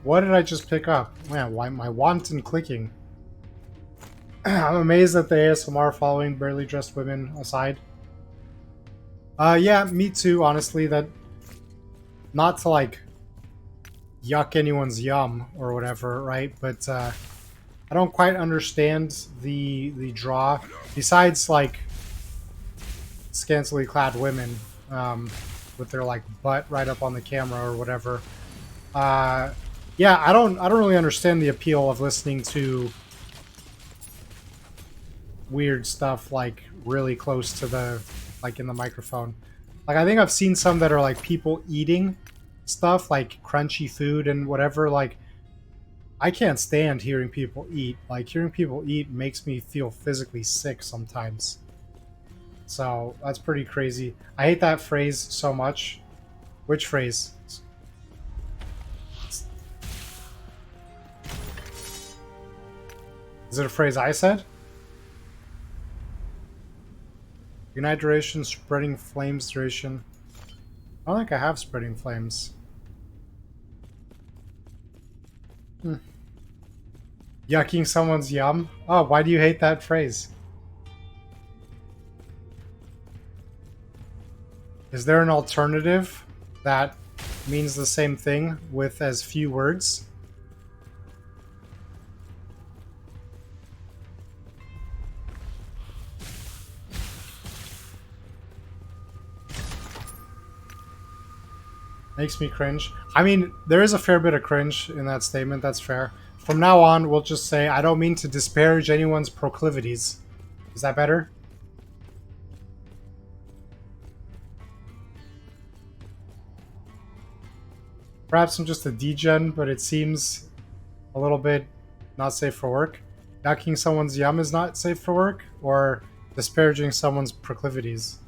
What did I just pick up? Man, why my wanton clicking? I'm amazed that the ASMR following barely dressed women aside. Yeah, me too, honestly. That not to like yuck anyone's yum or whatever, right? But I don't quite understand the draw. Besides like scantily clad women with their like butt right up on the camera or whatever. Yeah, I don't really understand the appeal of listening to weird stuff like really close to the like in the microphone. Like I think I've seen some that are like people eating stuff like crunchy food and whatever. Like I can't stand hearing people eat. Like hearing people eat makes me feel physically sick sometimes. So that's pretty crazy. I hate that phrase so much. Which phrase? Is it a phrase I said? Ignite duration, spreading flames duration. I don't think I have spreading flames. Yucking someone's yum? Oh, why do you hate that phrase? Is there an alternative that means the same thing with as few words? Makes me cringe. I mean, there is a fair bit of cringe in that statement, that's fair. From now on, we'll just say, I don't mean to disparage anyone's proclivities. Is that better? Perhaps I'm just a degen, but it seems a little bit not safe for work. Yucking someone's yum is not safe for work, or disparaging someone's proclivities.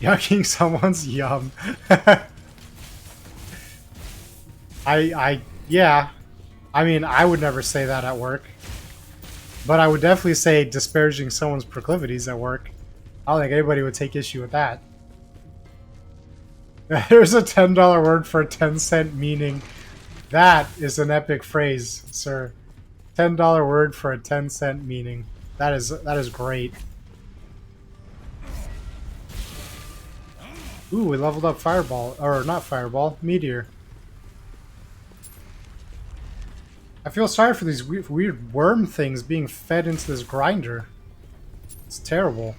Yucking someone's yum. Yeah. I mean, I would never say that at work. But I would definitely say disparaging someone's proclivities at work. I don't think anybody would take issue with that. There's a $10 word for a 10-cent meaning. That is an epic phrase, sir. $10 word for a 10-cent meaning. That is great. Ooh, we leveled up Fireball. Or not Fireball, Meteor. I feel sorry for these weird worm things being fed into this grinder. It's terrible.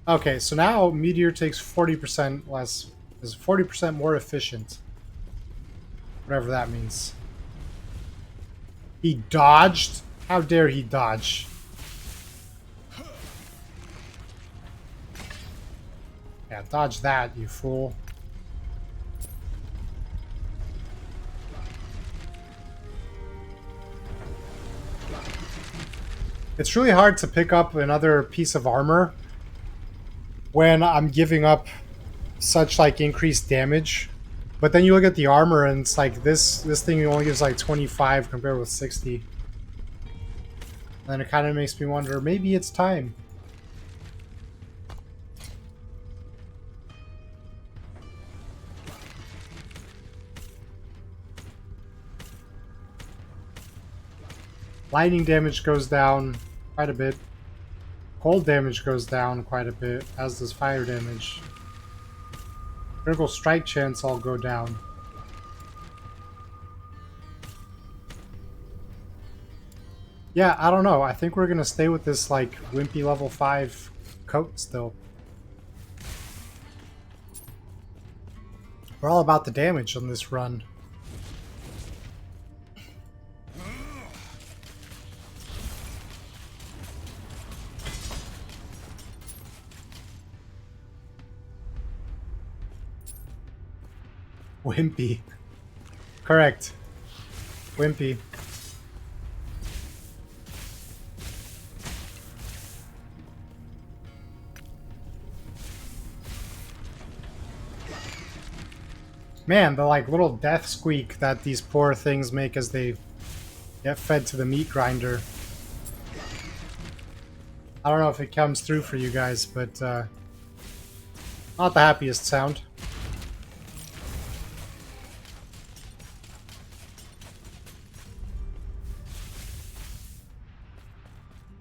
Okay, so now Meteor takes 40% less, is 40% more efficient. Whatever that means. He dodged? How dare he dodge? Yeah, dodge that, you fool. It's really hard to pick up another piece of armor when I'm giving up such like increased damage. But then you look at the armor and it's like this thing only gives like 25 compared with 60. And then it kind of makes me wonder, maybe it's time. Lightning damage goes down quite a bit. Cold damage goes down quite a bit, as does fire damage. Critical strike chance all go down. Yeah, I don't know. I think we're gonna stay with this like wimpy level 5 coat still. We're all about the damage on this run. Wimpy. Correct. Wimpy. Man, the like little death squeak that these poor things make as they get fed to the meat grinder. I don't know if it comes through for you guys, but not the happiest sound.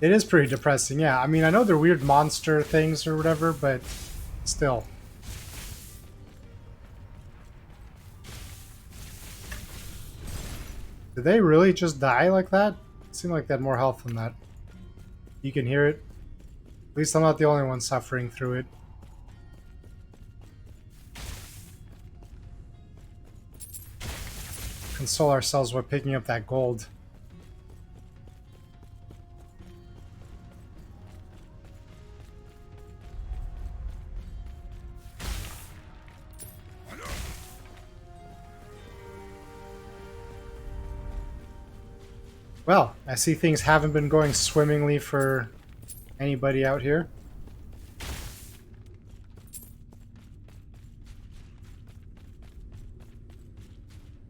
It is pretty depressing, yeah. I mean, I know they're weird monster things or whatever, but still. Did they really just die like that? It seemed like they had more health than that. You can hear it. At least I'm not the only one suffering through it. Console ourselves by picking up that gold. Well, I see things haven't been going swimmingly for anybody out here.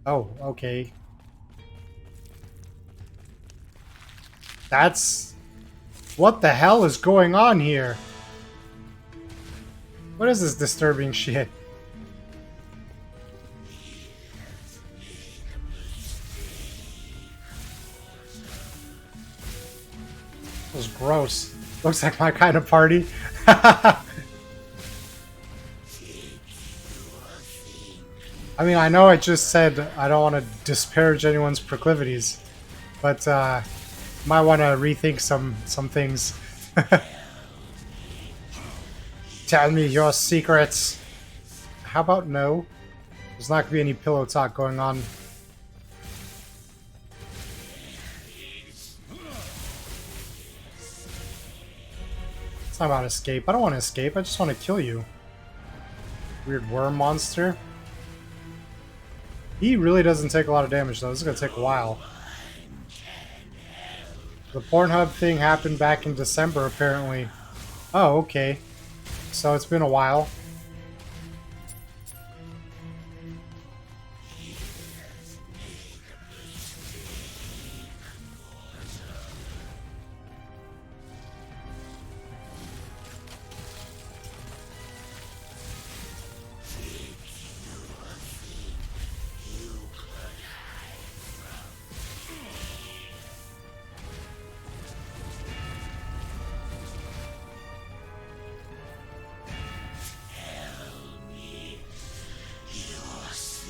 Oh, okay. That's... What the hell is going on here? What is this disturbing shit? That was gross. Looks like my kind of party. I mean, I know I just said I don't want to disparage anyone's proclivities, but might want to rethink some things. Tell me your secrets. How about no? There's not going to be any pillow talk going on. It's not about escape. I don't want to escape. I just want to kill you. Weird worm monster. He really doesn't take a lot of damage, though. This is going to take a while. The Pornhub thing happened back in December, apparently. Oh, okay. So it's been a while.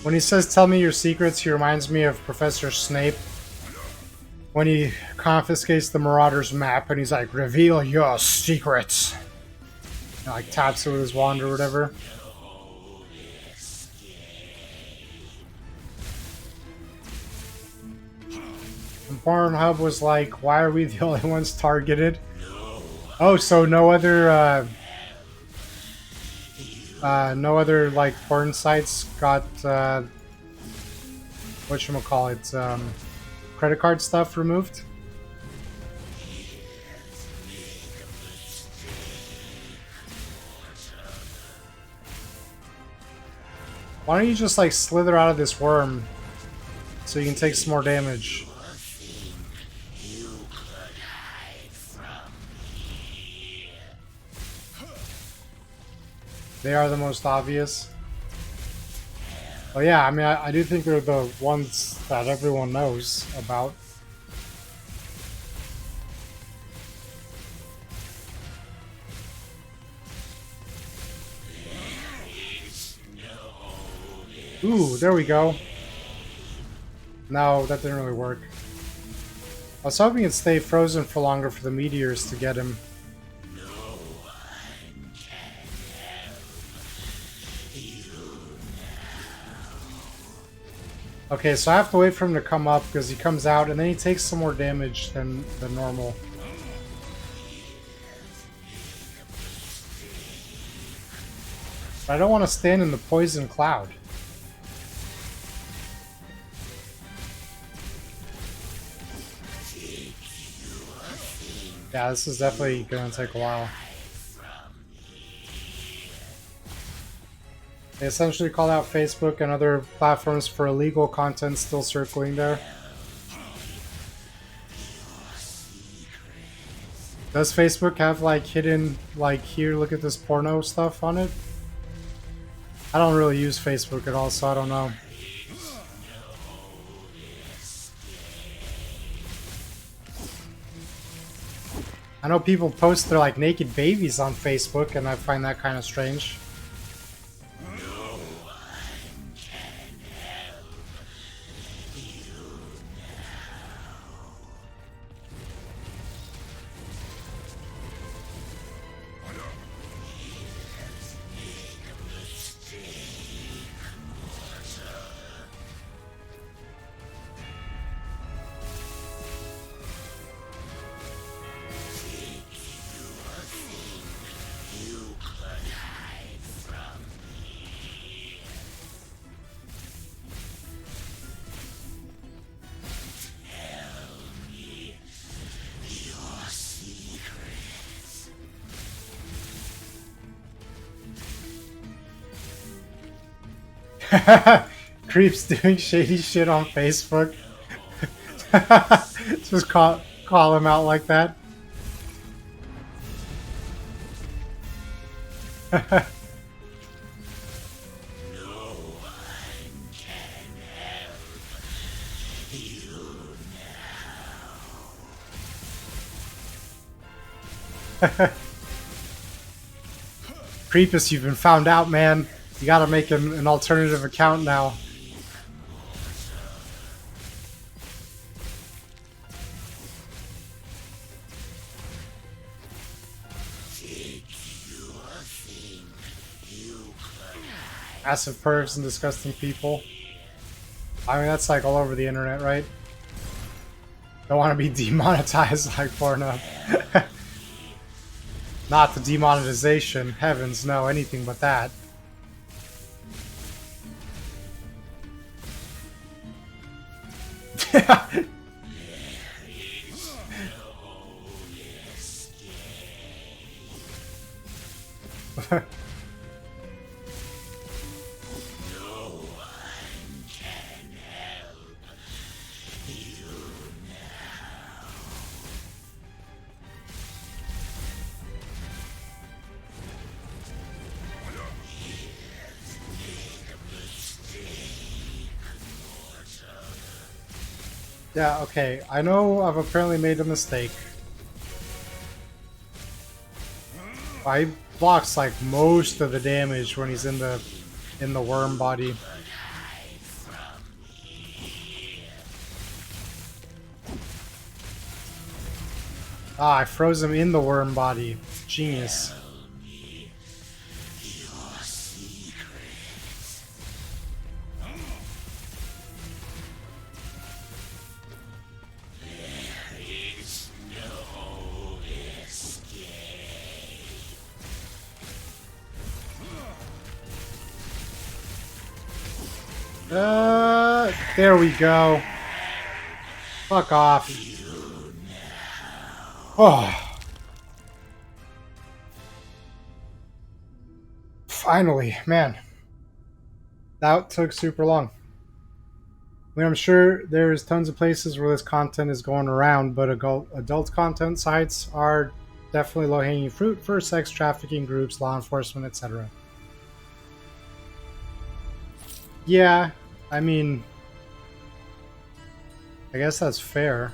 When he says, "Tell me your secrets," he reminds me of Professor Snape. When he confiscates the Marauder's map and he's like, "Reveal your secrets." And like taps it with his wand or whatever. And Pornhub was like, "Why are we the only ones targeted?" Oh, so no other like porn sites got whatchamacallit, credit card stuff removed? Why don't you just like slither out of this worm so you can take some more damage? They are the most obvious. Well, yeah, I mean, I do think they're the ones that everyone knows about. Ooh, there we go. No, that didn't really work. I was hoping it'd stay frozen for longer for the meteors to get him. Okay, so I have to wait for him to come up because he comes out and then he takes some more damage than normal. But I don't want to stand in the poison cloud. Yeah, this is definitely going to take a while. They essentially called out Facebook and other platforms for illegal content still circling there. Does Facebook have like hidden, like, here, look at this porno stuff on it? I don't really use Facebook at all, so I don't know. I know people post their like naked babies on Facebook, and I find that kind of strange. Creeps doing shady shit on Facebook. Just Call him out like that. Creepus, you've been found out, man. You gotta make an alternative account now. Massive pervs and disgusting people. I mean, that's like all over the internet, right? Don't want to be demonetized like Pornhub. Not the demonetization. Heavens, no, anything but that. Yeah, okay. I know I've apparently made a mistake. I blocks like most of the damage when he's in the worm body. Ah, I froze him in the worm body. Genius. There we go. Fuck off. Oh. Finally, man. That took super long. I mean, I'm sure there's tons of places where this content is going around, but adult content sites are definitely low-hanging fruit for sex trafficking groups, law enforcement, etc. Yeah, I mean, I guess that's fair.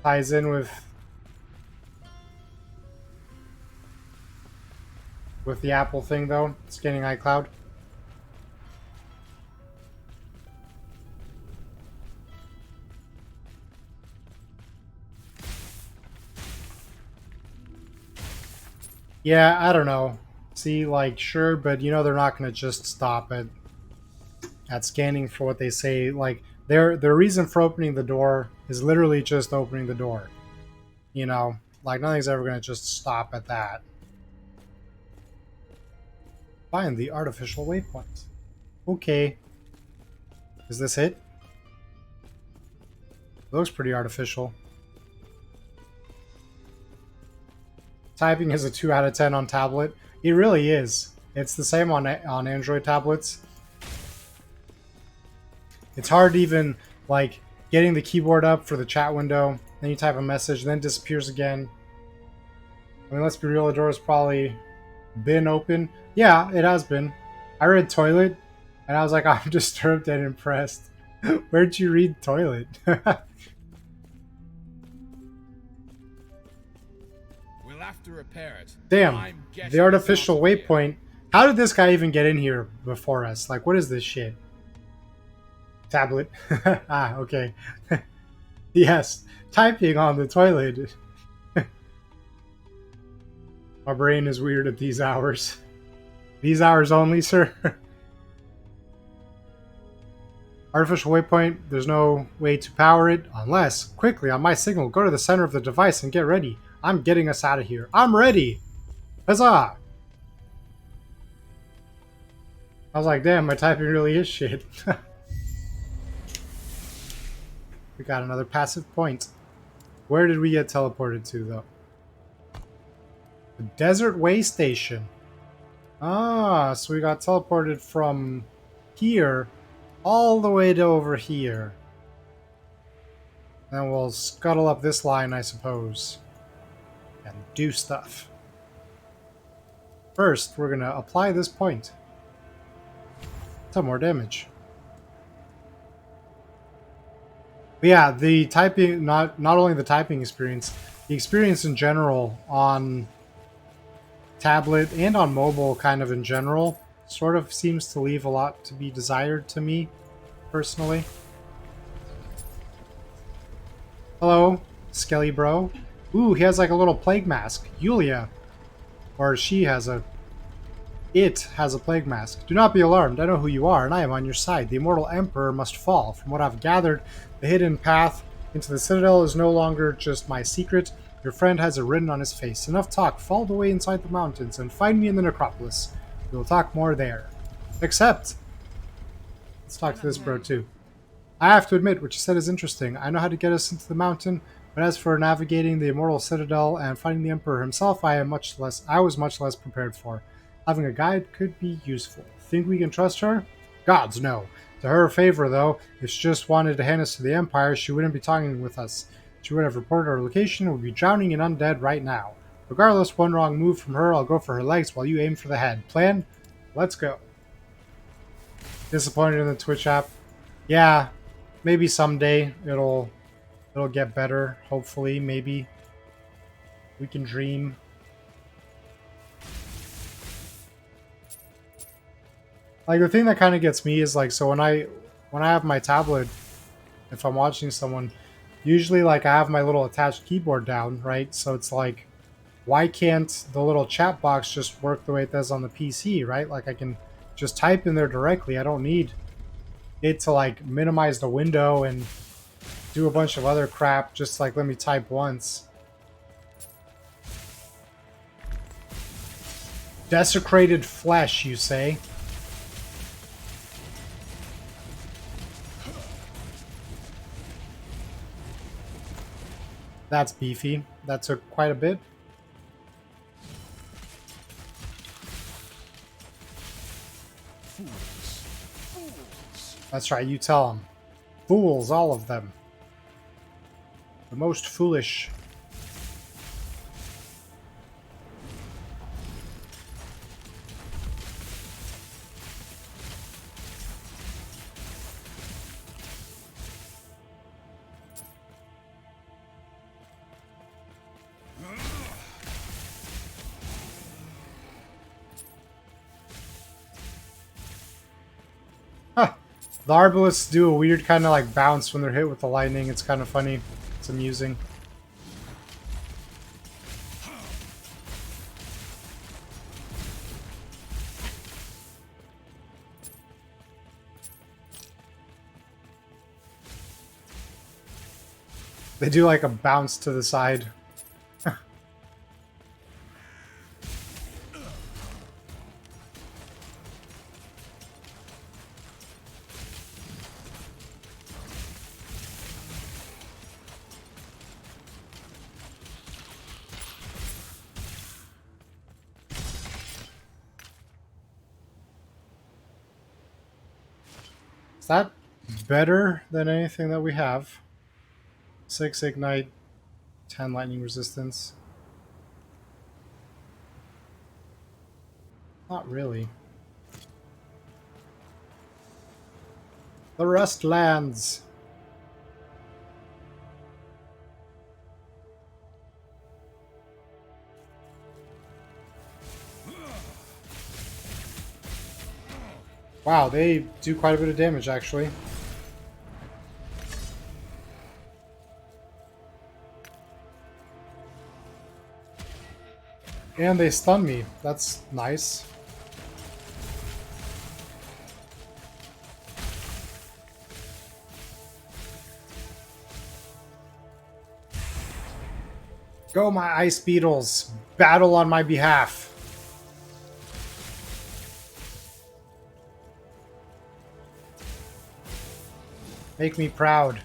Ties in with the Apple thing though, scanning iCloud. Yeah, I don't know. See, like, sure, but you know they're not going to just stop at scanning for what they say. Like, their reason for opening the door is literally just opening the door. You know, like nothing's ever going to just stop at that. Find the artificial waypoint. Okay. Is this it? Looks pretty artificial. Typing is a 2 out of 10 on tablet. It really is. It's the same on Android tablets. It's hard even, like, getting the keyboard up for the chat window. Then you type a message, then it disappears again. I mean, let's be real, the door has probably been open. Yeah, it has been. I read toilet, and I was like, I'm disturbed and impressed. Where'd you read toilet? We'll have to repair it. Damn, the artificial waypoint. How did this guy even get in here before us? Like, what is this shit? Tablet. Ah, okay. Yes, typing on the toilet. My brain is weird at these hours. These hours only, sir. Artificial waypoint, there's no way to power it unless, quickly on my signal, go to the center of the device and get ready. I'm getting us out of here. I'm ready! Huzzah! I was like, damn, my typing really is shit. We got another passive point. Where did we get teleported to, though? The Desert Way Station. Ah, so we got teleported from here all the way to over here. Then we'll scuttle up this line, I suppose, and do stuff. First, we're going to apply this point. Some more damage. But yeah, the typing, not only the typing experience, the experience in general on tablet and on mobile kind of in general sort of seems to leave a lot to be desired to me, personally. Hello, Skelly Bro. Ooh, he has like a little plague mask. Yulia. Or she has a... It has a plague mask. Do not be alarmed. I know who you are, and I am on your side. The immortal emperor must fall. From what I've gathered, the hidden path into the citadel is no longer just my secret. Your friend has it written on his face. Enough talk. Fall away inside the mountains and find me in the necropolis. We will talk more there. Except... Let's talk to this bro, too. I have to admit, what you said is interesting. I know how to get us into the mountain, but as for navigating the immortal citadel and finding the emperor himself, I was much less prepared for. Having a guide could be useful. Think we can trust her? Gods, no. To her favor, though, if she just wanted to hand us to the Empire, she wouldn't be talking with us. She would have reported our location and would be drowning in undead right now. Regardless, one wrong move from her, I'll go for her legs while you aim for the head. Plan? Let's go. Disappointed in the Twitch app? Yeah, maybe someday it'll get better. Hopefully, maybe we can dream. Like the thing that kind of gets me is like, so when I have my tablet, if I'm watching someone, usually like I have my little attached keyboard down, right? So it's like, why can't the little chat box just work the way it does on the PC, right? Like I can just type in there directly. I don't need it to like minimize the window and do a bunch of other crap. Just like let me type once. Desecrated flesh, you say? That's beefy. That took quite a bit. Fools. Fools. That's right, you tell them. Fools, all of them. The most foolish. Huh. The arbalists do a weird kind of like bounce when they're hit with the lightning. It's kind of funny. It's amusing. They do like a bounce to the side. Is that better than anything that we have? 6 ignite, 10 lightning resistance. Not really. The rust lands. Wow, they do quite a bit of damage actually. And they stun me. That's nice. Go, my ice beetles! Battle on my behalf! Make me proud.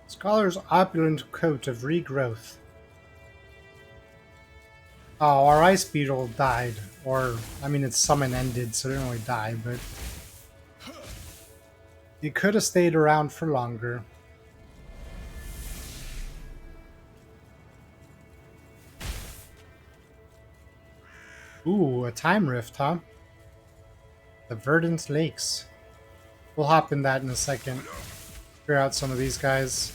Scholar's opulent coat of regrowth. Oh, our ice beetle died. Or, I mean, its summon ended, so it didn't really die, but it could have stayed around for longer. Ooh, a time rift, huh? The Verdant Lakes. We'll hop in that in a second. Clear out some of these guys.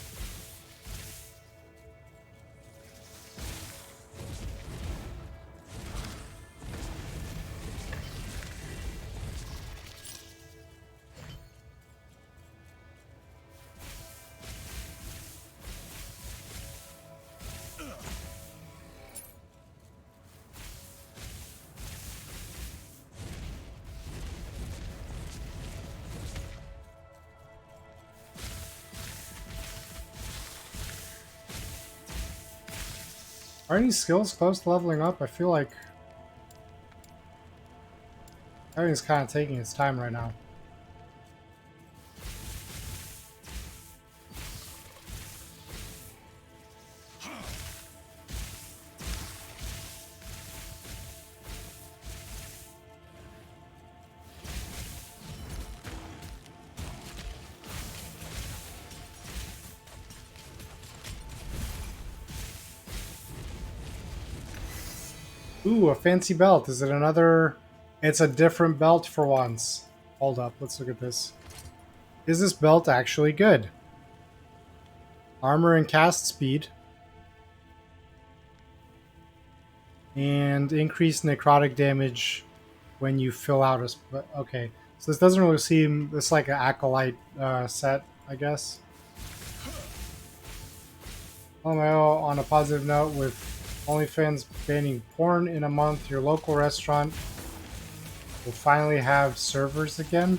Are any skills close to leveling up? I feel like everything's kind of taking its time right now. Ooh, a fancy belt. Is it another... It's a different belt for once. Hold up, let's look at this. Is this belt actually good? Armor and cast speed. And increased necrotic damage when you fill out a... Okay, so this doesn't really seem... This is like an acolyte set, I guess. LMAO, on a positive note, with OnlyFans banning porn in a month, your local restaurant will finally have servers again.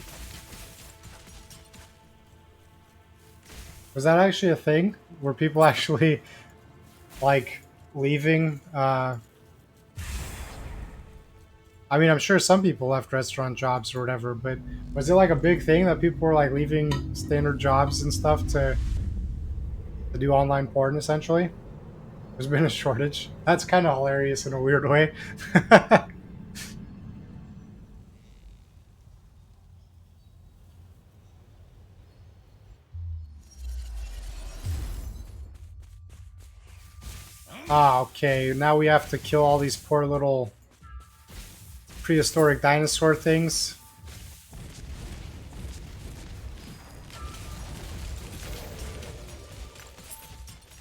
Was that actually a thing? Were people actually, like, leaving? I mean, I'm sure some people left restaurant jobs or whatever, but was it like a big thing that people were like leaving standard jobs and stuff to do online porn, essentially? There's been a shortage. That's kind of hilarious in a weird way. Ah, okay. Now we have to kill all these poor little prehistoric dinosaur things.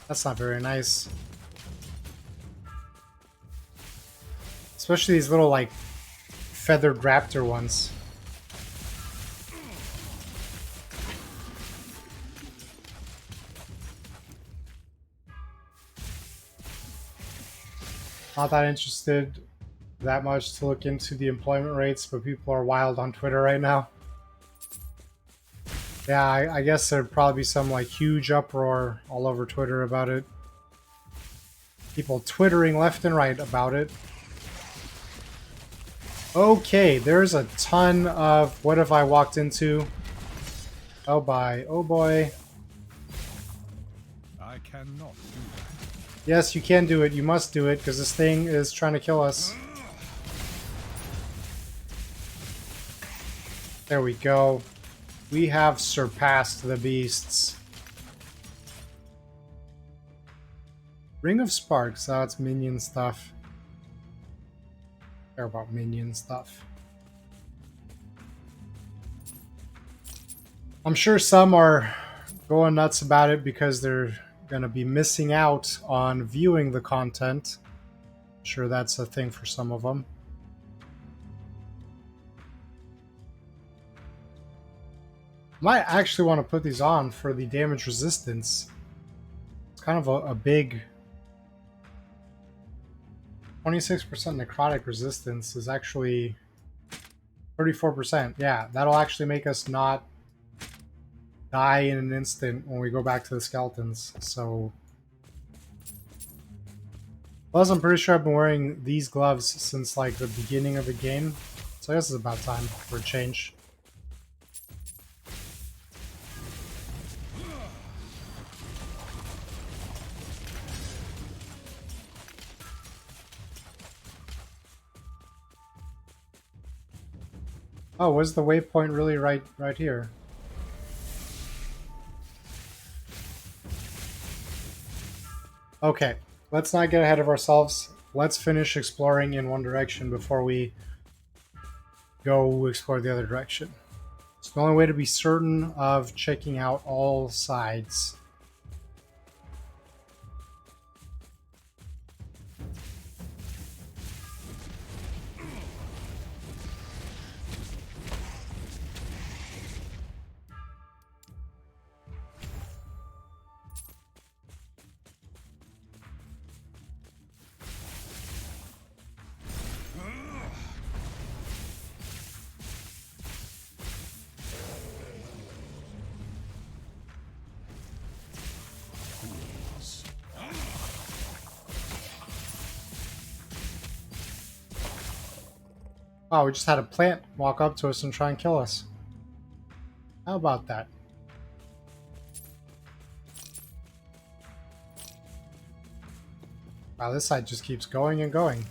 That's not very nice. Especially these little, like, feathered raptor ones. Not that interested that much to look into the employment rates, but people are wild on Twitter right now. Yeah, I guess there'd probably be some like huge uproar all over Twitter about it. People twittering left and right about it. Okay, there's a ton of... What have I walked into? Oh bye. Oh boy. I cannot do that. Yes, you can do it. You must do it, because this thing is trying to kill us. There we go. We have surpassed the beasts. Ring of Sparks. Oh, it's minion stuff. I care about minion stuff. I'm sure some are going nuts about it because they're going to be missing out on viewing the content. I'm sure that's a thing for some of them. Might actually want to put these on for the damage resistance. It's kind of a big 26% necrotic resistance is actually 34%. Yeah, that'll actually make us not die in an instant when we go back to the skeletons. So, plus I'm pretty sure I've been wearing these gloves since like the beginning of the game. So I guess it's about time for a change. Oh, was the waypoint really right here? Okay, let's not get ahead of ourselves. Let's finish exploring in one direction before we go explore the other direction. It's the only way to be certain of checking out all sides. Wow, we just had a plant walk up to us and try and kill us. How about that? Wow, this side just keeps going and going.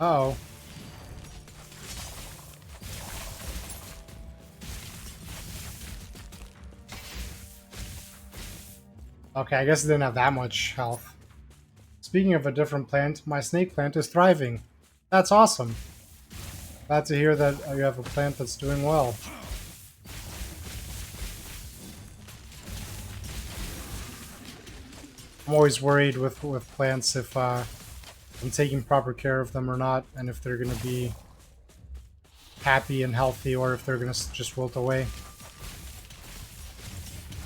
Uh-oh. Okay, I guess it didn't have that much health. Speaking of a different plant, my snake plant is thriving. That's awesome. Glad to hear that you have a plant that's doing well. I'm always worried with plants if I'm taking proper care of them or not, and if they're going to be happy and healthy or if they're going to just wilt away.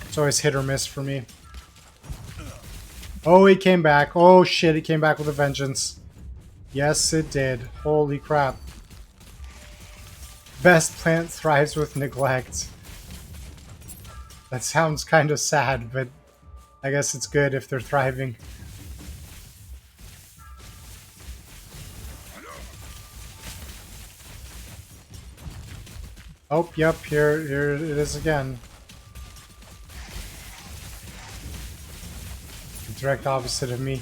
It's always hit or miss for me. Oh, he came back. Oh shit, he came back with a vengeance. Yes, it did. Holy crap. Best plant thrives with neglect. That sounds kind of sad, but I guess it's good if they're thriving. Oh, yep, here it is again. The direct opposite of me.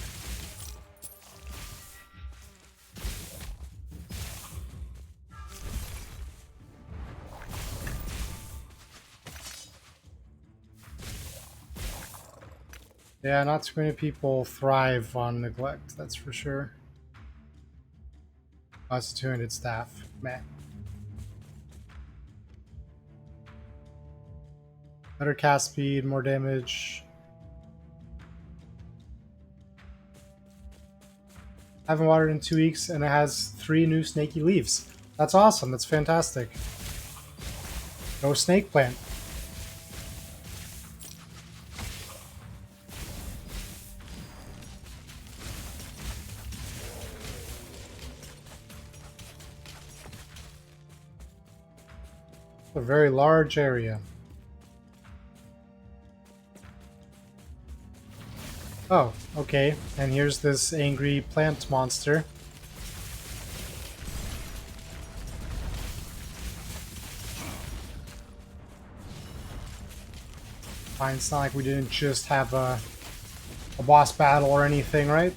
Yeah, not too many people thrive on neglect, that's for sure. Oh, it's a two-handed staff. Man. Better cast speed, more damage. I haven't watered in 2 weeks and it has 3 new snaky leaves. That's awesome, that's fantastic. Go snake plant. A very large area. Oh, okay. And here's this angry plant monster. Fine, it's not like we didn't just have a boss battle or anything, right?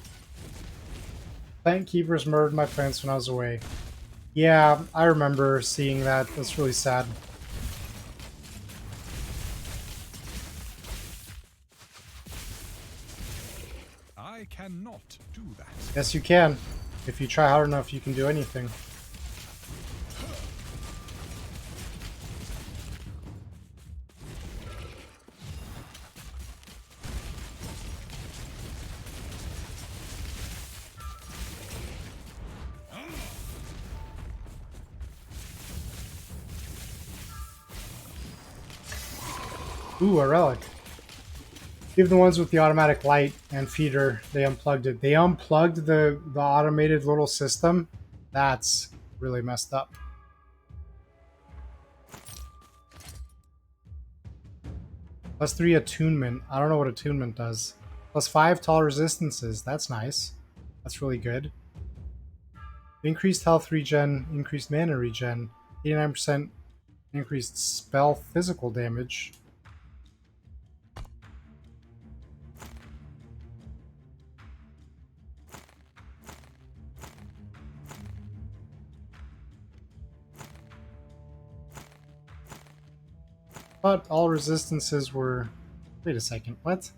Plant keepers murdered my plants when I was away. Yeah, I remember seeing that. That's really sad. I cannot do that. Yes, you can. If you try hard enough, you can do anything. Ooh, a relic. Even the ones with the automatic light and feeder, they unplugged it. They unplugged the automated little system. That's really messed up. +3 attunement. I don't know what attunement does. +5 tall resistances. That's nice. That's really good. Increased health regen, increased mana regen, 89% increased spell physical damage. But all resistances were... Wait a second, what?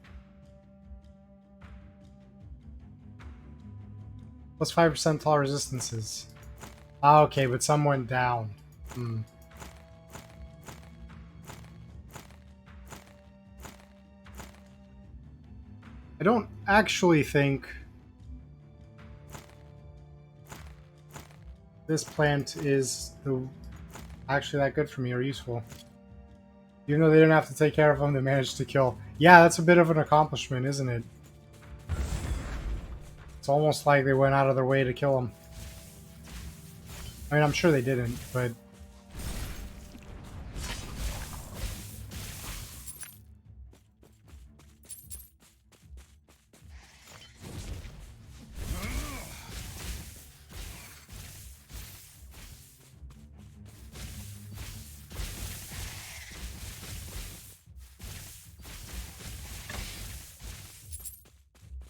+5% tall resistances. Ah, okay, but some went down. Hmm. I don't actually think this plant is actually that good for me or useful. Even though they didn't have to take care of them, they managed to kill. Yeah, that's a bit of an accomplishment, isn't it? It's almost like they went out of their way to kill him. I mean, I'm sure they didn't, but...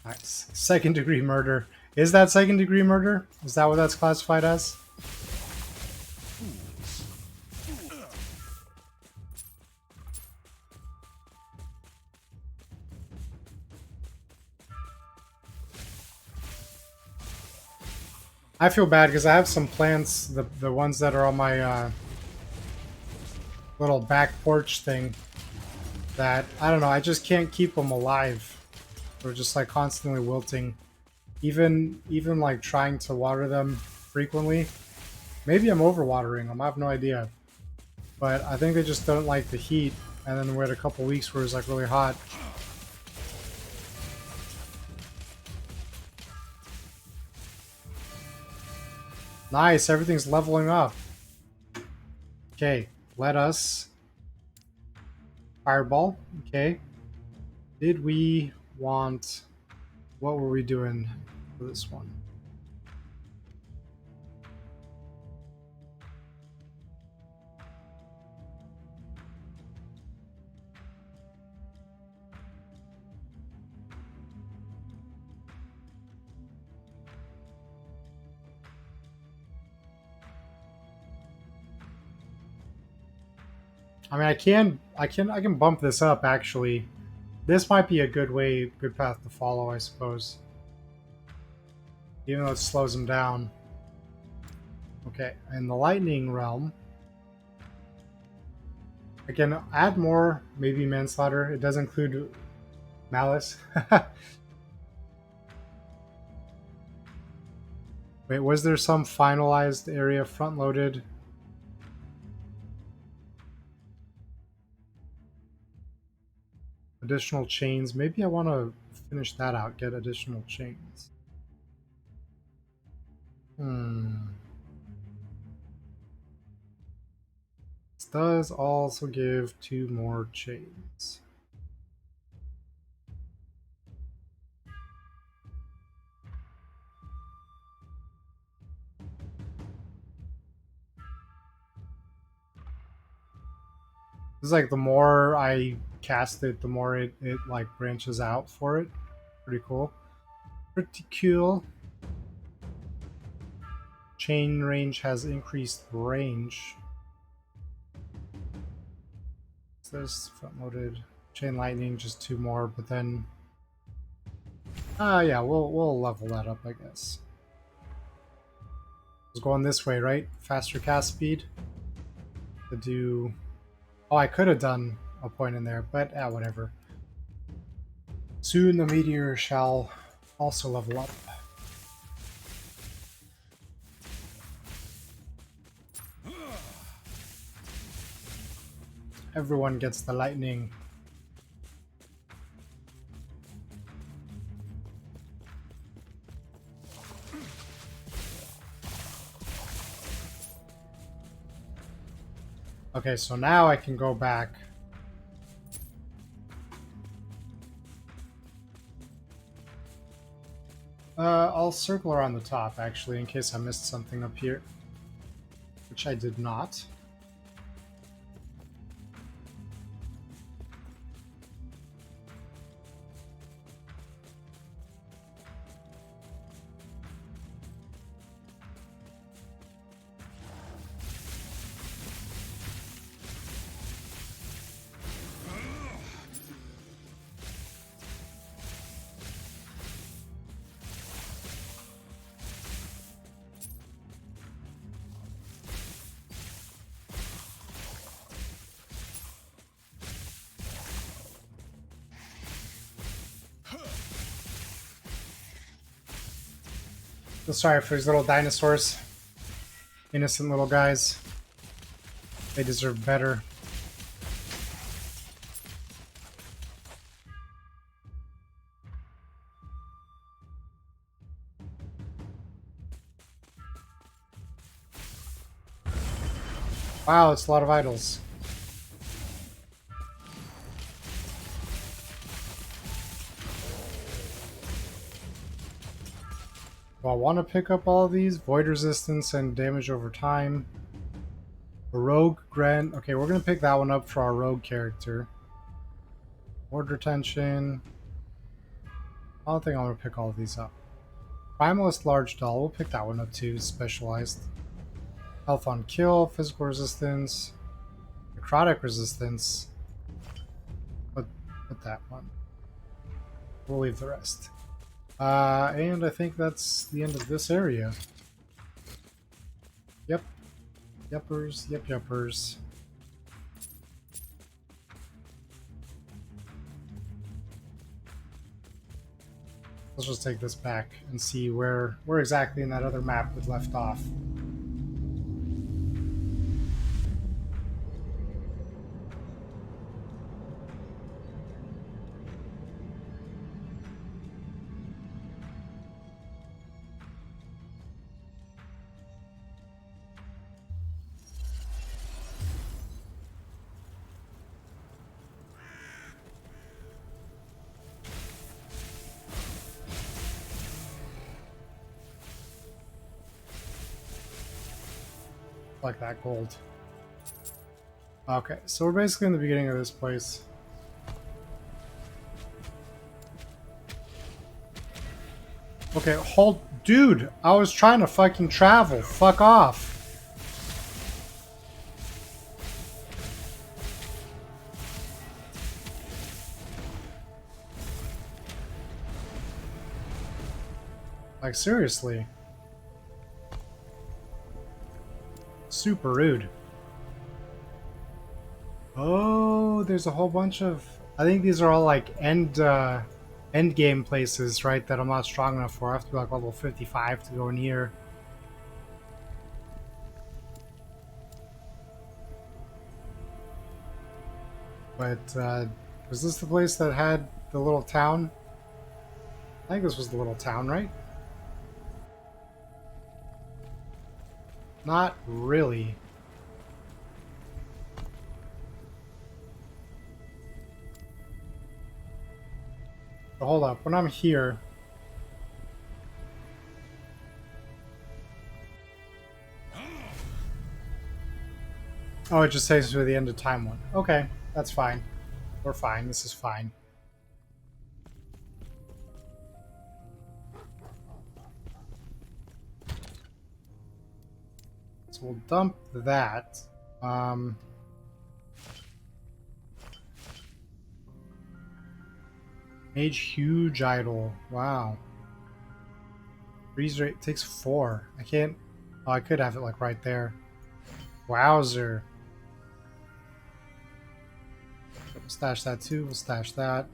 Nice. Second degree murder. Is that second degree murder? Is that what that's classified as? I feel bad because I have some plants, the ones that are on my little back porch thing, that, I don't know, I just can't keep them alive. They're just like constantly wilting. Even like trying to water them frequently. Maybe I'm overwatering them, I have no idea. But I think they just don't like the heat, and then we had a couple weeks where it was like really hot. Nice, everything's leveling up. Okay, let us... Fireball, okay. Did we want... What were we doing for this one? I mean, I can bump this up actually. This might be a good path to follow, I suppose. Even though it slows him down. Okay, in the lightning realm, I can add more, maybe manslaughter. It does include malice. Wait, was there some finalized area front loaded? Additional chains. Maybe I want to finish that out, get additional chains. This does also give 2 more chains. This is like the more I cast it, the more it like branches out for it. Pretty cool. Pretty cool. Chain range has increased range. So this front loaded. Chain lightning, just 2 more, but then yeah, we'll level that up, I guess. It's going this way, right? Faster cast speed. To do... Oh, I could have done a point in there, but whatever. Soon the meteor shall also level up. Everyone gets the lightning. Okay, so now I can go back. I'll circle around the top, actually, in case I missed something up here. Which I did not. So sorry for these little dinosaurs. Innocent little guys. They deserve better. Wow, it's a lot of idols. Do I want to pick up all of these? Void resistance and damage over time. A rogue grant. Okay, we're going to pick that one up for our rogue character. Ward retention. I don't think I'm going to pick all of these up. Primalist large doll. We'll pick that one up too. Specialized. Health on kill. Physical resistance. Necrotic resistance. Put that one. We'll leave the rest. And I think that's the end of this area. Yep. Yuppers. Yep, yuppers. Let's just take this back and see where exactly in that other map it left off. Like that gold. Okay, so we're basically in the beginning of this place. Okay, hold... Dude, I was trying to fucking travel. Fuck off. Like, seriously. Super rude. Oh, there's a whole bunch of... I think these are all, like, end game places, right, that I'm not strong enough for. I have to be, like, level 55 to go in here. But, was this the place that had the little town? I think this was the little town, right? Not really. But hold up, when I'm here... Oh, it just takes me to the end of time one. Okay, that's fine. We're fine, this is fine. So we'll dump that. Mage huge idol. Wow. Freeze rate takes 4. I can't... Oh, I could have it like right there. Wowzer. We'll stash that too. We'll stash that.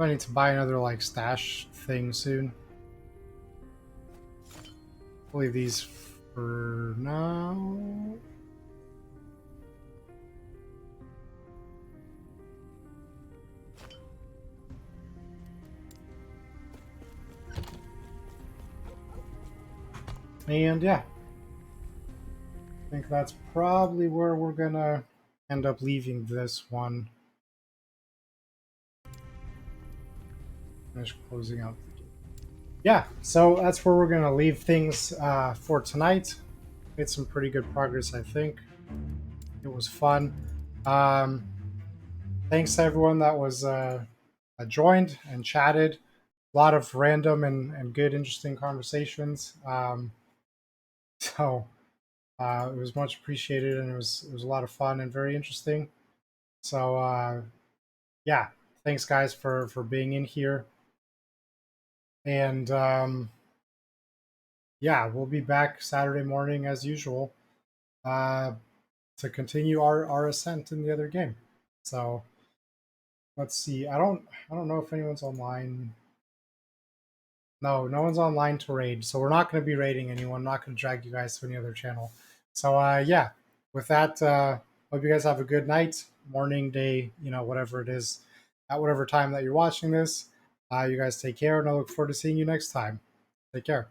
I need to buy another like stash thing soon. I'll leave these for now. And yeah, I think that's probably where we're gonna end up leaving this one. Finish closing out the game. Yeah, so that's where we're gonna leave things for tonight. Made some pretty good progress, I think. It was fun. Um, Thanks to everyone that was joined and chatted. A lot of random and good, interesting conversations. So it was much appreciated, and it was a lot of fun and very interesting. So yeah, thanks guys for being in here, and yeah, we'll be back Saturday morning as usual uh, to continue our ascent in the other game. So let's see. I don't know if anyone's online. No, no one's online to raid, so we're not going to be raiding anyone. I'm not going to drag you guys to any other channel. So yeah, with that, hope you guys have a good night, morning, day, whatever it is, at whatever time that you're watching this. You guys take care, and I look forward to seeing you next time. Take care.